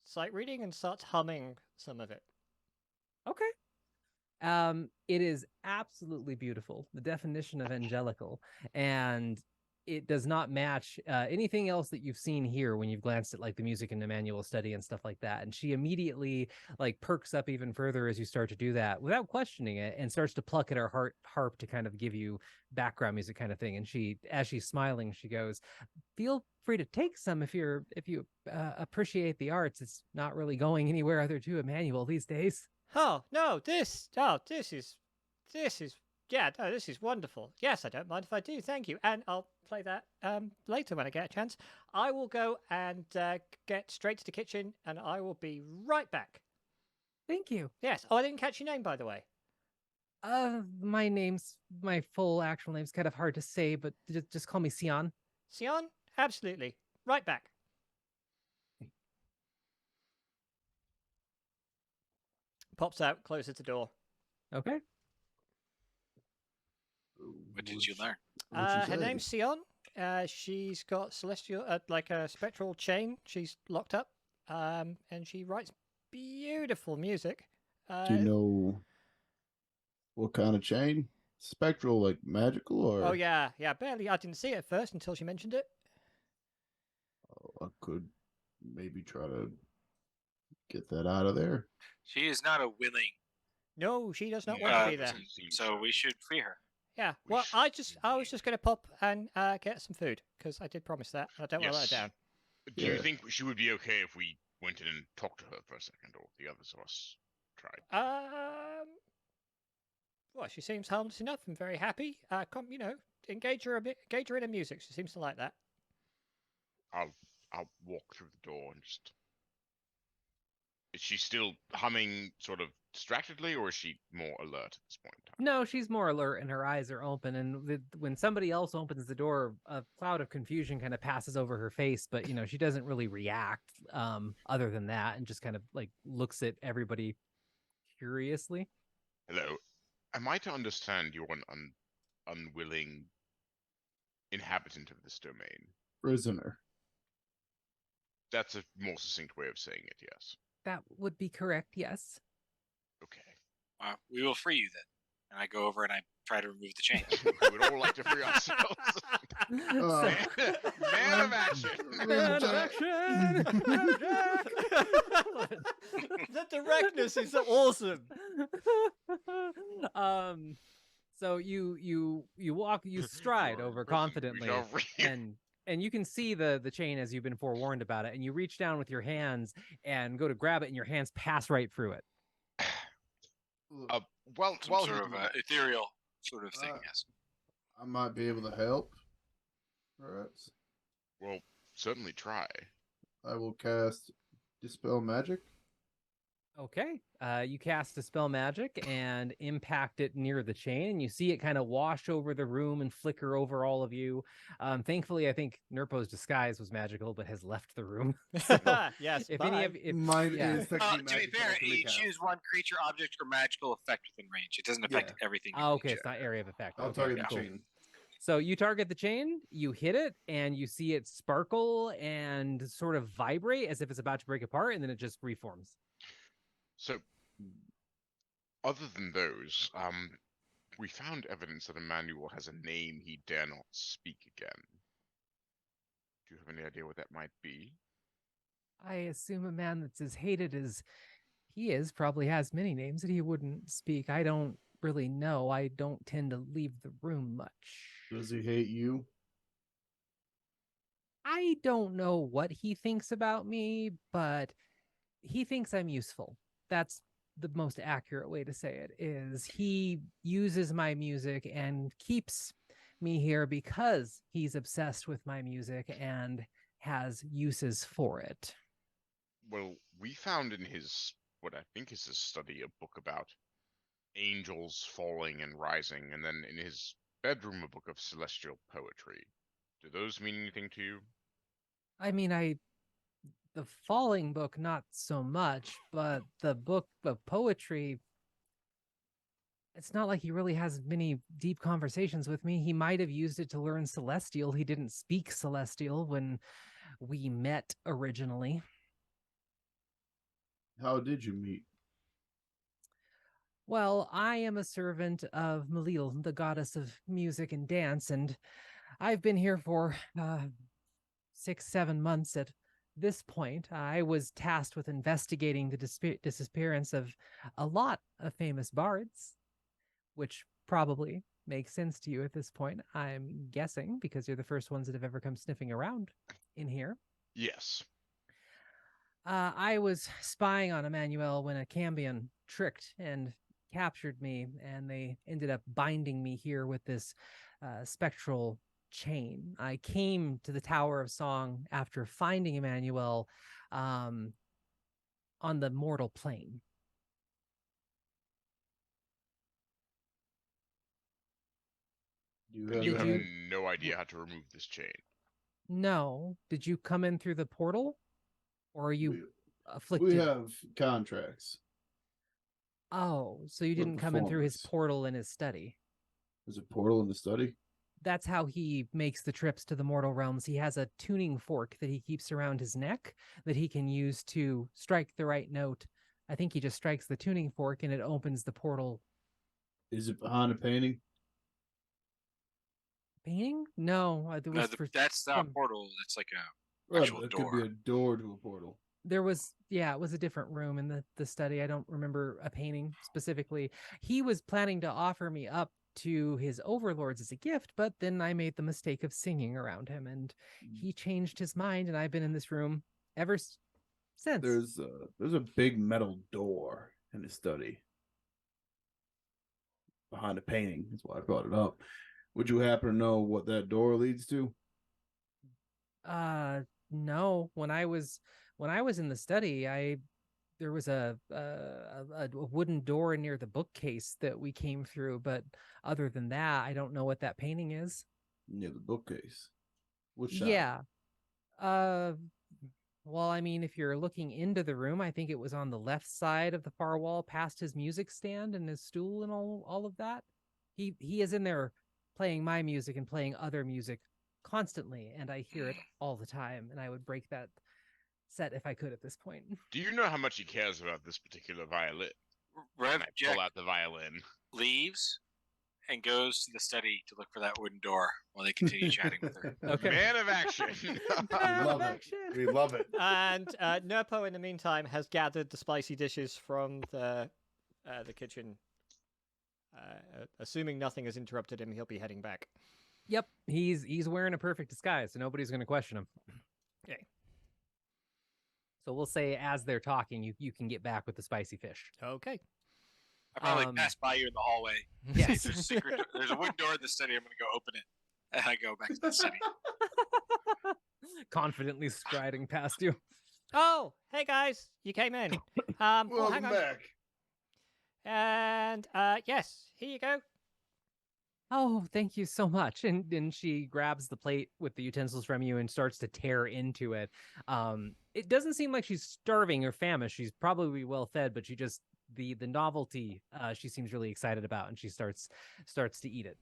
sight reading and starts humming some of it. Okay. It is absolutely beautiful, the definition of angelical, and it does not match anything else that you've seen here when you've glanced at like the music and Emmanuel study and stuff like that. And she immediately like perks up even further as you start to do that without questioning it, and starts to pluck at her harp to kind of give you background music kind of thing. And she, as she's smiling, she goes, "Feel free to take some if you appreciate the arts. It's not really going anywhere other to Emmanuel these days." Oh no, this is yeah, no, this is wonderful. Yes, I don't mind if I do. Thank you, and I'll play that later when I get a chance. I will go and get straight to the kitchen, and I will be right back. Thank you. Yes. Oh, I didn't catch your name, by the way. My full actual name's kind of hard to say, but just call me Sion. Sion? Absolutely. Right back. Pops out, closes the door. Okay. What did you learn? Her name's Sion. She's got celestial, like a spectral chain. She's locked up, and she writes beautiful music. Do you know what kind of chain? Spectral, like magical, or? Oh yeah, barely. I didn't see it at first until she mentioned it. Oh, I could maybe try to get that out of there. She is not a willing. No, she does not want to be there. So we should free her. Yeah. Well, I was just going to pop and get some food because I did promise that. I don't want to let her down. Do you think she would be okay if we went in and talked to her for a second, or the others of us tried? Well, she seems harmless enough and very happy. Engage her a bit. Engage her in the music. She seems to like that. I'll walk through the door and just. Is she still humming sort of distractedly, or is she more alert at this point in time? No, she's more alert and her eyes are open. And when somebody else opens the door, a cloud of confusion kind of passes over her face, but she doesn't really react other than that, and just kind of like looks at everybody curiously. Hello. Am I to understand you're an unwilling inhabitant of this domain? Prisoner. That's a more succinct way of saying it, yes. That would be correct, yes. Okay. We will free you then. And I go over and I try to remove the chain. We would all like to free ourselves. Man of action. Man of action. The directness is awesome. So you stride over confidently, and you can see the chain as you've been forewarned about it, and you reach down with your hands and go to grab it, and your hands pass right through it. Some sort of ethereal sort of thing, yes. I might be able to help. Perhaps. Well, certainly try. I will cast Dispel Magic. Okay. You cast Dispel Magic and impact it near the chain, and you see it kind of wash over the room and flicker over all of you. Thankfully, I think Nerpo's disguise was magical, but has left the room. So yes. If any of Mine is to be fair, you choose one creature, object, or magical effect within range. It doesn't affect everything. Okay, it's not area of effect. I'll target the chain. So you target the chain, you hit it, and you see it sparkle and sort of vibrate as if it's about to break apart, and then it just reforms. So, other than those, we found evidence that Emmanuel has a name he dare not speak again. Do you have any idea what that might be? I assume a man that's as hated as he is probably has many names that he wouldn't speak. I don't really know. I don't tend to leave the room much. Does he hate you? I don't know what he thinks about me, but he thinks I'm useful. That's the most accurate way to say it. Is he uses my music and keeps me here because he's obsessed with my music and has uses for it. Well, we found in his, what I think is his study, a book about angels falling and rising, and then in his bedroom, a book of celestial poetry. Do those mean anything to you? I mean, the falling book, not so much, but the book of poetry, it's not like he really has many deep conversations with me. He might have used it to learn Celestial. He didn't speak Celestial when we met originally. How did you meet? Well, I am a servant of Malil, the goddess of music and dance, and I've been here for 6-7 months at this point. I was tasked with investigating the disappearance of a lot of famous bards, which probably makes sense to you at this point, I'm guessing, because you're the first ones that have ever come sniffing around in here. Yes. I was spying on Emmanuel when a Cambion tricked and captured me, and they ended up binding me here with this spectral chain. I came to the Tower of Song after finding Emmanuel on the mortal plane. And you have no idea how to remove this chain. No. Did you come in through the portal? Or are you afflicted? We have contracts. Oh, so you didn't come in through his portal in his study. There's a portal in the study? That's how he makes the trips to the mortal realms. He has a tuning fork that he keeps around his neck that he can use to strike the right note. I think he just strikes the tuning fork and it opens the portal. Is it behind a painting? Painting? No, that's not a portal. That's like a Right, actual it door. could be a door to a portal. There was, it was a different room in the study. I don't remember a painting specifically. He was planning to offer me up to his overlords as a gift, but then I made the mistake of singing around him, and he changed his mind, and I've been in this room ever since. There's a big metal door in the study behind a painting. That's why I brought it up. Would you happen to know what that door leads to? No. When I was in the study, there was a wooden door near the bookcase that we came through, but other than that, I don't know what that painting is. Near the bookcase. Which side? Yeah. Well, I mean, if you're looking into the room, I think it was on the left side of the far wall, past his music stand and his stool and all of that. He is in there playing my music and playing other music constantly, and I hear it all the time, and I would break that set if I could at this point. Do you know how much he cares about this particular violin? Rev I Jack pull out the violin. leaves and goes to the study to look for that wooden door while they continue chatting with her. Okay. Man of action. We love it. We love it. And Nerpo, in the meantime, has gathered the spicy dishes from the kitchen. Assuming nothing has interrupted him, he'll be heading back. Yep, he's wearing a perfect disguise, so nobody's going to question him. Okay. So we'll say as they're talking, you can get back with the spicy fish. Okay. I probably pass by you in the hallway. Yes. See, there's a wooden door in the study. I'm going to go open it. And I go back to the study. Confidently striding past you. Oh, hey guys, you came in. Well, Welcome hang on. back. And yes, here you go. Oh, thank you so much. And she grabs the plate with the utensils from you and starts to tear into it. It doesn't seem like she's starving or famished. She's probably well fed, but she just the novelty she seems really excited about, and she starts to eat it.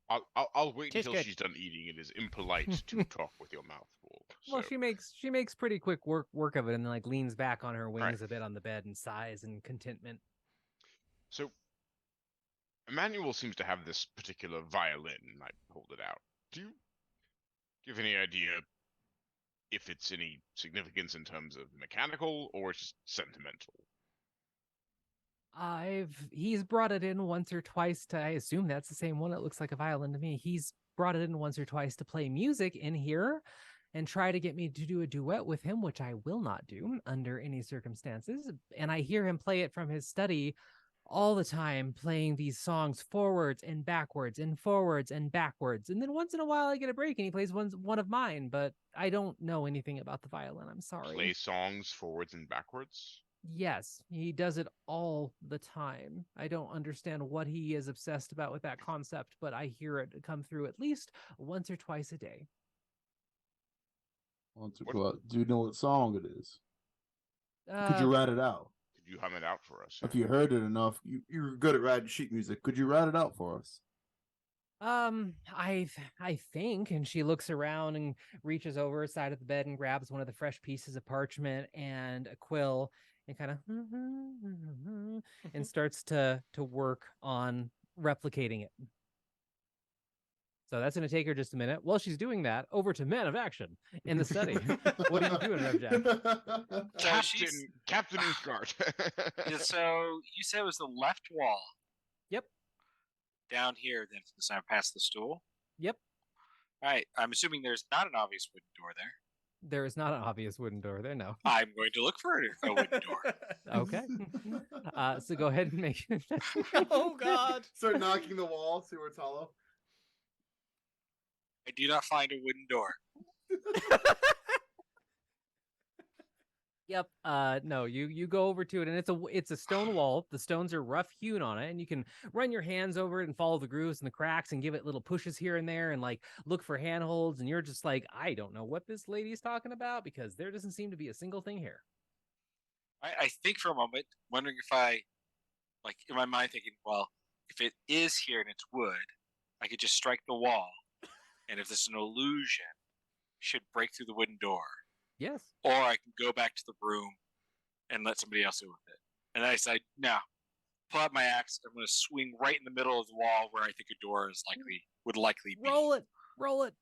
I'll wait Tastes until good. she's done eating. It is impolite to talk with your mouth full. Well, so- she makes pretty quick work of it, and then like leans back on her wings Right. a bit on the bed and sighs in contentment. So, Emmanuel seems to have this particular violin, and I hold it out. Do you have any idea if it's any significance in terms of mechanical or it's just sentimental? He's brought it in once or twice to, I assume that's the same one. It looks like a violin to me. He's brought it in once or twice to play music in here. and try to get me to do a duet with him, which I will not do under any circumstances. And I hear him play it from his study all the time, playing these songs forwards and backwards and forwards and backwards. And then once in a while I get a break and he plays one of mine, but I don't know anything about the violin. I'm sorry. Play songs forwards and backwards? Yes, he does it all the time. I don't understand what he is obsessed about with that concept, but I hear it come through at least once or twice a day. Do you know what song it is? Could you write it out? Could you hum it out for us? If you heard it enough, you're good at writing sheet music. Could you write it out for us? I think, and she looks around and reaches over the side of the bed and grabs one of the fresh pieces of parchment and a quill and kind of and starts to work on replicating it. So that's going to take her just a minute. While she's doing that, over to Men of Action in the study. What are you doing, Rev Jack? Captain Utgard. Yeah, so you said it was the left wall. Yep. Down here, then, from the side past the stool. Yep. All right. I'm assuming there's not an obvious wooden door there. There is not an obvious wooden door there, no. I'm going to look for a wooden door. Okay. So go ahead and make it. Oh, God. Start knocking the wall, see where it's hollow. I do not find a wooden door. Yep. No, you go over to it, and it's a stone wall. The stones are rough hewn on it, and you can run your hands over it and follow the grooves and the cracks and give it little pushes here and there and like look for handholds. And you're just like, I don't know what this lady's talking about because there doesn't seem to be a single thing here. I think for a moment, wondering if I, like in my mind, thinking, well, if it is here and it's wood, I could just strike the wall, and if this is an illusion, should break through the wooden door. Yes. Or I can go back to the room and let somebody else deal with it. And I decide, no, pull out my axe. I'm going to swing right in the middle of the wall where I think a door would likely be. Roll it. Roll it.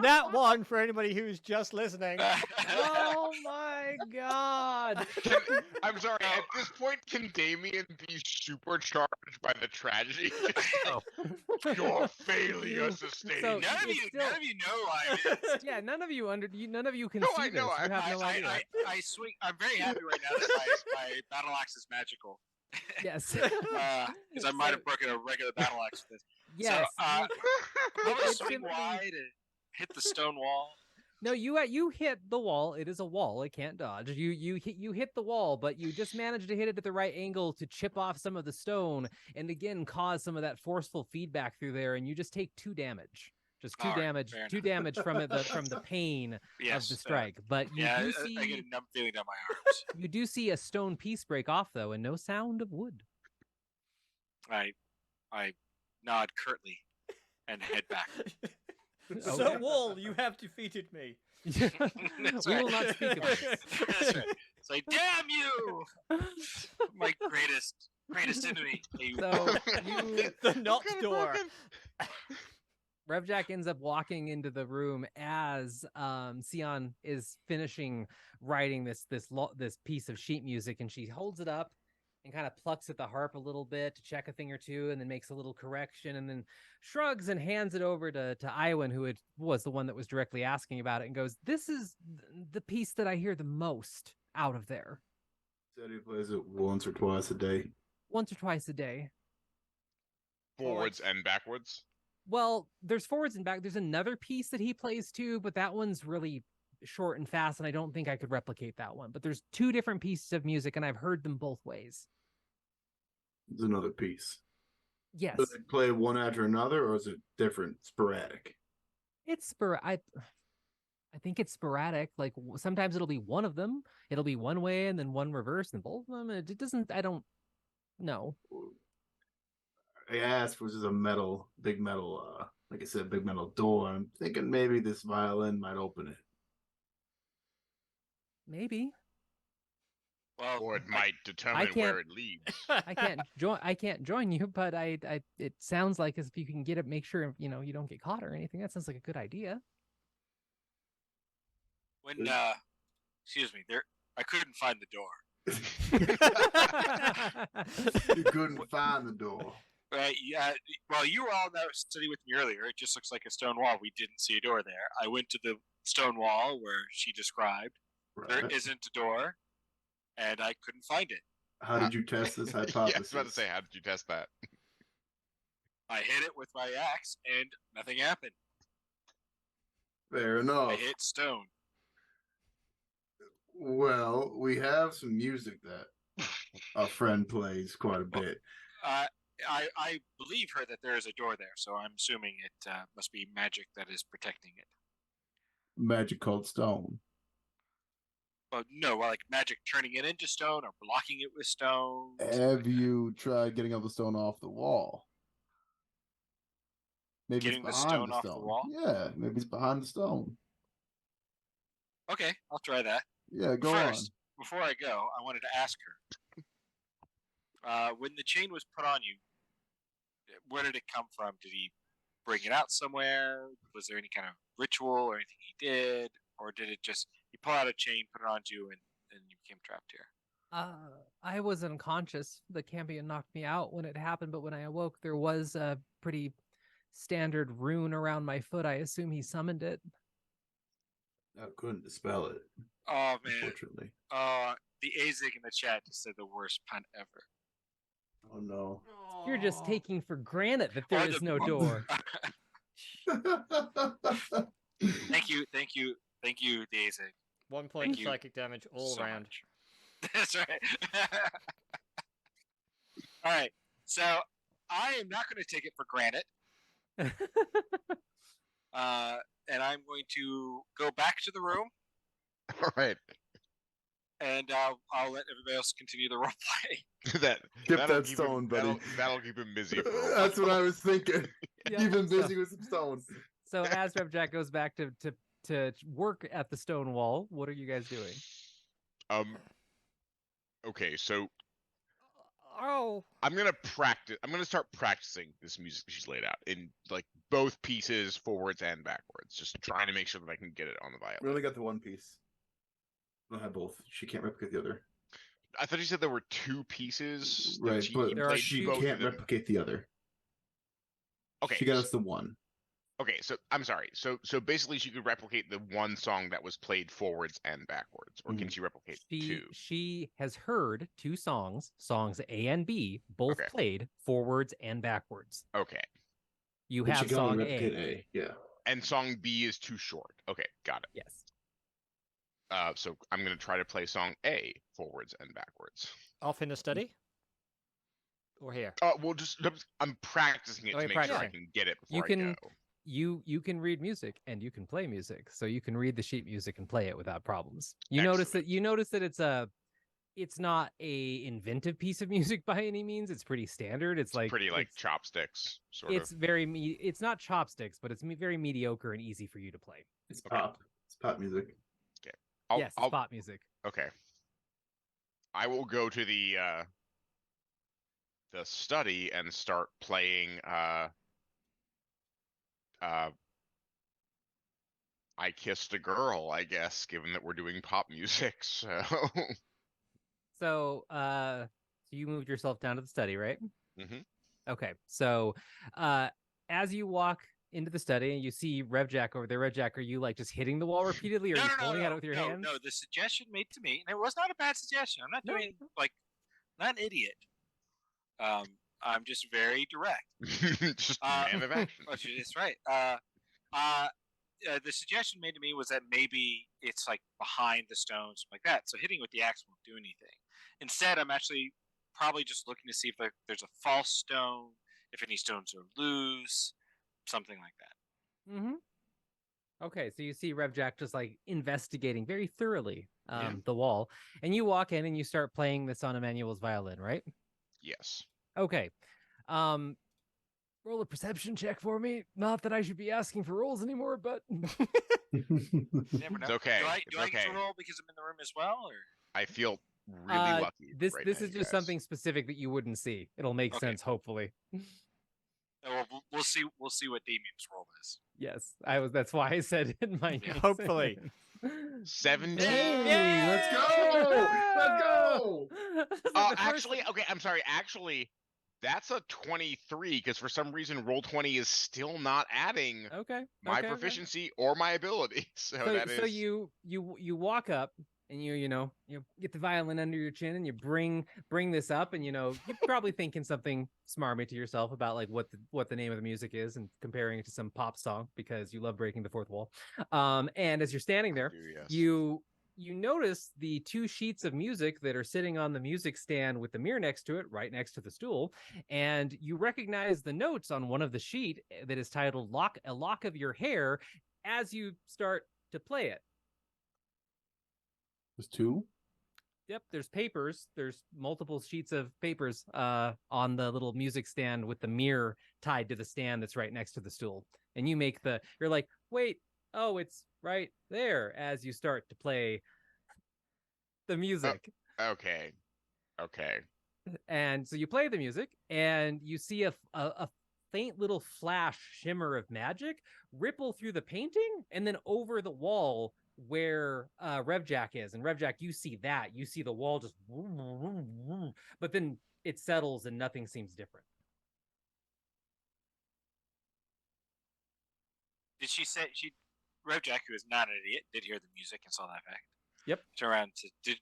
That one for anybody who's just listening. Oh my God. I'm sorry, at this point, can Damien be supercharged by the tragedy? Your failure sustained. So None of you know I am. Yeah, none of you can No, see I know, this. You have no idea. I swing. I'm very happy right now that my battle axe is magical. Yes. Because I might have broken a regular battle axe with this. Yes. So, I'm going to it's swing simply- wide and hit the stone wall. No, you hit the wall. It is a wall. It can't dodge. You hit the wall, but you just managed to hit it at the right angle to chip off some of the stone and again cause some of that forceful feedback through there, and you just take 2 damage. Just 2 All right, damage. fair 2 damage from it from the pain Yes, of the strike. But you yeah, do I see get a numb feeling down my arms. you do see a stone piece break off though, and no sound of wood. I nod curtly and head back. So, Okay. Wool, you have defeated me. That's We will right. not speak about it. That's right. It's like, damn you! My greatest enemy. You- So you The not door. Revjack ends up walking into the room as Sion is finishing writing this piece of sheet music, and she holds it up and kind of plucks at the harp a little bit to check a thing or two, and then makes a little correction, and then shrugs and hands it over to Iwan, who was the one that was directly asking about it, and goes, "This is the piece that I hear the most out of there. Said he plays it once or twice a day. Once or twice a day." Forwards and backwards? Well, there's forwards and back. There's another piece that he plays too, but that one's really short and fast, and I don't think I could replicate that one. But there's 2 different pieces of music, and I've heard them both ways. There's another piece. Yes, Does it play one after another, or is it different, sporadic? it's I think it's sporadic. Like sometimes it'll be one of them. It'll be one way and then one reverse, and both of them. And it doesn't. I don't know. I asked, which is a big metal, like I said, big metal door. I'm thinking maybe this violin might open it. Maybe Well, Or it might determine where it leads. I can't join you, but it sounds like if you can get it, make sure you don't get caught or anything. That sounds like a good idea. when excuse me, I couldn't find the door. You couldn't find the door. Right? Yeah. Well, you were all in that study with me earlier. It just looks like a stone wall. We didn't see a door there. I went to the stone wall where she described. Right. There isn't a door, and I couldn't find it. How did you test this Yeah, I hypothesis? was about to say, how did you test that? I hit it with my axe, and nothing happened. Fair enough. I hit stone. Well, we have some music that a friend plays quite a bit. I believe her that there is a door there, so I'm assuming it must be magic that is protecting it. Magic called stone. But no, like magic turning it into stone or blocking it with stone. Have you tried getting all the stone off the wall? Maybe Getting it's the behind stone off the stone. wall? Yeah, maybe it's behind the stone. Okay, I'll try that. Yeah, go First, before I go, I wanted to ask her. When the chain was put on you, where did it come from? Did he bring it out somewhere? Was there any kind of ritual or anything he did? Or did it just, he pull out a chain, put it on you, and you became trapped here? I was unconscious. The Cambion knocked me out when it happened, but when I awoke, there was a pretty standard rune around my foot. I assume he summoned it. on. I couldn't dispel it, Oh, man. unfortunately. The Azig in the chat just said the worst pun ever. Oh no. You're just taking for granted that there Or is the- no door. Thank you, the Azig. 1 point Thank you psychic damage all so around. much. That's right. All right. So I am not going to take it for granted. And I'm going to go back to the room, All right. and I'll let everybody else continue the role play. Keep That'll that keep stone, him, buddy. That'll keep him busy for a while. That's what I was thinking. Yeah, Keep him so- busy with some stones. So as Jack goes back to work at the stone wall, what are you guys doing? Okay, so Oh, I'm gonna practice. I'm gonna start practicing this music she's laid out in like both pieces, forwards and backwards. Just trying to make sure that I can get it on the violin. We only got the one piece. We don't have both. She can't replicate the other. I thought you said there were two pieces. that Right, she but There are played she both of can't them. replicate the other. Okay, She got us the one. okay. So I'm sorry. So basically, she could replicate the one song that was played forwards and backwards, or can she replicate two? She has heard two songs A and B, both Okay. played forwards and backwards. Okay, You But have she can song only A. replicate A. Yeah. and song B is too short. Okay, got it. Yes. So I'm gonna try to play song A forwards and backwards. off in the study? Or here? Well, I'm practicing it Oh, to you're make sure I practicing. can get it You before can- I go. You can read music and you can play music, so you can read the sheet music and play it without problems. You notice that it's not a inventive piece of music by any means. It's pretty standard. It's like Pretty like it's, chopsticks, sort it's of. very it's not chopsticks, but it's very mediocre and easy for you to play. It's Okay. pop. It's pop music. Yes, it's pop music. Okay. I will go to the study and start playing I Kissed a Girl, I guess, given that we're doing pop music. So So you moved yourself down to the study, right? Mhm. Okay. So as you walk into the study and you see Revjack over there, Revjack, are you like just hitting the wall repeatedly, or are you pulling at it with your hands? No, the suggestion made to me, and it was not a bad suggestion. I'm not No. doing not an idiot. I'm just very direct. just man of action. That's right. The suggestion made to me was that maybe it's like behind the stones, like that. So hitting with the axe won't do anything. Instead, I'm actually probably just looking to see if there's a false stone, if any stones are loose, something like that. Mm-hmm. Okay, so you see Revjack just like investigating very thoroughly Yeah. the wall, and you walk in and you start playing this on Emmanuel's violin, right? Yes. Okay. Roll a perception check for me. Not that I should be asking for rolls anymore, but You never know. It's okay. Do I It's get to okay. roll because I'm in the room as well, or? I feel really lucky. this right this now, is you just guys. something specific that you wouldn't see. It'll make Okay. sense, hopefully. Well, we'll see. We'll see what Damien's roll is. Yes, that's why I said it might. Yeah. make Hopefully. sense. 17. Hey, let's go! Let's go! Actually, okay, I'm sorry. Actually, that's a 23 because for some reason Roll20 is still not adding my proficiency or my ability. So that is. So you walk up and you get the violin under your chin and you bring this up and you're probably thinking something smarmy to yourself about like what the name of the music is and comparing it to some pop song because you love breaking the fourth wall. And as you're standing there, you notice the two sheets of music that are sitting on the music stand with the mirror next to it, right next to the stool, and you recognize the notes on one of the sheet that is titled "A Lock of Your Hair" as you start to play it. There's two? Yep, there's papers. There's multiple sheets of papers on the little music stand with the mirror tied to the stand that's right next to the stool. And you're like, wait, oh, it's right there as you start to play the music. Okay. And so you play the music and you see a faint little flash shimmer of magic ripple through the painting and then over the wall where Revjack is. And Revjack, you see that. You see the wall just but then it settles and nothing seems different. Did she say Revjack, who is not an idiot, did hear the music and saw that fact? Yep. Turn around didn't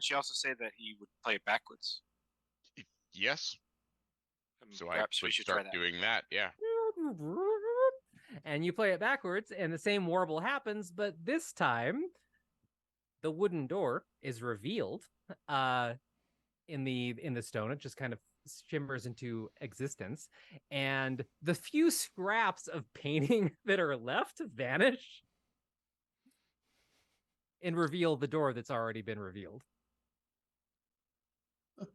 she also say that he would play it backwards? Yes. So perhaps we should start try that. doing that, yeah. And you play it backwards and the same warble happens, but this time the wooden door is revealed in the stone. It just kind of shimmers into existence, and the few scraps of painting that are left vanish and reveal the door that's already been revealed.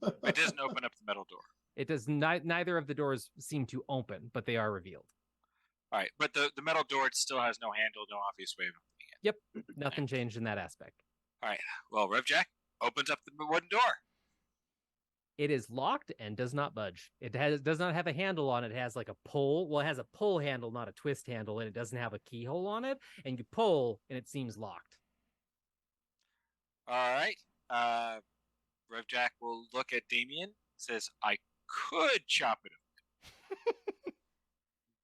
It doesn't open up the metal door. It does not. Neither of the doors seem to open, but they are revealed. All right, but the metal door still has no handle, no obvious way of opening it. Yep, nothing changed in that aspect. All right, well, Revjack opens up the wooden door. It is locked and does not budge. It does not have a handle on it. It has like a pull. Well, it has a pull handle, not a twist handle, and it doesn't have a keyhole on it. And you pull, and it seems locked. All right. Revjack will look at Damien. Says, "I could chop it up,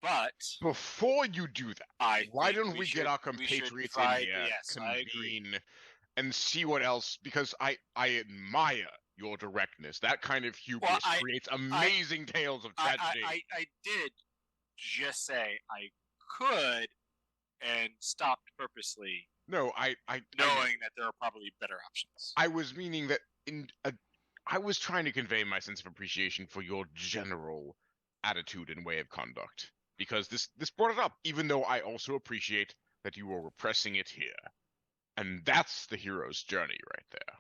but before you do that, why don't we get our compatriots in here, convene, and see what else? Because I admire your directness. That kind of hubris creates amazing tales of tragedy. I did just say I could and stopped purposely. No, knowing that there are probably better options. I was meaning that I was trying to convey my sense of appreciation for your general attitude and way of conduct. Because this brought it up, even though I also appreciate that you are repressing it here. And that's the hero's journey right there.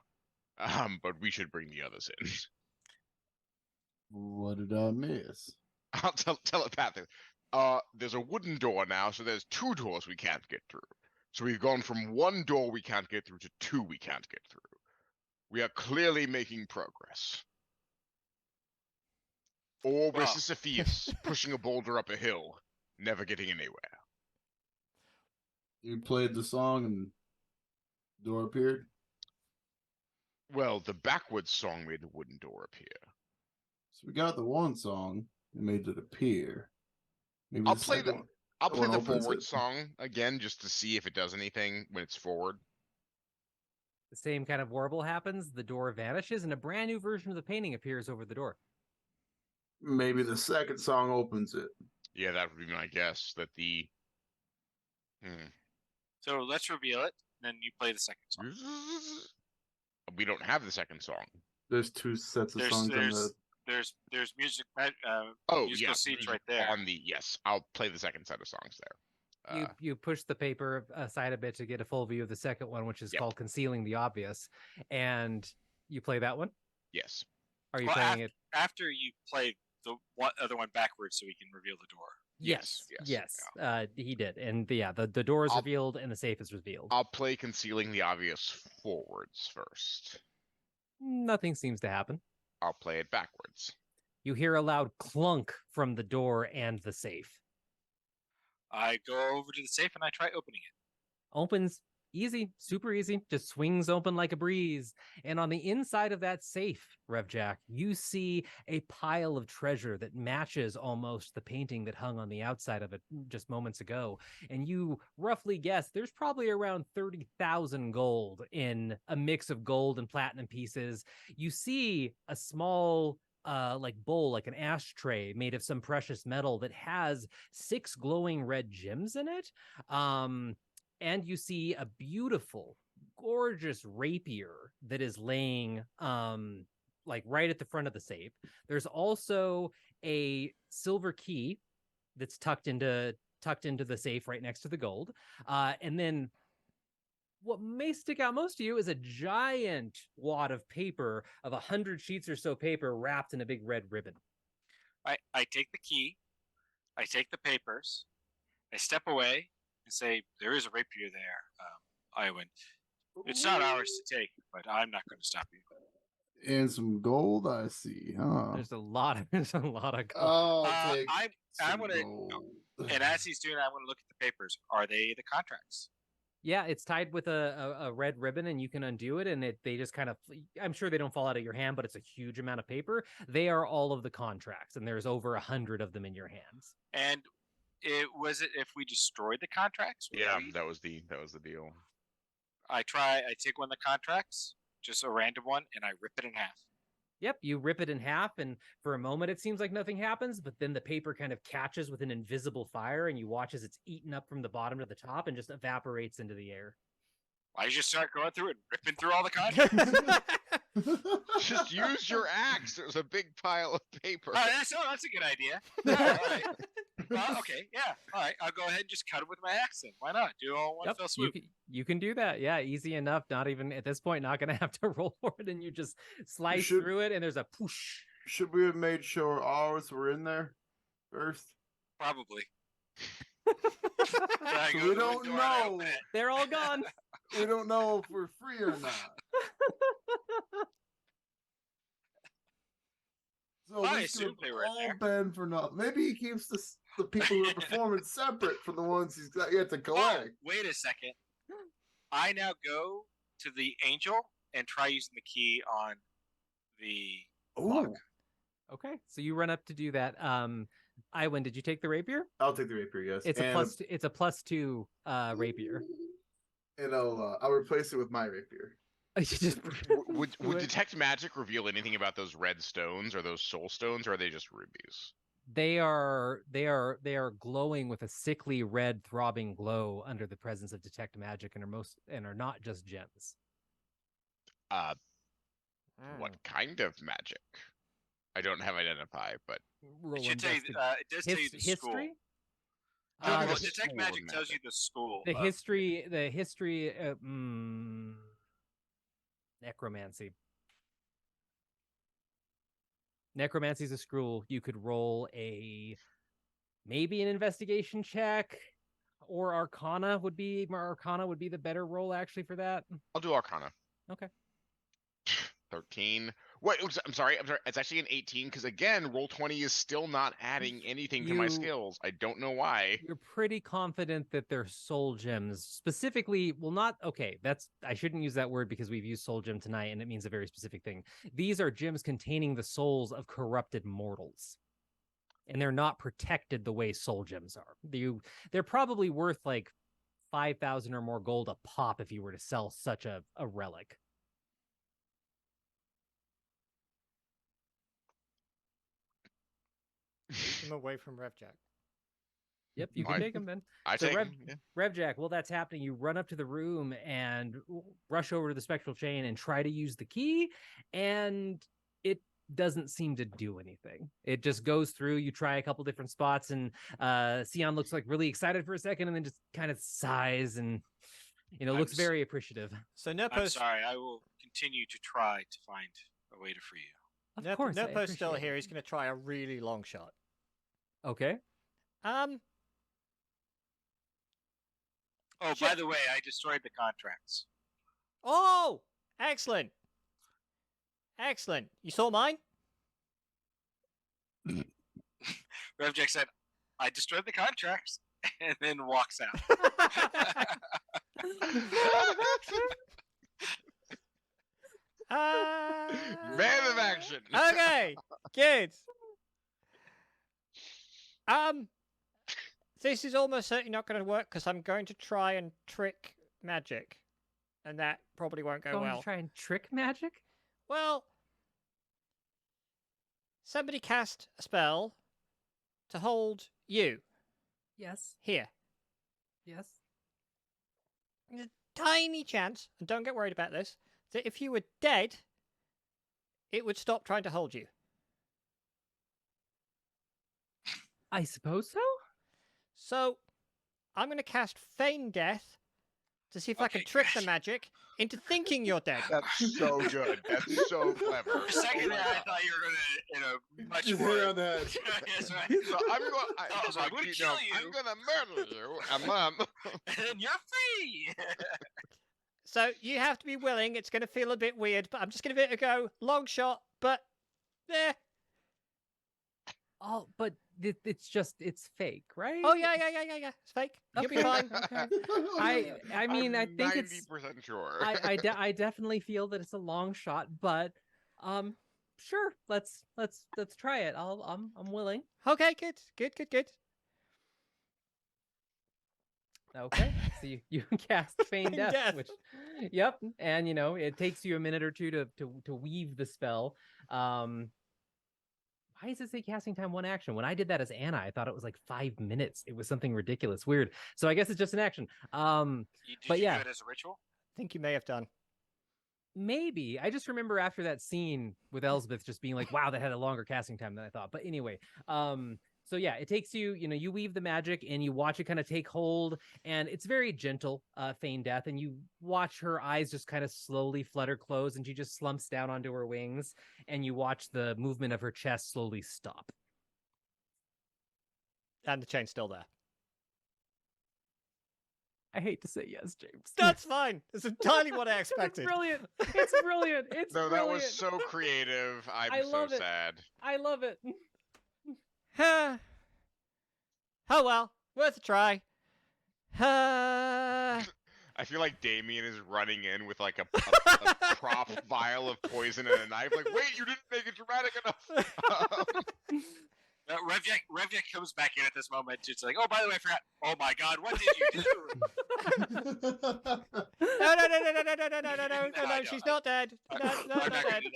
But we should bring the others in. What did I miss? I'll telepathic. There's a wooden door now, so there's two doors we can't get through. So we've gone from one door we can't get through to two we can't get through. We are clearly making progress. Or we're Sisyphus pushing a boulder up a hill, never getting anywhere. You played the song and the door appeared? Well, the backwards song made the wooden door appear. So we got the one song and made it appear. Maybe I'll play the forward it. song again just to see if it does anything when it's forward. The same kind of warble happens, the door vanishes, and a brand new version of the painting appears over the door. Maybe the second song opens it. Yeah, that would be my guess. That the... So let's reveal it, then you play the second song. We don't have the second song. There's two sets of songs on the... There's music. Musical seats right there. I'll play the second set of songs there. You push the paper aside a bit to get a full view of the second one, which is called Concealing the Obvious, and you play that one. Yes. Are you playing it after you play the other one backwards so we can reveal the door? Yes. He did, and the door is revealed and the safe is revealed. I'll play Concealing the Obvious forwards first. Nothing seems to happen. I'll play it backwards. You hear a loud clunk from the door and the safe. I go over to the safe and I try opening it. Opens Easy, super easy. Just swings open like a breeze. And on the inside of that safe, Revjack, you see a pile of treasure that matches almost the painting that hung on the outside of it just moments ago. And you roughly guess there's probably around 30,000 gold in a mix of gold and platinum pieces. You see a small like bowl, like an ashtray made of some precious metal that has 6 glowing red gems in it. And you see a beautiful, gorgeous rapier that is laying like right at the front of the safe. There's also a silver key that's tucked into the safe right next to the gold. And then what may stick out most to you is a giant wad of paper of 100 sheets or so paper wrapped in a big red ribbon. I take the key, I take the papers, I step away and say, there is a rapier there, Iwan. It's not ours to take, but I'm not going to stop you. And some gold, I see, huh? There's a lot of gold. I'll take I'm some gonna, gold. and as he's doing, I'm going to look at the papers. Are they the contracts? Yeah, it's tied with a red ribbon, and you can undo it, and they just kind of, I'm sure they don't fall out of your hand, but it's a huge amount of paper. They are all of the contracts, and there's over 100 of them in your hands. And was it if we destroyed the contracts? Yeah, that was the deal. I take one of the contracts, just a random one, and I rip it in half. Yep, you rip it in half, and for a moment it seems like nothing happens, but then the paper kind of catches with an invisible fire, and you watch as it's eaten up from the bottom to the top and just evaporates into the air. I just start going through it, ripping through all the contracts. Just use your axe. There's a big pile of paper. That's a good idea. All right. Okay, yeah. All right, I'll go ahead and just cut it with my axe then. Why not? Do it all in one fell swoop. You can do that. Yeah, easy enough. Not even at this point, not going to have to roll for it, and you just slice through it, and there's a poosh. Should we have made sure ours were in there first? Probably. We don't know. They're all gone. We don't know if we're free or not. So I assume they were all been for nothing. Maybe he keeps the people who are performing separate from the ones he's got yet to collect. Wait a second. I now go to the angel and try using the key on the lock. Okay, so you run up to do that. Iwan, did you take the rapier? I'll take the rapier, yes. It's a +2 rapier. And I'll replace it with my rapier. Would detect magic reveal anything about those red stones or those soul stones, or are they just rubies? They are glowing with a sickly red throbbing glow under the presence of detect magic, and are not just gems. What kind of magic? I don't have identify, but it should tell you, it does tell you the history. Well, detect magic tells you the school. The history. Necromancy. Necromancy is a school. You could roll maybe an investigation check, or Arcana would be the better roll actually for that. I'll do Arcana. Okay. 13. Wait, I'm sorry. It's actually an 18 because again, Roll20 is still not adding anything to my skills. I don't know why. You're pretty confident that they're soul gems. Specifically, I shouldn't use that word because we've used soul gem tonight and it means a very specific thing. These are gems containing the souls of corrupted mortals. And they're not protected the way soul gems are. They're probably worth like 5,000 or more gold a pop if you were to sell such a relic. Take him away from Revjack. Yep, you can take him then. Revjack, while that's happening, you run up to the room and rush over to the spectral chain and try to use the key, and it doesn't seem to do anything. It just goes through. You try a couple different spots, and Sion looks like really excited for a second, and then just kind of sighs and looks very appreciative. So Nepo's... I'm sorry, I will continue to try to find a way to free you. Of course, Nepo's still here. He's going to try a really long shot. Okay. Oh, by the way, I destroyed the contracts. Oh, excellent. Excellent. You saw mine? Revjack said, I destroyed the contracts, and then walks out. Man of action. Okay, good. This is almost certainly not going to work because I'm going to try and trick magic, and that probably won't go Going well. to try and trick magic? Well, somebody cast a spell to hold you Yes. here. Yes. There's a tiny chance, and don't get worried about this, that if you were dead, it would stop trying to hold you. I suppose so. So, I'm going to cast Feign Death to see if I can Okay, trick the good. magic into thinking you're dead. That's so good. That's so clever. For a second Oh there, my I God. thought you were gonna, much Just more. hit on that. That's right. So I'm going. I was like, I'm gonna kill you. I'm gonna murder you, and then And you're free. So, you have to be willing. It's going to feel a bit weird, but I'm just going to give it a go. Long shot, but eh. Oh, but it's fake, right? Oh, yeah. It's fake. You'll be Okay, fine. okay. I mean, I I'm think it's 90% sure. I definitely feel that it's a long shot, but sure, let's try it. I'm willing. Okay, good. Okay, so you cast Feign Death, Death. which, yep, and it takes you a minute or two to weave the spell. Why does it say casting time 1 action? When I did that as Anna, I thought it was like 5 minutes. It was something ridiculous, weird. So I guess it's just an action. Did But you yeah. do it as a ritual? I think you may have done. Maybe. I just remember after that scene with Elspeth just being like, wow, that had a longer casting time than I thought. But anyway, so yeah, it takes you, you weave the magic and you watch it kind of take hold, and it's very gentle, Feign Death, and you watch her eyes just kind of slowly flutter close, and she just slumps down onto her wings, and you watch the movement of her chest slowly stop. And the chain's still there. I hate to say yes, James. That's fine. That's entirely what I expected. It's brilliant. It's brilliant. It's No, that brilliant. was so creative. I'm I so love it. sad. I love it. Oh well, worth a try. I feel like Damien is running in with like a prop vial of poison and a knife. Like, wait, you didn't make it dramatic enough. Revjek comes back in at this moment. It's like, oh, by the way, I forgot. Oh my God, what did you do? No, she's not dead. No, I'm not not gonna dead. do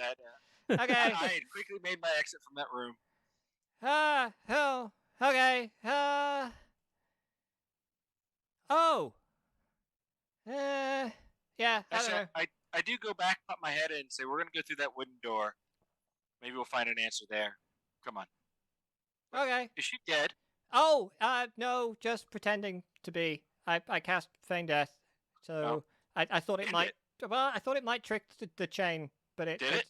that. Okay. I had quickly made my exit from that room. Oh, okay. Yeah, I don't know. I do go back, pop my head in, and say, we're gonna go through that wooden door. Maybe we'll find an answer there. Come on. Okay. Is she dead? Oh, no, just pretending to be. I cast Feign Death, so I thought it End might. Well, I thought it might trick the chain, but it. Did it?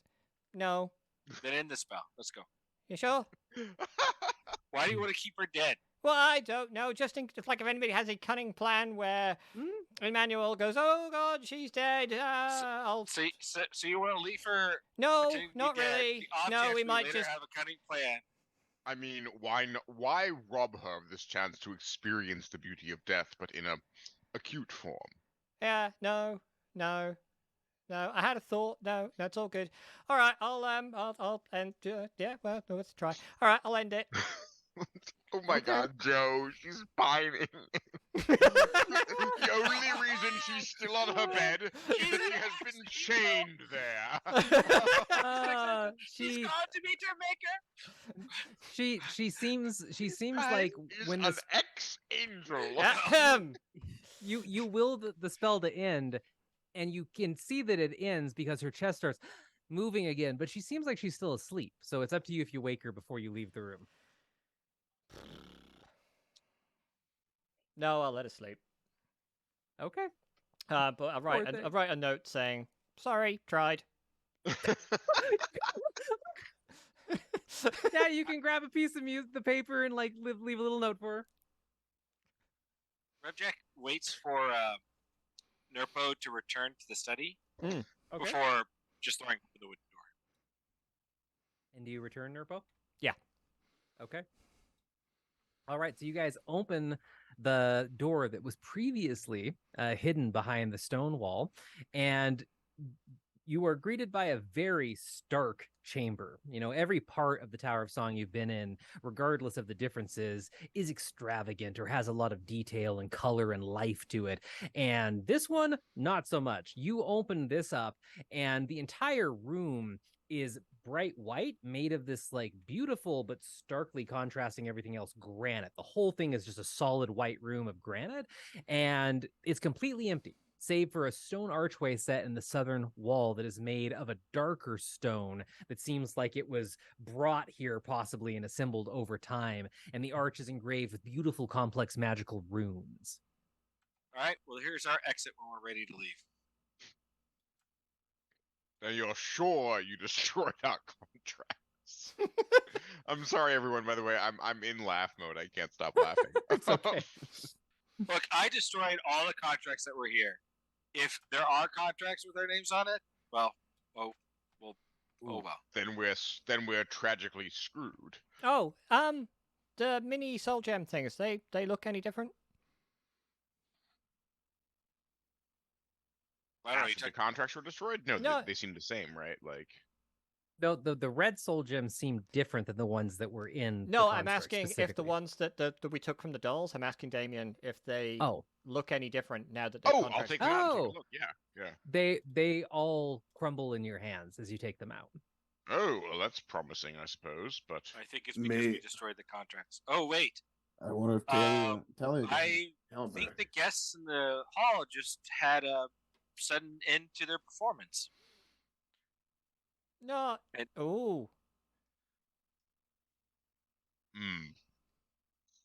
No. Then end the spell. Let's go. You sure? Why do you want to keep her dead? Well, I don't know. Just think, if anybody has a cunning plan where Emmanuel goes, "Oh God, she's dead." I'll. So you want to leave her? No, pretending to be not dead? really. The No, objects we might later just. have a cunning plan. I mean, why rob her of this chance to experience the beauty of death, but in a acute form? Yeah. No. I had a thought. No, that's all good. All right, I'll end. Yeah. Well, no, let's try. All right, I'll end it. Oh my God, Joe, she's pining. The only reason she's still on her bed is that she has been chained there. She's gone to meet her maker. She seems That like is when an the ex-angel. Ahem. you will the spell to end, and you can see that it ends because her chest starts moving again, but she seems like she's still asleep. So it's up to you if you wake her before you leave the room. No, I'll let her sleep. Okay. But I'll write a note saying, "Sorry, tried." Yeah, you can grab a piece of the paper and like leave a little note for her. Revjek waits for Nerpo to return to the study Okay. before just throwing open the wooden door. And do you return, Nerpo? Yeah. Okay. All right, so you guys open the door that was previously hidden behind the stone wall, and you are greeted by a very stark chamber. You know, every part of the Tower of Song you've been in, regardless of the differences, is extravagant or has a lot of detail and color and life to it. And this one, not so much. You open this up, and the entire room is bright white, made of this like beautiful but starkly contrasting everything else granite. The whole thing is just a solid white room of granite, and it's completely empty, save for a stone archway set in the southern wall that is made of a darker stone that seems like it was brought here possibly and assembled over time. And the arch is engraved with beautiful, complex, magical runes. All right, well, here's our exit when we're ready to leave. Now you're sure you destroyed our contracts? I'm sorry, everyone. By the way, I'm in laugh mode. I can't stop laughing. It's okay. Look, I destroyed all the contracts that were here. If there are contracts with their names on it, well. Then we're tragically screwed. Oh, the mini soul gem things, they look any different? I don't know. You After the contracts were destroyed? No, No. they seem the same, right? Like, No, the red soul gems seem different than the ones that were in. No, the I'm construct asking if the specifically. ones that we took from the dolls, I'm asking Damien if they Oh, look any different now that they're I'll contracts. take them out and take a Oh. look. Yeah. they all crumble in your hands as you take them out. Oh, well, that's promising, I suppose. But I think it's because we destroyed the contracts. Oh, wait. I wonder if Talia I think the guests in the hall just had a sudden end to their performance. No. And- Oh,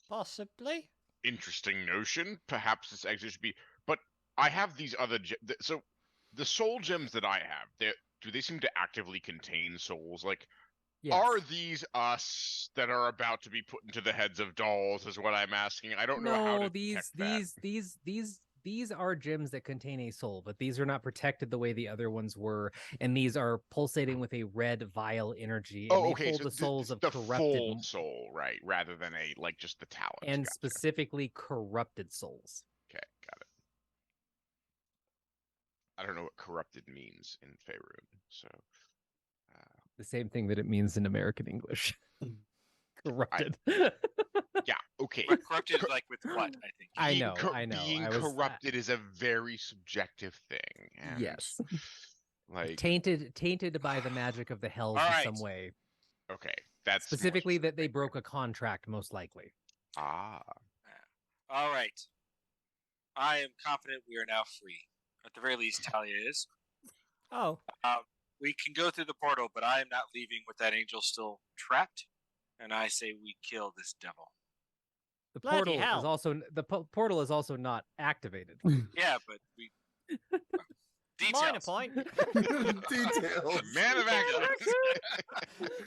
possibly. interesting notion. Perhaps this exit should be. But I have these other. So the soul gems that I have, do they seem to actively contain souls? Like, Yes. are these us that are about to be put into the heads of dolls? Is what I'm asking. I don't know how to detect that. These are gems that contain a soul, but these are not protected the way the other ones were, and these are pulsating with a red vile energy. And they Okay. hold So the souls of the corrupted full soul, right? Rather than just the talents. and Gotcha. specifically corrupted souls. Okay, got it. I don't know what corrupted means in Faerun, so. The same thing that it means in American English. Corrupted. Yeah, okay. But corrupted, like with what? I think. I know. Being corrupted is a very subjective thing. And, Yes. Like Tainted by the magic of the hells All in right. some way. okay, that's more Specifically that they specific. broke a contract, most likely. Ah, All right. I am confident we are now free. At the very least, Talia is. Oh, We can go through the portal, but I am not leaving with that angel still trapped. And I say we kill this devil. The Bloody portal hell. is also portal is also not activated. Yeah, but we. minor Details. point. Details. man of action.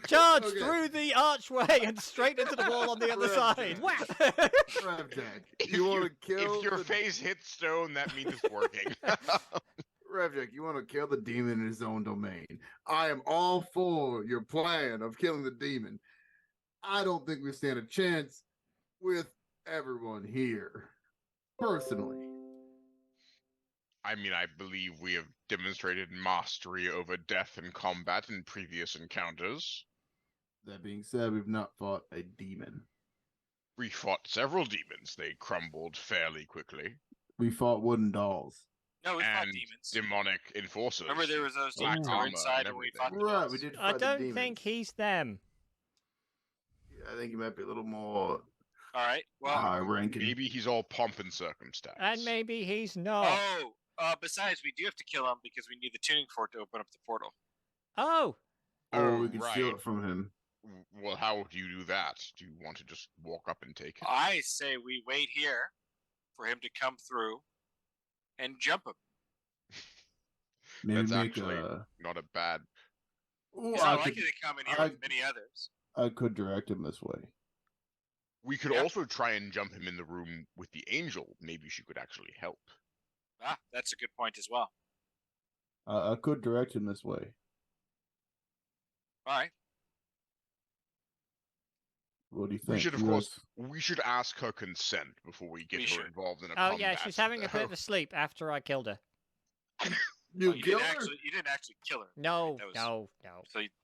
Charge Okay. through the archway and straight into the wall on the other side. Revjack, you want to kill If your the... face hits stone, that means it's working. Revjack, you want to kill the demon in his own domain. I am all for your plan of killing the demon. I don't think we stand a chance with everyone here. Personally. I mean, I believe we have demonstrated mastery over death in combat in previous encounters. That being said, we've not fought a demon. We fought several demons. They crumbled fairly quickly. We fought wooden dolls. No, we fought And demons. demonic enforcers. Remember, there was those Black demons that were armor inside and when we everything. fought the Right, dolls. we did I fight the don't demons. think he's them. I think he might be a little more All right. Well. high ranking. Maybe he's all pomp and circumstance. And maybe he's not. Besides, we do have to kill him because we need the tuning fork to open up the portal. Oh, Or we could steal right. it from him. Well, how do you do that? Do you want to just walk up and take it? I say we wait here for him to come through and jump him. Maybe That's make actually a... not a bad. Ooh, He's I not could- likely to come in here I- with many others. I could direct him this way. We could Yeah. also try and jump him in the room with the angel. Maybe she could actually help. Ah, that's a good point as well. I could direct him this way. All right. What do you think? We should, of course, we should ask her consent before we get her involved in a Oh combat. yeah, she's having a bit of a sleep after I killed her. You you killed didn't her? actually kill her. No, That was- no.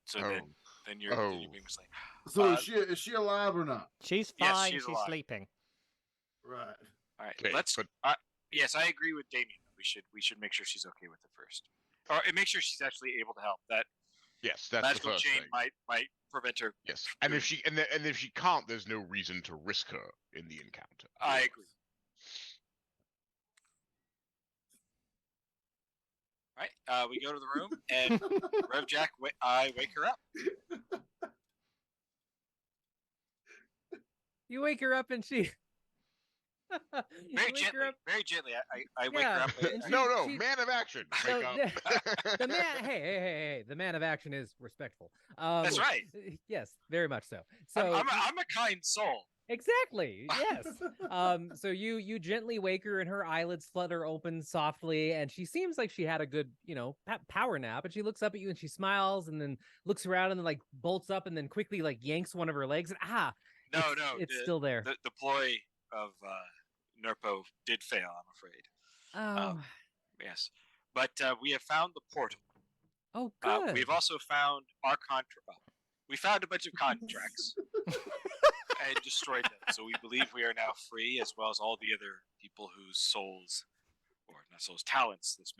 So Oh. then you're being asleep. So is she alive or not? She's Yes, fine. she's She's alive. sleeping. Right. All right, Okay, let's. but- Yes, I agree with Damien. We should make sure she's okay with it first, or make sure she's actually able to help. That Yes, that's the magical first chain thing. might prevent her. Yes, and if she and if she can't, there's no reason to risk her in the encounter. I agree. All right, we go to the room and Rev Jack, I wake her up. You wake her up and she Very gently. I wake her Yeah, up. and she- No, she- man of action. So, Wake up. the man, hey, the man of action is respectful. That's right. Yes, very much so. So I'm a kind soul. exactly, yes. So you gently wake her, and her eyelids flutter open softly, and she seems like she had a good, power nap. And she looks up at you, and she smiles, and then looks around, and then like bolts up, and then quickly like yanks one of her legs, and No, it's still there. The ploy of Nerpo did fail, I'm afraid. Oh, Yes, but we have found the portal. oh, good. We've also found our contract. Well, we found a bunch of contracts and destroyed them. So we believe we are now free, as well as all the other people whose souls, or not souls, talents, this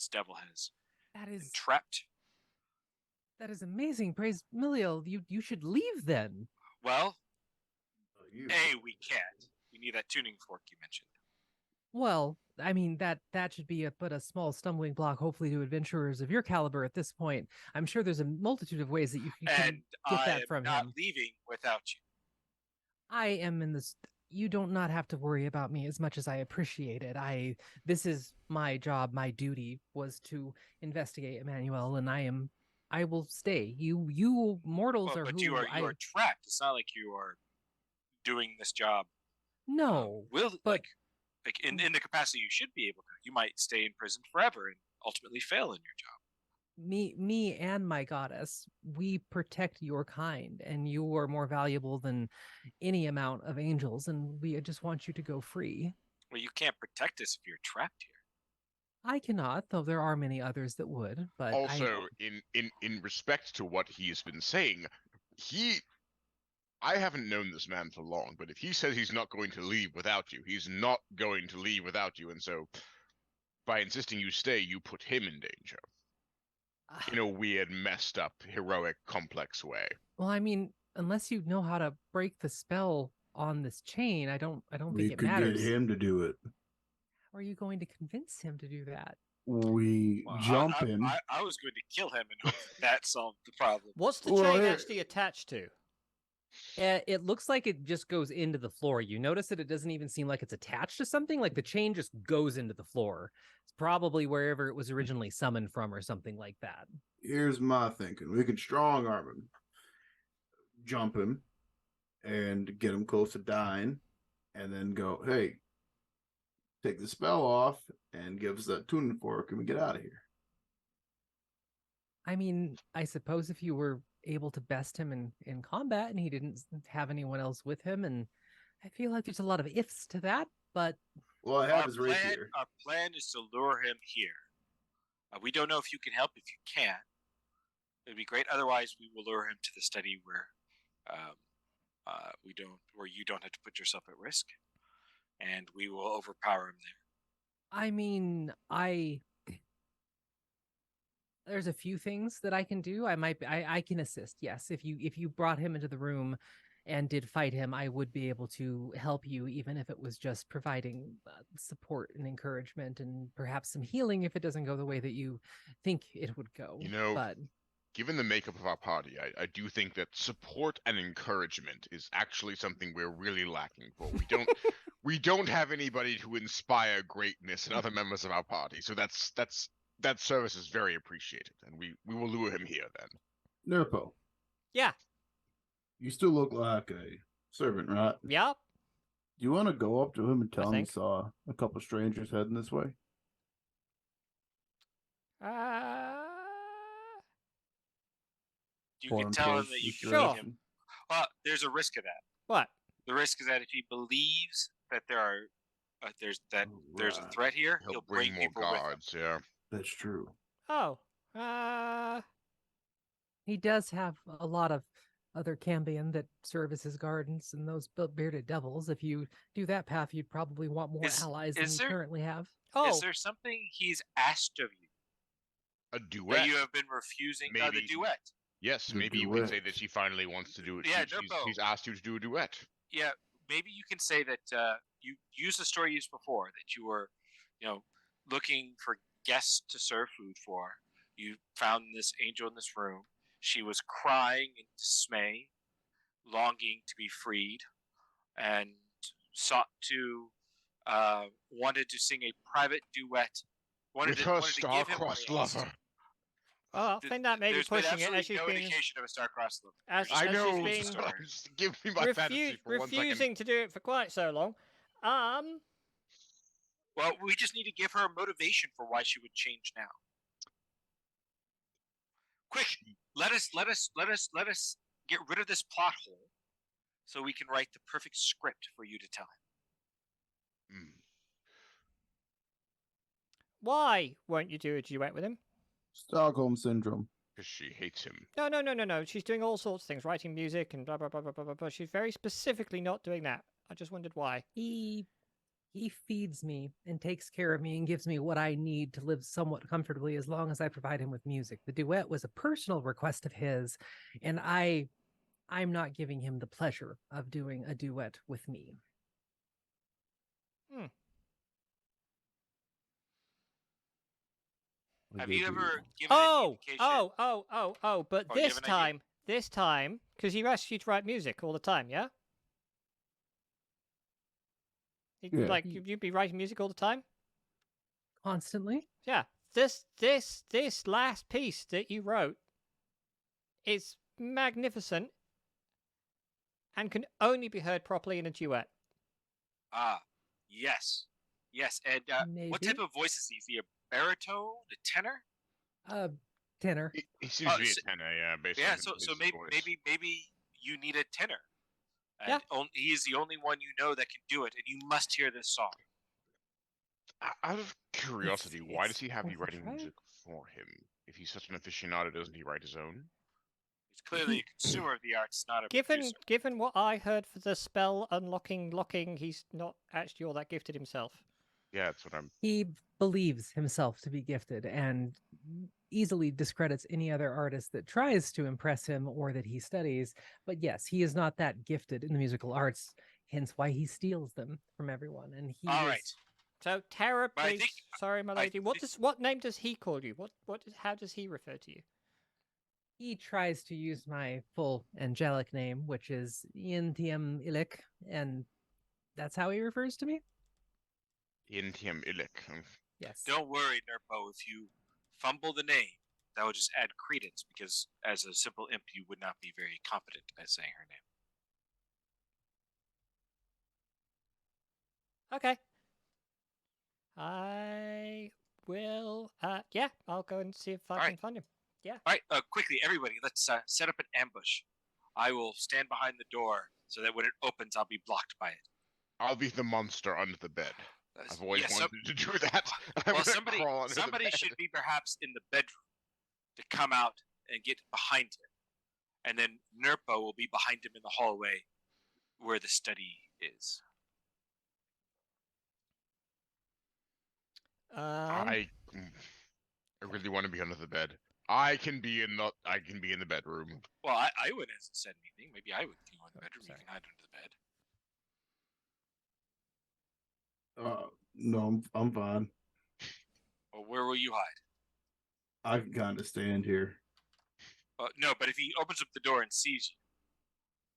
devil has That is entrapped. amazing. Praise Miliel. You should leave then. Well, You. we can't. We need that tuning fork you mentioned. Well, I mean that should be but a small stumbling block, hopefully, to adventurers of your caliber at this point. I'm sure there's a multitude of ways that you can And get I that am from not him. leaving without you. I am in this. You don't not have to worry about me as much as I appreciate it. This is my job. My duty was to investigate Emmanuel, and I will stay. You mortals are But who you are trapped. It's not like you are doing this job. No, Like in the capacity you should be able to. You might stay in prison forever and ultimately fail in your job. me and my goddess, we protect your kind, and you are more valuable than any amount of angels, and we just want you to go free. Well, you can't protect us if you're trapped here. I cannot, though there are many others that would. But Also, in respect to what he has been saying, I haven't known this man for long, but if he says he's not going to leave without you, he's not going to leave without you, and so by insisting you stay, you put him in danger. In a weird, messed up, heroic, complex way. well, I mean, unless you know how to break the spell on this chain, I don't think We it could matters. get him to do it. Are you going to convince him to do that? We Well, jump him. I was going to kill him and hope that solved the problem. What's the Well, chain here- actually attached to? It looks like it just goes into the floor. You notice that it doesn't even seem like it's attached to something. Like the chain just goes into the floor. It's probably wherever it was originally summoned from, or something like that. Here's my thinking. We could strong arm him, jump him, and get him close to dying, and then go, hey, take the spell off and give us that tuning fork, and we get out of here. I mean, I suppose if you were able to best him in combat and he didn't have anyone else with him, and I feel like there's a lot of ifs to that, but Well, I have his rapier. Our plan is to lure him here. We don't know if you can help. If you can't, it'd be great. Otherwise, we will lure him to the study where you don't have to put yourself at risk, and we will overpower him there. I mean, there's a few things that I can do. I can assist. Yes, if you brought him into the room and did fight him, I would be able to help you, even if it was just providing support and encouragement, and perhaps some healing if it doesn't go the way that you think it would go. But given the makeup of our party, I do think that support and encouragement is actually something we're really lacking for. We don't have anybody to inspire greatness in other members of our party, so that service is very appreciated, and we will lure him here then. Nerpo, Yeah. you still look like a servant, right? Yep. Do you want to go up to him and tell him you think. saw a couple strangers heading this way? You Or can in tell him case that you he's can Sure. meet him. Well, there's a risk of that. What? The risk is that if he believes that there's a Right. threat here, He'll bring bring more people with him. guards. Yeah. That's true. Oh. He does have a lot of other Cambion that serve as his guardians and those bearded devils. If you do that path, you'd probably want more allies than you currently have. Oh. Is there something he's asked of you A that duet. you have been refusing? The Maybe. duet. Yes, The maybe you can say duet. that she finally wants to do it. Yeah, She's asked you to do a duet. Yeah, maybe you can say that you used the story used before that you were, looking for guests to serve food for. You found this angel in this room. She was crying in dismay, longing to be freed, and wanted to sing a private duet. With her star-crossed lover. Oh, I think that may be There's been pushing it absolutely as she's no been indication of a star-crossed lover. as I know. she's been Give me my fantasy for 1 second. refusing to do it for quite so long. Well, we just need to give her a motivation for why she would change now. Quick, let us get rid of this plot hole, so we can write the perfect script for you to tell him. Why won't you do a duet with him? Stockholm syndrome. Because she hates him. No. She's doing all sorts of things, writing music and blah blah blah blah blah blah. She's very specifically not doing that. I just wondered why. He feeds me and takes care of me and gives me what I need to live somewhat comfortably as long as I provide him with music. The duet was a personal request of his, and I'm not giving him the pleasure of doing a duet with me. Have you ever given Oh, an indication? but Oh, you have an idea? this time, because he asks you to write music all the time, yeah? Yeah. Like, you'd be writing music all the time? Constantly? Yeah. This last piece that you wrote is magnificent and can only be heard properly in a duet. Yes. And what type Maybe. of voice is he? Is he a baritone, a tenor? Tenor. He seems to be a tenor, yeah, basically. Yeah, so maybe you need a tenor. Yeah. And he is the only one you know that can do it, and you must hear this song. Out of curiosity, why does he have you worth a writing try. music for him? If he's such an aficionado, doesn't he write his own? He's clearly a consumer of the arts, not a producer. Given what I heard for the spell locking, he's not actually all that gifted himself. Yeah, that's what I'm... He believes himself to be gifted and easily discredits any other artist that tries to impress him or that he studies. But yes, he is not that gifted in the musical arts, hence why he steals them from everyone. And he All is- right. So Tara, But I please, think- sorry, my I lady. What name does he call you? How does he refer to you? He tries to use my full angelic name, which is Ienthiam Ilik, and that's how he refers to me. Intium Illic. Yes. Don't worry, Nerpo. If you fumble the name, that would just add credence, because as a simple imp, you would not be very confident at saying her name. Okay. I will. Yeah, I'll go and see if I All can right. find him. All right, quickly, everybody, let's set up an ambush. I will stand behind the door so that when it opens, I'll be blocked by it. I'll be the monster under the bed. I've always Yeah, wanted to do that. I'm well, gonna crawl under the somebody bed. should be perhaps in the bedroom to come out and get behind him, and then Nerpo will be behind him in the hallway where the study is. I really want to be under the bed. I can be in the bedroom. Well, I wouldn't have said anything. Maybe I would go in the bedroom. sorry. You can hide under the bed. No, I'm fine. Well, where will you hide? I can kind of stand here. No, but if he opens up the door and sees you,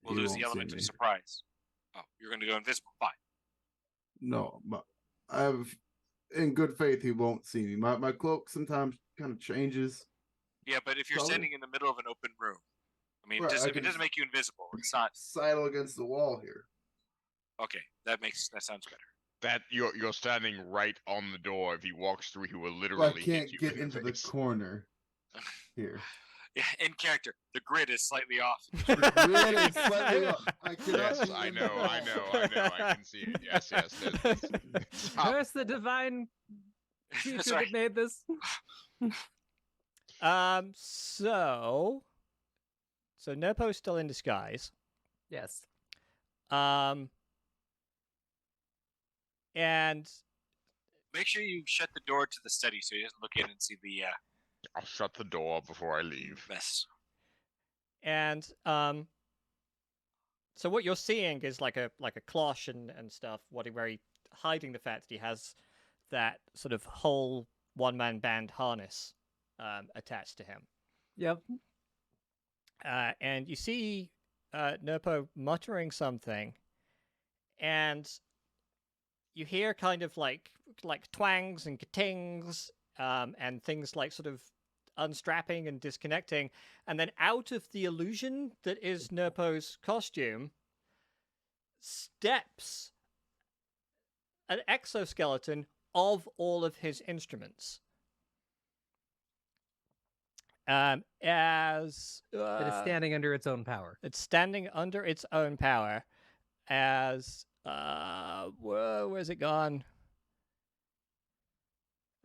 we'll He lose the won't see element of me. surprise. Oh, you're going to go invisible. Fine. No, but in good faith, he won't see me. My cloak sometimes kind of changes. Yeah, but if you're Color? standing in the middle of an open room, I mean, Right, I if it can- doesn't make you invisible, it's not Sidle against the wall here. okay. That sounds better. That you're standing right on the door. If he walks through, he will Well, literally I can't hit you get in into the face. corner here. Yeah, in character, the grid is slightly off. Really slightly up. I cannot Yes, see I them know, at I all. know, I can see it. Yes, it's up. Curse the divine creature Sorry. that made this. So Nerpo's still in disguise. Yes. And Make sure you shut the door to the study so he doesn't look in and see the I'll shut the door before I leave. mess. And so what you're seeing is like a cloche and stuff, where he hiding the fact that he has that sort of whole one-man band harness attached to him. Yep. And you see Nerpo muttering something, and you hear kind of like twangs and katings, and things like sort of unstrapping and disconnecting, and then out of the illusion that is Nerpo's costume steps an exoskeleton of all of his instruments. It is standing under its own power. It's standing under its own power as where's it gone?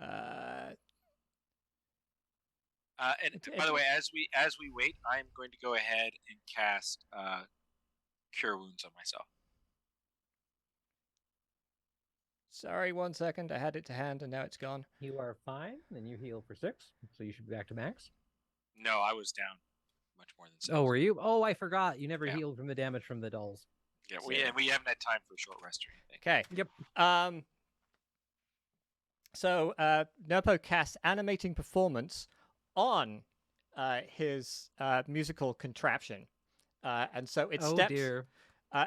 And by the way, as we wait, I'm going to go ahead and cast Cure Wounds on myself. Sorry, 1 second. I had it to hand and now it's gone. You are fine, and you heal for 6, so you should be back to max. No, I was down much more than 6. Oh, were you? Oh, I forgot. You never Yeah. healed from the damage from the dolls. Yeah, we haven't had time for a short rest or anything. Okay. Yep. So Nerpo casts Animating Performance on his musical contraption, and so it steps. Dear.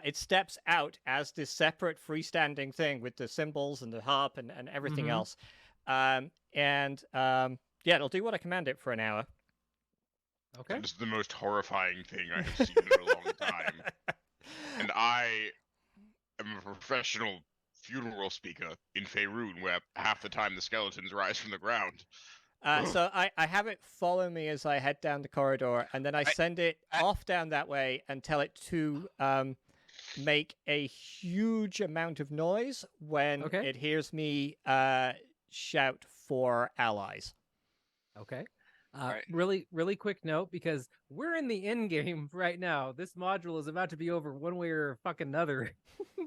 It steps out as this separate freestanding thing with the cymbals and the harp and everything else. Yeah, it'll do what I command it for an hour. Okay. This is the most horrifying thing I have seen in a long time. And I am a professional funeral speaker in Faerun, where half the time the skeletons rise from the ground. So I have it follow me as I head down the corridor, and then I send it off down that way and tell it to make a huge amount of noise when it hears me shout for allies. Okay. Right. Really quick note, because we're in the end game right now. This module is about to be over one way or fucking another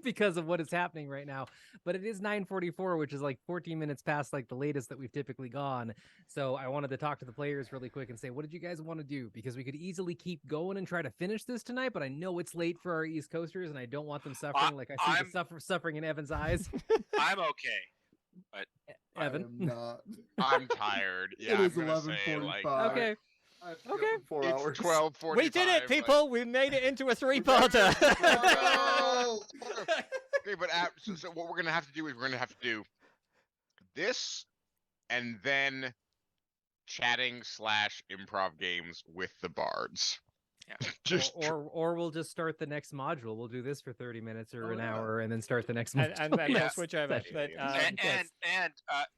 because of what is happening right now. But it is 9:44, which is like 14 minutes past like the latest that we've typically gone. So I wanted to talk to the players really quick and say, what did you guys want to do? Because we could easily keep going and try to finish this tonight, but I know it's late for our East Coasters and I don't want them suffering like I see the suffering in Evan's eyes. I'm okay. But Evan, I am not. I'm tired. Yeah, It is I'm gonna say, 11:45. like, okay. I have to go Okay. for 4 it's hours. 12:45. We did it, people! We made it into a three-parter. No! Okay, but so what we're gonna have to do is we're gonna have to do this, and then chatting / improv games with the bards. Yeah. Just or we'll just start the next module. We'll do this for 30 minutes or an yeah. hour, and then start the next module. and we'll Yeah. switch over. But, and yes.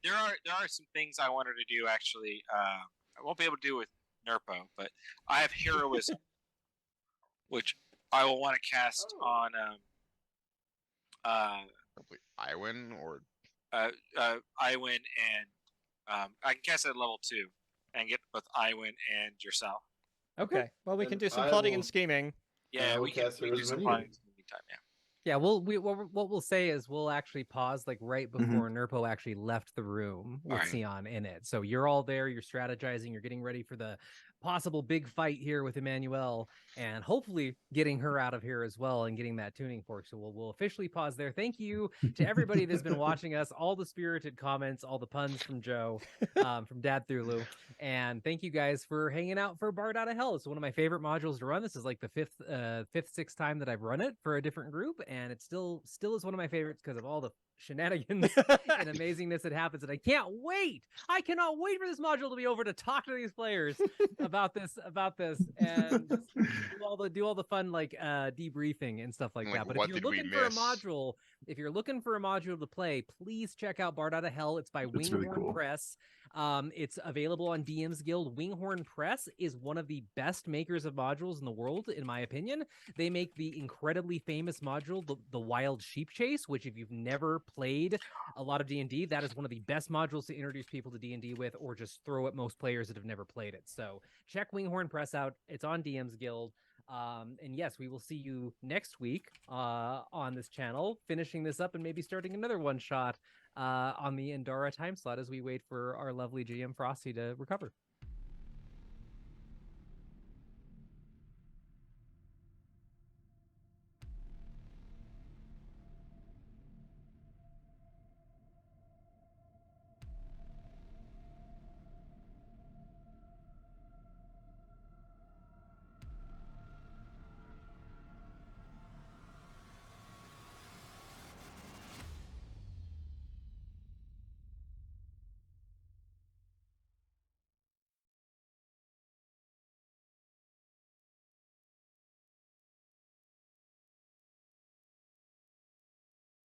there are some things I wanted to do actually. I won't be able to do with Nerpo, but I have heroism, which I will want to cast on probably Iwin or Iwin and I can cast it at level 2 and get both Iwin and yourself. okay. Well, we can And do some I plotting will- and scheming. Yeah, will we can cast do heroism some anyway. plotting in the meantime. Yeah. Yeah, what we'll say is we'll actually pause like right before Nerpo actually left the room with Alright. Sion in it. So you're all there, you're strategizing, you're getting ready for the possible big fight here with Emmanuel, and hopefully getting her out of here as well and getting that tuning fork. So we'll officially pause there. Thank you to everybody that's been watching us, all the spirited comments, all the puns from Joe, from Dad Thulu, and thank you guys for hanging out for Bard Outta Hell. It's one of my favorite modules to run. This is like the fifth, sixth time that I've run it for a different group, and it still is one of my favorites because of all the shenanigans and amazingness that happens. And I cannot wait for this module to be over to talk to these players about this, and just do all the fun like debriefing and stuff like Like, that. But what if you're did we looking for a miss? module, to play, please check out Bard Outta Hell. It's by It's really Winghorn cool. Press. It's available on DM's Guild. Winghorn Press is one of the best makers of modules in the world, in my opinion. They make the incredibly famous module, the Wild Sheep Chase, which if you've never played a lot of D&D, that is one of the best modules to introduce people to D&D with, or just throw at most players that have never played it. So check Winghorn Press out. It's on DM's Guild. And yes, we will see you next week on this channel, finishing this up and maybe starting another one shot on the Endara time slot as we wait for our lovely GM Frosty to recover.